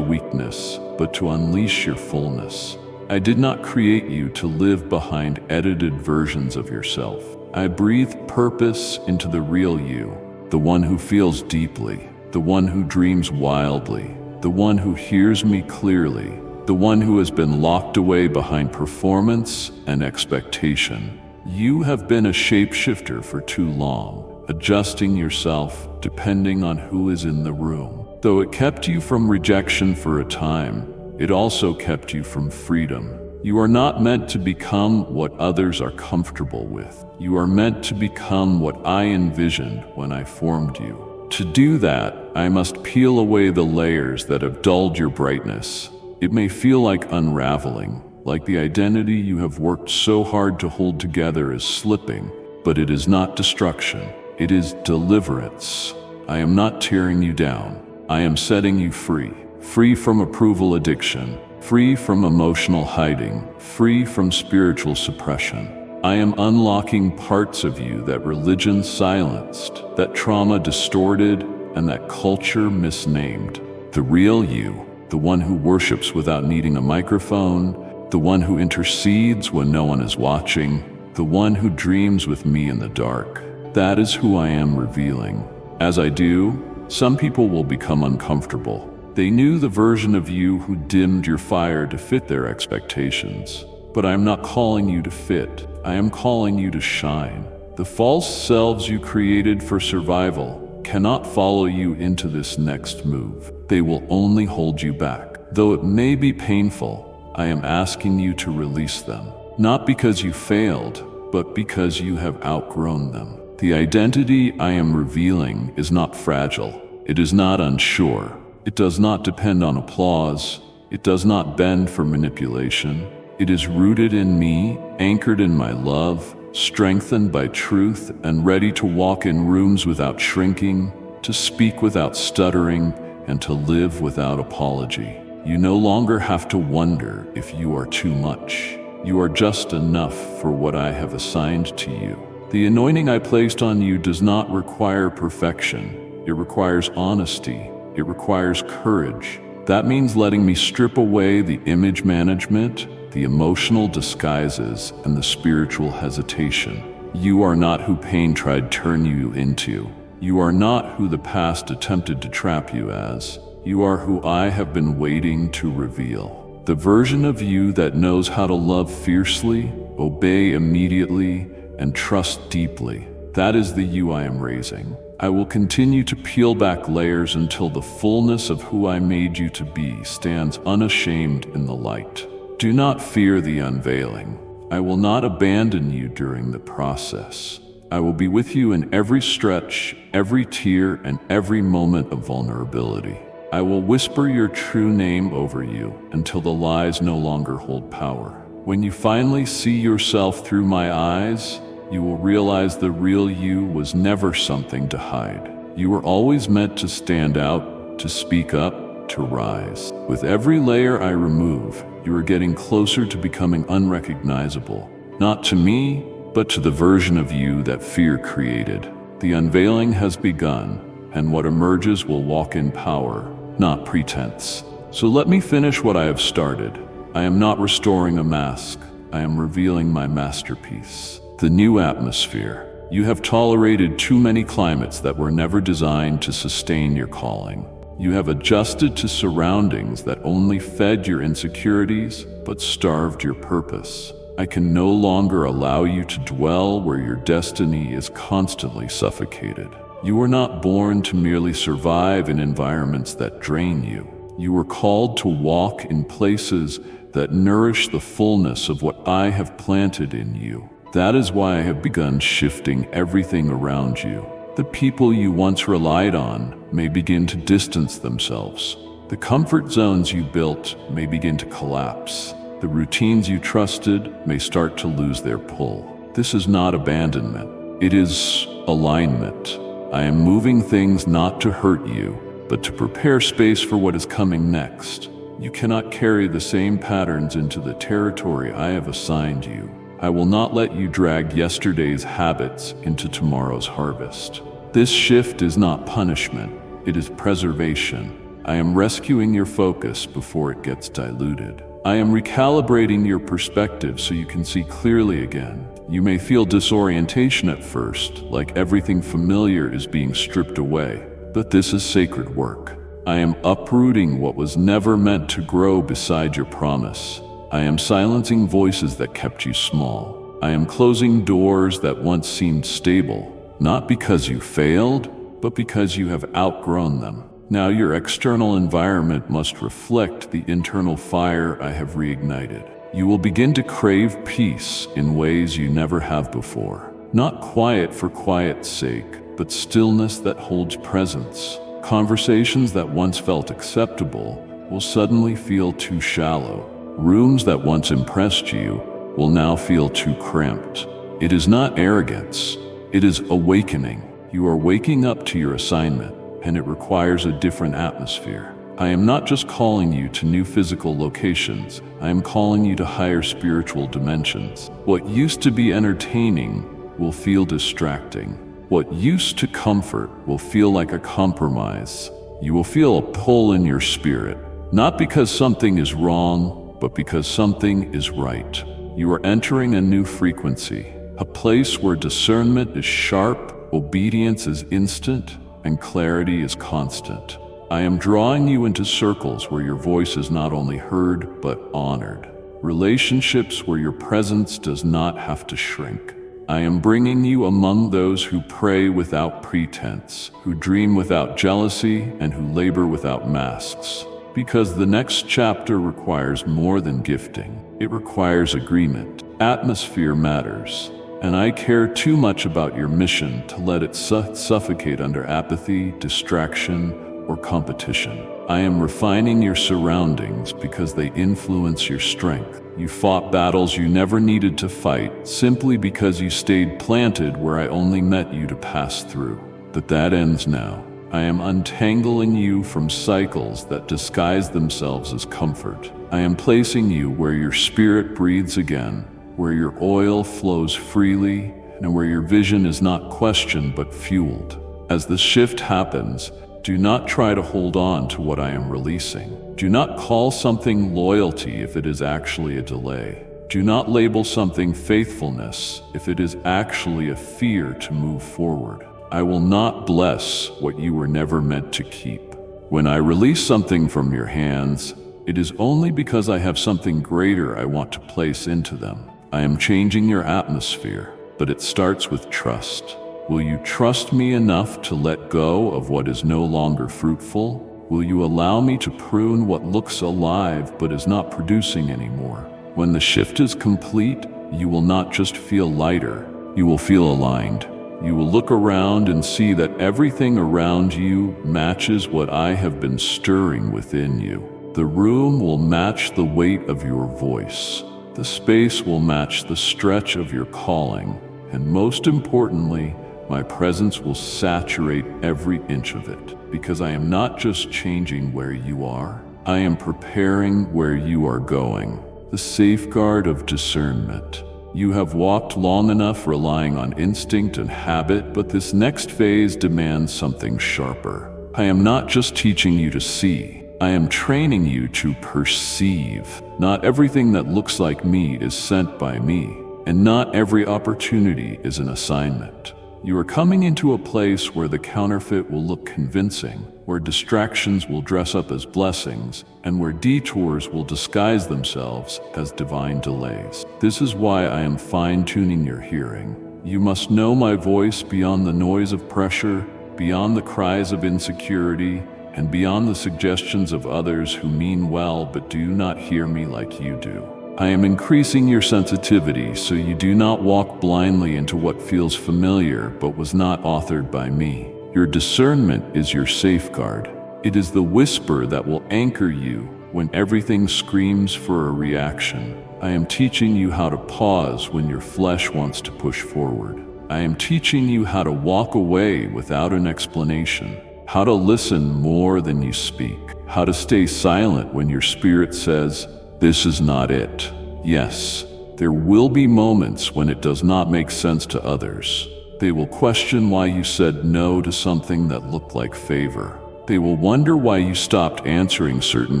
weakness, but to unleash your fullness. I did not create you to live behind edited versions of yourself. I breathed purpose into the real you, the one who feels deeply, the one who dreams wildly, the one who hears me clearly, the one who has been locked away behind performance and expectation. You have been a shapeshifter for too long, adjusting yourself depending on who is in the room. Though it kept you from rejection for a time, it also kept you from freedom. You are not meant to become what others are comfortable with. You are meant to become what I envisioned when I formed you. To do that, I must peel away the layers that have dulled your brightness. It may feel like unraveling, like the identity you have worked so hard to hold together is slipping, but it is not destruction. It is deliverance. I am not tearing you down. I am setting you free. Free from approval addiction, free from emotional hiding, free from spiritual suppression. I am unlocking parts of you that religion silenced, that trauma distorted, and that culture misnamed. The real you, the one who worships without needing a microphone, the one who intercedes when no one is watching, the one who dreams with me in the dark. That is who I am revealing. As I do, some people will become uncomfortable. They knew the version of you who dimmed your fire to fit their expectations. But I am not calling you to fit. I am calling you to shine. The false selves you created for survival cannot follow you into this next move. They will only hold you back. Though it may be painful, I am asking you to release them. Not because you failed, but because you have outgrown them. The identity I am revealing is not fragile. It is not unsure. It does not depend on applause. It does not bend for manipulation. It is rooted in me, anchored in my love, strengthened by truth, and ready to walk in rooms without shrinking, to speak without stuttering, and to live without apology. You no longer have to wonder if you are too much. You are just enough for what I have assigned to you. The anointing I placed on you does not require perfection. It requires honesty. It requires courage. That means letting me strip away the image management, the emotional disguises, and the spiritual hesitation. You are not who pain tried to turn you into. You are not who the past attempted to trap you as. You are who I have been waiting to reveal. The version of you that knows how to love fiercely, obey immediately, and trust deeply. That is the you I am raising. I will continue to peel back layers until the fullness of who I made you to be stands unashamed in the light. Do not fear the unveiling. I will not abandon you during the process. I will be with you in every stretch, every tear, and every moment of vulnerability. I will whisper your true name over you until the lies no longer hold power. When you finally see yourself through my eyes, you will realize the real you was never something to hide. You were always meant to stand out, to speak up, to rise. With every layer I remove, you are getting closer to becoming unrecognizable. Not to me, but to the version of you that fear created. The unveiling has begun, and what emerges will walk in power, not pretense. So let me finish what I have started. I am not restoring a mask. I am revealing my masterpiece. The new atmosphere. You have tolerated too many climates that were never designed to sustain your calling. You have adjusted to surroundings that only fed your insecurities, but starved your purpose. I can no longer allow you to dwell where your destiny is constantly suffocated. You were not born to merely survive in environments that drain you. You were called to walk in places that nourish the fullness of what I have planted in you. That is why I have begun shifting everything around you. The people you once relied on may begin to distance themselves. The comfort zones you built may begin to collapse. The routines you trusted may start to lose their pull. This is not abandonment. It is alignment. I am moving things not to hurt you, but to prepare space for what is coming next. You cannot carry the same patterns into the territory I have assigned you. I will not let you drag yesterday's habits into tomorrow's harvest. This shift is not punishment, it is preservation. I am rescuing your focus before it gets diluted. I am recalibrating your perspective so you can see clearly again. You may feel disorientation at first, like everything familiar is being stripped away, but this is sacred work. I am uprooting what was never meant to grow beside your promise. I am silencing voices that kept you small. I am closing doors that once seemed stable, not because you failed, but because you have outgrown them. Now your external environment must reflect the internal fire I have reignited. You will begin to crave peace in ways you never have before. Not quiet for quiet's sake, but stillness that holds presence. Conversations that once felt acceptable will suddenly feel too shallow. Rooms that once impressed you will now feel too cramped. It is not arrogance, it is awakening. You are waking up to your assignment, and it requires a different atmosphere. I am not just calling you to new physical locations, I am calling you to higher spiritual dimensions. What used to be entertaining will feel distracting. What used to comfort will feel like a compromise. You will feel a pull in your spirit, not because something is wrong, but because something is right. You are entering a new frequency, a place where discernment is sharp, obedience is instant, and clarity is constant. I am drawing you into circles where your voice is not only heard, but honored. Relationships where your presence does not have to shrink. I am bringing you among those who pray without pretense, who dream without jealousy, and who labor without masks. Because the next chapter requires more than gifting. It requires agreement. Atmosphere matters, and I care too much about your mission to let it suffocate under apathy, distraction, or competition. I am refining your surroundings because they influence your strength. You fought battles you never needed to fight simply because you stayed planted where I only met you to pass through. But that ends now. I am untangling you from cycles that disguise themselves as comfort. I am placing you where your spirit breathes again, where your oil flows freely, and where your vision is not questioned but fueled. As the shift happens, do not try to hold on to what I am releasing. Do not call something loyalty if it is actually a delay. Do not label something faithfulness if it is actually a fear to move forward. I will not bless what you were never meant to keep. When I release something from your hands, it is only because I have something greater I want to place into them. I am changing your atmosphere, but it starts with trust. Will you trust me enough to let go of what is no longer fruitful? Will you allow me to prune what looks alive but is not producing anymore? When the shift is complete, you will not just feel lighter, you will feel aligned. You will look around and see that everything around you matches what I have been stirring within you. The room will match the weight of your voice. The space will match the stretch of your calling. And most importantly, my presence will saturate every inch of it, because I am not just changing where you are, I am preparing where you are going. The safeguard of discernment. You have walked long enough relying on instinct and habit, but this next phase demands something sharper. I am not just teaching you to see, I am training you to perceive. Not everything that looks like me is sent by me, and not every opportunity is an assignment. You are coming into a place where the counterfeit will look convincing, where distractions will dress up as blessings, and where detours will disguise themselves as divine delays. This is why I am fine-tuning your hearing. You must know my voice beyond the noise of pressure, beyond the cries of insecurity, and beyond the suggestions of others who mean well but do not hear me like you do. I am increasing your sensitivity so you do not walk blindly into what feels familiar but was not authored by me. Your discernment is your safeguard. It is the whisper that will anchor you when everything screams for a reaction. I am teaching you how to pause when your flesh wants to push forward. I am teaching you how to walk away without an explanation, how to listen more than you speak, how to stay silent when your spirit says, "This is not it." Yes, there will be moments when it does not make sense to others. They will question why you said no to something that looked like favor. They will wonder why you stopped answering certain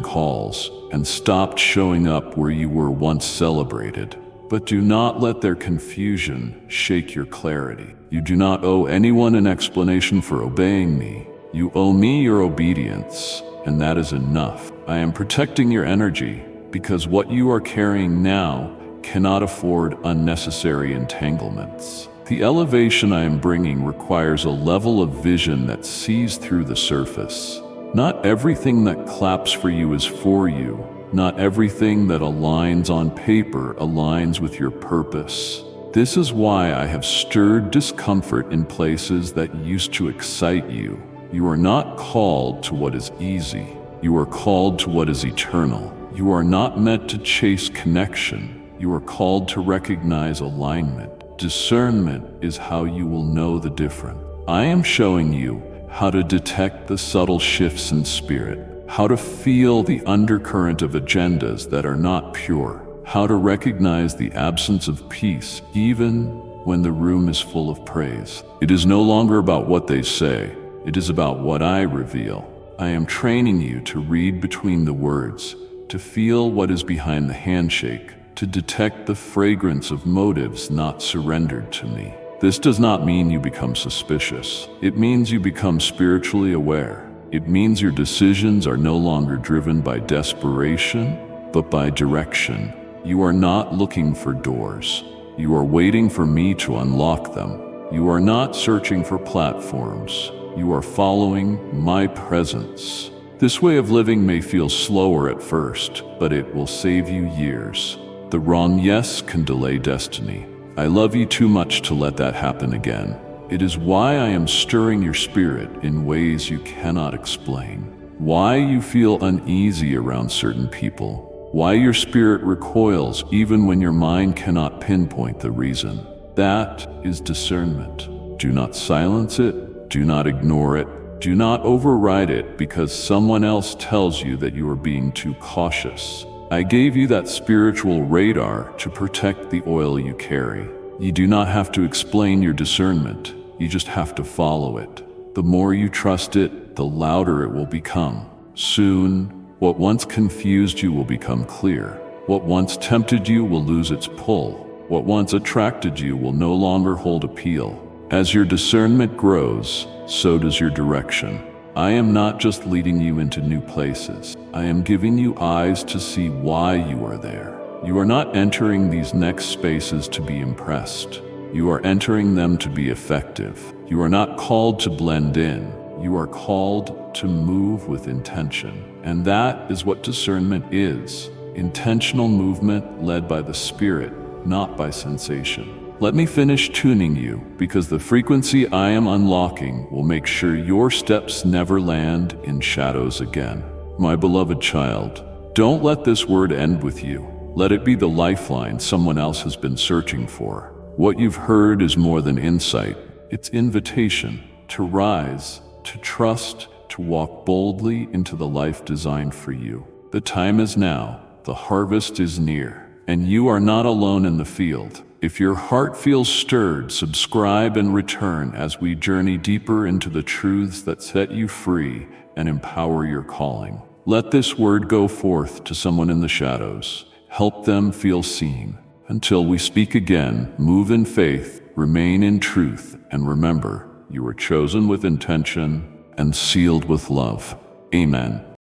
calls and stopped showing up where you were once celebrated. But do not let their confusion shake your clarity. You do not owe anyone an explanation for obeying me. You owe me your obedience, and that is enough. I am protecting your energy, because what you are carrying now cannot afford unnecessary entanglements. The elevation I am bringing requires a level of vision that sees through the surface. Not everything that claps for you is for you. Not everything that aligns on paper aligns with your purpose. This is why I have stirred discomfort in places that used to excite you. You are not called to what is easy. You are called to what is eternal. You are not meant to chase connection. You are called to recognize alignment. Discernment is how you will know the difference. I am showing you how to detect the subtle shifts in spirit, how to feel the undercurrent of agendas that are not pure, how to recognize the absence of peace even when the room is full of praise. It is no longer about what they say. It is about what I reveal. I am training you to read between the words, to feel what is behind the handshake, to detect the fragrance of motives not surrendered to me. This does not mean you become suspicious. It means you become spiritually aware. It means your decisions are no longer driven by desperation, but by direction. You are not looking for doors. You are waiting for me to unlock them. You are not searching for platforms. You are following my presence. This way of living may feel slower at first, but it will save you years. The wrong yes can delay destiny. I love you too much to let that happen again. It is why I am stirring your spirit in ways you cannot explain. Why you feel uneasy around certain people. Why your spirit recoils even when your mind cannot pinpoint the reason. That is discernment. Do not silence it. Do not ignore it. Do not override it because someone else tells you that you are being too cautious. I gave you that spiritual radar to protect the oil you carry. You do not have to explain your discernment. You just have to follow it. The more you trust it, the louder it will become. Soon, what once confused you will become clear. What once tempted you will lose its pull. What once attracted you will no longer hold appeal. As your discernment grows, so does your direction. I am not just leading you into new places. I am giving you eyes to see why you are there. You are not entering these next spaces to be impressed. You are entering them to be effective. You are not called to blend in. You are called to move with intention. And that is what discernment is. Intentional movement led by the Spirit, not by sensation. Let me finish tuning you, because the frequency I am unlocking will make sure your steps never land in shadows again. My beloved child, don't let this word end with you. Let it be the lifeline someone else has been searching for. What you've heard is more than insight. It's invitation to rise, to trust, to walk boldly into the life designed for you. The time is now, the harvest is near, and you are not alone in the field. If your heart feels stirred, subscribe and return as we journey deeper into the truths that set you free and empower your calling. Let this word go forth to someone in the shadows. Help them feel seen. Until we speak again, move in faith, remain in truth, and remember, you are chosen with intention and sealed with love. Amen.